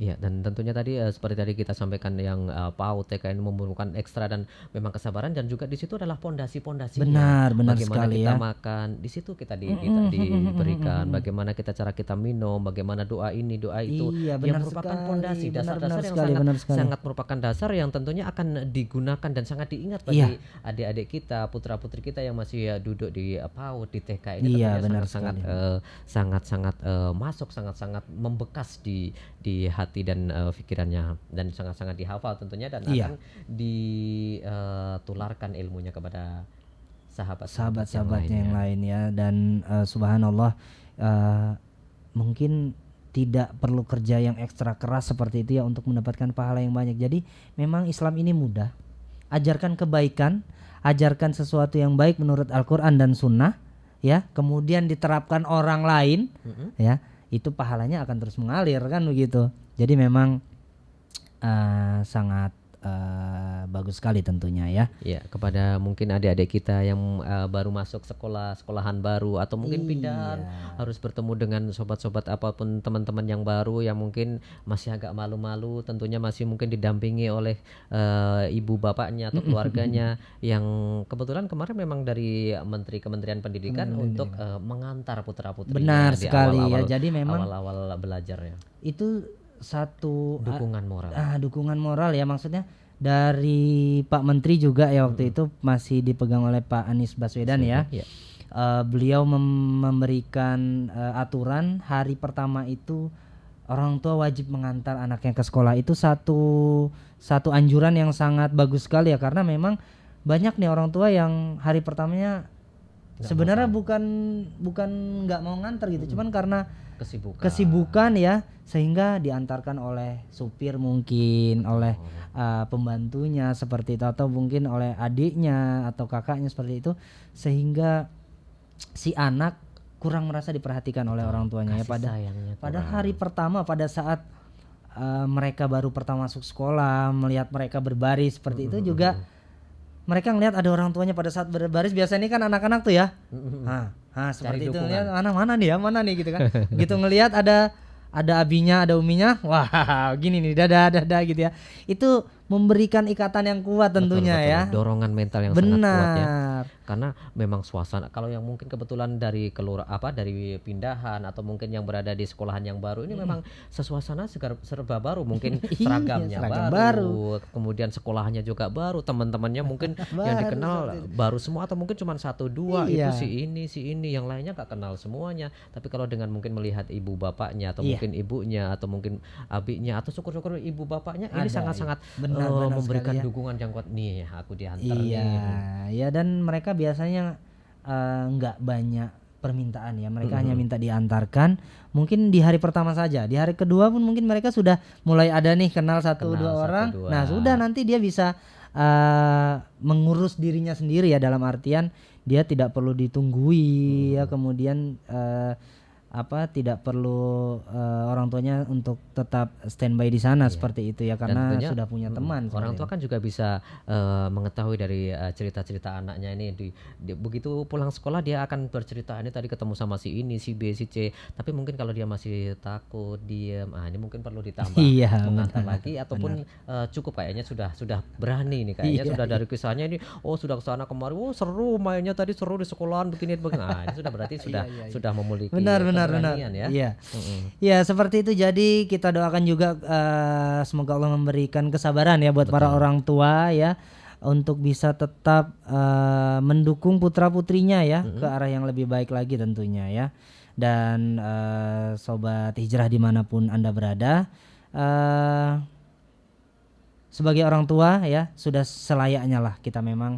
[SPEAKER 4] Iya, dan tentunya tadi seperti tadi kita sampaikan, yang PAUD TK ini memerlukan ekstra dan memang kesabaran, dan juga di situ adalah pondasi-pondasinya.
[SPEAKER 3] Benar
[SPEAKER 4] bagaimana
[SPEAKER 3] sekali
[SPEAKER 4] kita
[SPEAKER 3] ya.
[SPEAKER 4] makan, di situ kita diberikan, bagaimana kita cara kita minum, bagaimana doa ini, doa itu, yang merupakan pondasi, dasar-dasar yang sangat merupakan dasar yang tentunya akan digunakan dan sangat diingat bagi adik-adik kita, putra-putri kita yang masih duduk di PAUD, di TK ini. Sangat-sangat masuk, sangat-sangat membekas di hati dan pikirannya, dan sangat-sangat dihafal tentunya, dan akan ditularkan ilmunya kepada sahabat-sahabatnya
[SPEAKER 3] yang lain ya. Dan subhanallah, mungkin tidak perlu kerja yang ekstra keras seperti itu ya untuk mendapatkan pahala yang banyak. Jadi memang Islam ini mudah. Ajarkan kebaikan, ajarkan sesuatu yang baik menurut Al-Qur'an dan Sunnah, ya. Kemudian diterapkan orang lain, ya. Itu pahalanya akan terus mengalir kan begitu. Jadi memang sangat bagus sekali tentunya ya.
[SPEAKER 4] Ya, kepada mungkin adik-adik kita yang baru masuk sekolahan baru atau mungkin pindahan harus bertemu dengan sobat-sobat apapun teman-teman yang baru yang mungkin masih agak malu-malu, tentunya masih mungkin didampingi oleh ibu bapaknya atau keluarganya yang kebetulan kemarin memang dari Kementerian Pendidikan untuk mengantar putra-putrinya.
[SPEAKER 3] Benar
[SPEAKER 4] di
[SPEAKER 3] sekali
[SPEAKER 4] awal-awal,
[SPEAKER 3] ya. Jadi memang
[SPEAKER 4] awal-awal belajarnya.
[SPEAKER 3] Itu satu
[SPEAKER 4] Dukungan moral.
[SPEAKER 3] Dukungan moral ya, maksudnya dari Pak Menteri juga ya waktu itu masih dipegang oleh Pak Anies Baswedan ya. Beliau memberikan aturan hari pertama itu orang tua wajib mengantar anaknya ke sekolah. Itu satu anjuran yang sangat bagus sekali ya, karena memang banyak nih orang tua yang hari pertamanya sebenarnya bukan nggak mau nganter gitu, cuman karena kesibukan ya, sehingga diantarkan oleh supir mungkin, oleh pembantunya seperti itu, atau mungkin oleh adiknya atau kakaknya seperti itu, sehingga si anak kurang merasa diperhatikan oleh orang tuanya ya pada hari pertama, pada saat mereka baru pertama masuk sekolah, melihat mereka berbaris seperti itu juga. Mereka ngelihat ada orang tuanya pada saat berbaris, biasanya kan anak-anak tuh ya, seperti itu, lihat anak mana nih gitu kan. Begitu ngelihat ada abinya, ada uminya, wah gini nih, dadah gitu ya. Itu memberikan ikatan yang kuat tentunya betul, ya.
[SPEAKER 4] Dorongan mental yang sangat kuat ya. Karena memang suasana, kalau yang mungkin kebetulan dari dari pindahan atau mungkin yang berada di sekolahan yang baru ini memang sesuasana serba baru, mungkin seragamnya baru, kemudian sekolahnya juga baru, teman-temannya mungkin yang dikenal baru semua atau mungkin cuma 1-2 itu si ini yang lainnya gak kenal semuanya. Tapi kalau dengan mungkin melihat ibu bapaknya atau mungkin ibunya atau mungkin abinya atau syukur-syukur ibu bapaknya ini sangat-sangat memberikan dukungan yang kuat nih, aku diantar
[SPEAKER 3] ya. Dan mereka biasanya nggak banyak permintaan ya, mereka hanya minta diantarkan, mungkin di hari pertama saja. Di hari kedua pun mungkin mereka sudah mulai ada nih kenal 1-2 orang. Nah sudah, nanti dia bisa mengurus dirinya sendiri ya, dalam artian dia tidak perlu ditunggui ya, kemudian tidak perlu orang tuanya untuk tetap standby di sana seperti itu ya, karena sudah punya teman.
[SPEAKER 4] Orang tua kan juga bisa mengetahui dari cerita-cerita anaknya ini. Begitu pulang sekolah dia akan bercerita, ini tadi ketemu sama si ini, si B, si C. Tapi mungkin kalau dia masih takut, diem, ini mungkin perlu ditambah mengantar lagi, ataupun cukup kayaknya sudah berani nih kayaknya sudah dari kisahnya ini, sudah kesana kemari, seru mainnya tadi, seru di sekolahan begini. Ini sudah berarti sudah memiliki
[SPEAKER 3] benar ya. Ya seperti itu. Jadi kita doakan juga semoga Allah memberikan kesabaran ya buat para orang tua ya, untuk bisa tetap mendukung putra putrinya ya ke arah yang lebih baik lagi tentunya ya. Dan sobat hijrah dimanapun Anda berada, sebagai orang tua ya sudah selayaknya lah kita memang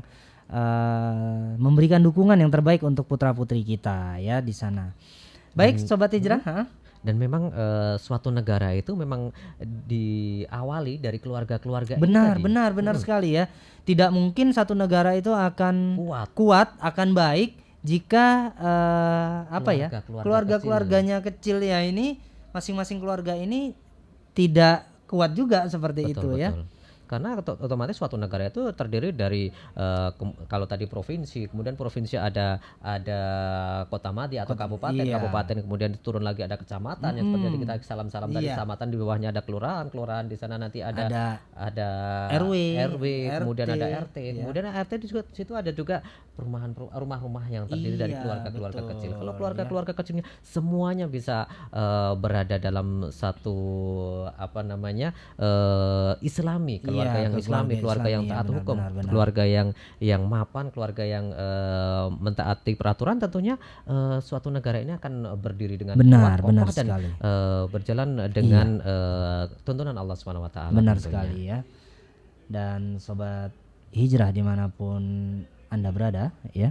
[SPEAKER 3] memberikan dukungan yang terbaik untuk putra putri kita ya di sana. Baik sobat hijrah.
[SPEAKER 4] Dan memang suatu negara itu memang diawali dari keluarga-keluarga.
[SPEAKER 3] Benar sekali ya. Tidak mungkin satu negara itu akan kuat akan baik jika keluarga-keluarganya kecil ya, ini masing-masing keluarga ini tidak kuat juga seperti itu ya.
[SPEAKER 4] Karena otomatis suatu negara itu terdiri dari kalau tadi provinsi, kemudian provinsi ada kota madya atau kabupaten, kemudian turun lagi ada kecamatan yang seperti kita salam-salam tadi, kecamatan di bawahnya ada kelurahan di sana nanti ada RW, kemudian ada RT, kemudian RT di situ ada juga rumah-rumah yang terdiri dari keluarga-keluarga kecil. Kalau keluarga-keluarga kecilnya semuanya bisa berada dalam satu Islami, keluarga yang Islami, keluarga yang taat hukum, keluarga yang mapan, keluarga yang mentaati peraturan, tentunya suatu negara ini akan berdiri dengan kuat, kokoh dan berjalan dengan tuntunan Allah Subhanahu Wa Taala.
[SPEAKER 3] Benar sekali ya. Dan sobat hijrah dimanapun Anda berada ya,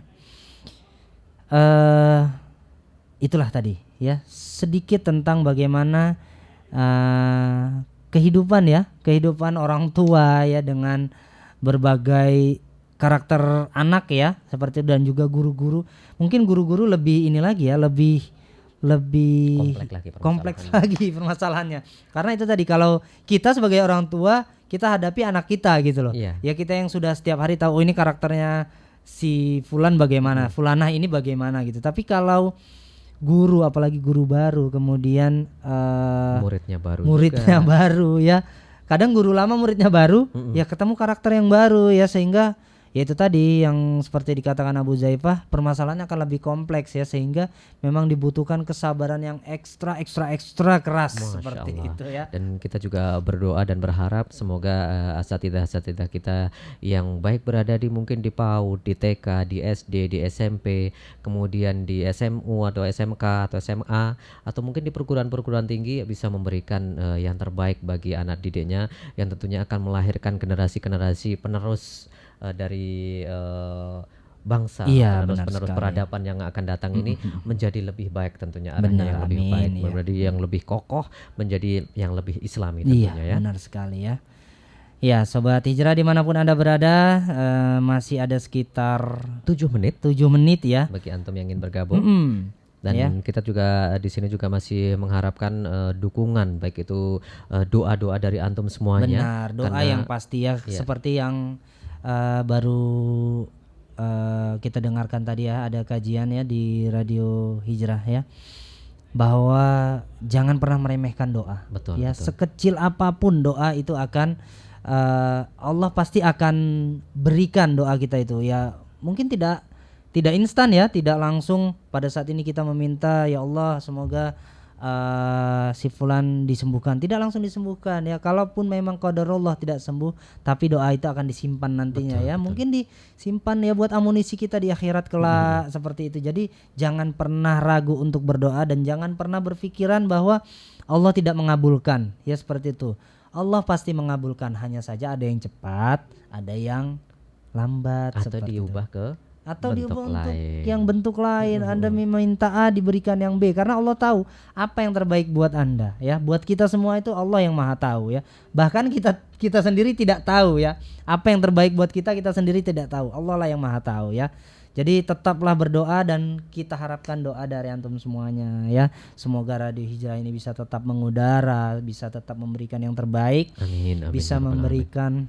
[SPEAKER 3] itulah tadi ya, sedikit tentang bagaimana kehidupan orang tua ya, dengan berbagai karakter anak ya, seperti itu, dan juga guru-guru. Mungkin guru-guru lebih ini lagi ya, lebih kompleks lagi permasalahannya. Karena itu tadi, kalau kita sebagai orang tua, kita hadapi anak kita gitu loh. Ya kita yang sudah setiap hari tahu, oh ini karakternya si fulan bagaimana, fulanah ini bagaimana gitu. Tapi kalau guru, apalagi guru baru, kemudian muridnya baru ya. Kadang guru lama muridnya baru, ya ketemu karakter yang baru ya, sehingga ya itu tadi yang seperti dikatakan Abu Zaifah, permasalahannya akan lebih kompleks ya, sehingga memang dibutuhkan kesabaran yang ekstra keras. Masya seperti Allah. Itu ya.
[SPEAKER 4] Dan kita juga berdoa dan berharap semoga asatidah kita yang baik berada mungkin di PAUD, di TK, di SD, di SMP, kemudian di SMU atau SMK atau SMA, atau mungkin di perguruan tinggi, bisa memberikan yang terbaik bagi anak didiknya, yang tentunya akan melahirkan generasi penerus dari bangsa, penerus peradaban yang akan datang ini menjadi lebih baik tentunya, arahnya yang lebih baik, menjadi yang lebih kokoh, menjadi yang lebih islami tentunya ya.
[SPEAKER 3] Benar sekali ya. Ya, Sobat Hijrah dimanapun Anda berada, masih ada sekitar 7 menit ya
[SPEAKER 4] bagi antum yang ingin bergabung. Dan kita juga di sini juga masih mengharapkan dukungan, baik itu doa-doa dari antum semuanya.
[SPEAKER 3] Benar, doa yang pasti ya, seperti yang baru kita dengarkan tadi ya, ada kajian ya di Radio Hijrah ya, bahwa jangan pernah meremehkan doa. Betul. Sekecil apapun doa itu akan Allah pasti akan berikan doa kita itu ya. Mungkin tidak instan ya, tidak langsung pada saat ini kita meminta, ya Allah semoga si fulan disembuhkan, tidak langsung disembuhkan ya. Kalaupun memang qadarullah tidak sembuh, tapi doa itu akan disimpan nantinya. Betul. Mungkin disimpan ya buat amunisi kita di akhirat kelak, seperti itu. Jadi jangan pernah ragu untuk berdoa, dan jangan pernah berpikiran bahwa Allah tidak mengabulkan ya, seperti itu. Allah pasti mengabulkan, hanya saja ada yang cepat, ada yang lambat,
[SPEAKER 4] atau diubah itu.
[SPEAKER 3] Atau diubah untuk yang bentuk lain. Anda meminta A diberikan yang B, karena Allah tahu apa yang terbaik buat Anda ya. Buat kita semua itu Allah yang Maha tahu ya. Bahkan kita sendiri tidak tahu ya, apa yang terbaik buat kita sendiri tidak tahu. Allah lah yang Maha tahu ya. Jadi tetaplah berdoa, dan kita harapkan doa dari antum semuanya ya. Semoga Radio Hijrah ini bisa tetap mengudara, bisa tetap memberikan yang terbaik.
[SPEAKER 4] Amin.
[SPEAKER 3] Bisa memberikan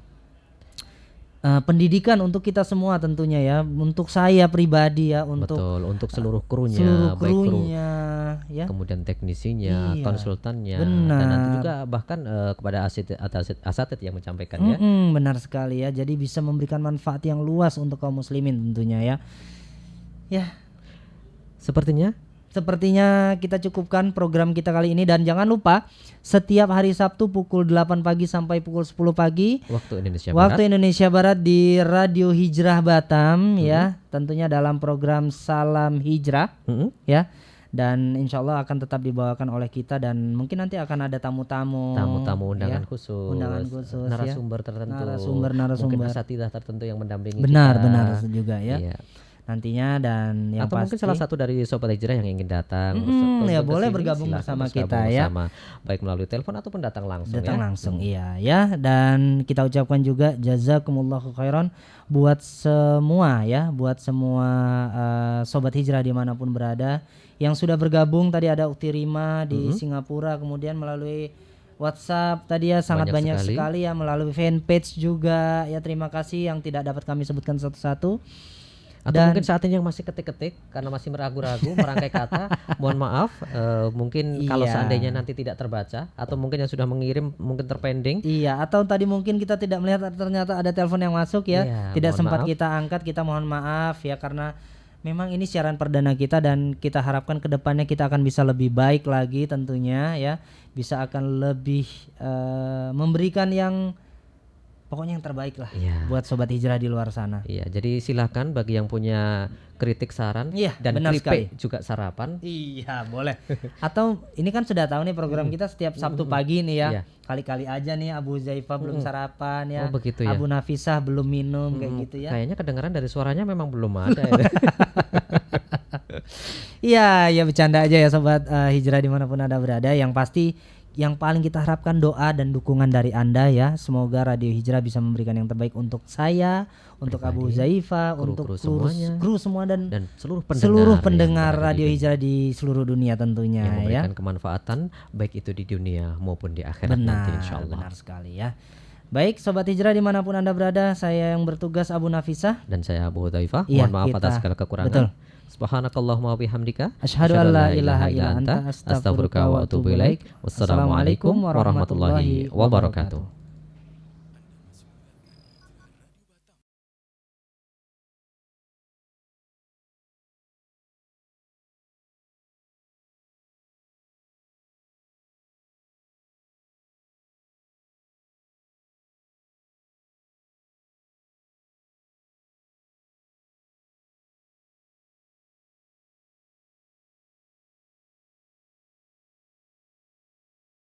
[SPEAKER 3] pendidikan untuk kita semua tentunya ya, untuk saya pribadi ya, untuk
[SPEAKER 4] seluruh krunya, baik kru
[SPEAKER 3] ya,
[SPEAKER 4] kemudian teknisinya, konsultannya,
[SPEAKER 3] dan
[SPEAKER 4] nanti juga bahkan kepada asatid yang menyampaikannya.
[SPEAKER 3] Benar sekali ya. Jadi bisa memberikan manfaat yang luas untuk kaum muslimin tentunya ya. Ya, Sepertinya kita cukupkan program kita kali ini, dan jangan lupa setiap hari Sabtu pukul 8 pagi sampai pukul 10 pagi waktu Indonesia Barat di Radio Hijrah Batam ya, tentunya dalam program Salam Hijrah ya. Dan insya Allah akan tetap dibawakan oleh kita, dan mungkin nanti akan ada tamu-tamu
[SPEAKER 4] undangan khusus, narasumber
[SPEAKER 3] ya,
[SPEAKER 4] tertentu, mungkin asatidah tertentu yang mendampingi
[SPEAKER 3] benar juga ya.
[SPEAKER 4] Iya.
[SPEAKER 3] Nantinya, dan yang
[SPEAKER 4] atau
[SPEAKER 3] pasti
[SPEAKER 4] mungkin salah satu dari Sobat Hijrah yang ingin datang
[SPEAKER 3] ya boleh bergabung bersama kita ya,
[SPEAKER 4] baik melalui telepon ataupun datang langsung
[SPEAKER 3] langsung iya ya. Dan kita ucapkan juga jazakumullahu khairan buat semua ya, buat semua Sobat Hijrah dimanapun berada yang sudah bergabung. Tadi ada Ukti Rima di Singapura, kemudian melalui WhatsApp tadi ya, sangat banyak sekali ya, melalui fanpage juga ya. Terima kasih yang tidak dapat kami sebutkan satu-satu.
[SPEAKER 4] Atau mungkin saat ini yang masih ketik-ketik karena masih meragu-ragu merangkai kata, mohon maaf, mungkin kalau seandainya nanti tidak terbaca, atau mungkin yang sudah mengirim mungkin terpending.
[SPEAKER 3] Iya, atau tadi mungkin kita tidak melihat ternyata ada telepon yang masuk ya, tidak sempat kita angkat, kita mohon maaf ya, karena memang ini siaran perdana kita, dan kita harapkan kedepannya kita akan bisa lebih baik lagi tentunya ya, bisa akan lebih memberikan yang pokoknya yang terbaik lah buat Sobat Hijrah di luar sana.
[SPEAKER 4] Iya, jadi silakan bagi yang punya kritik, saran, dan keripik juga sarapan.
[SPEAKER 3] Iya, boleh. Atau ini kan sudah tahu nih program kita setiap Sabtu pagi nih ya. Kali-kali aja nih Abu Zaifah belum sarapan ya.
[SPEAKER 4] Oh, begitu ya.
[SPEAKER 3] Abu Nafisah belum minum kayak gitu ya.
[SPEAKER 4] Kayaknya kedengaran dari suaranya memang belum ada ya.
[SPEAKER 3] Iya, ya bercanda aja ya sobat hijrah dimanapun Anda berada. Yang pasti yang paling kita harapkan doa dan dukungan dari Anda ya. Semoga Radio Hijrah bisa memberikan yang terbaik untuk saya, untuk Abu Zaifa, untuk kru semua dan seluruh pendengar Radio Hijrah di seluruh dunia tentunya
[SPEAKER 4] yang memberikan
[SPEAKER 3] ya.
[SPEAKER 4] kemanfaatan baik itu di dunia maupun di akhirat nanti insyaallah.
[SPEAKER 3] Benar sekali ya. Baik sobat hijrah dimanapun Anda berada, saya yang bertugas Abu Nafisah
[SPEAKER 4] dan saya Abu Hudzaifah.
[SPEAKER 3] Iya,
[SPEAKER 4] Mohon maaf atas segala kekurangan.
[SPEAKER 3] Betul.
[SPEAKER 4] Subhanakallahumma wa bihamdika
[SPEAKER 3] asyhadu an la ilaha illa anta astaghfiruka wa atubu ilaik. Wassalamualaikum warahmatullahi wabarakatuh.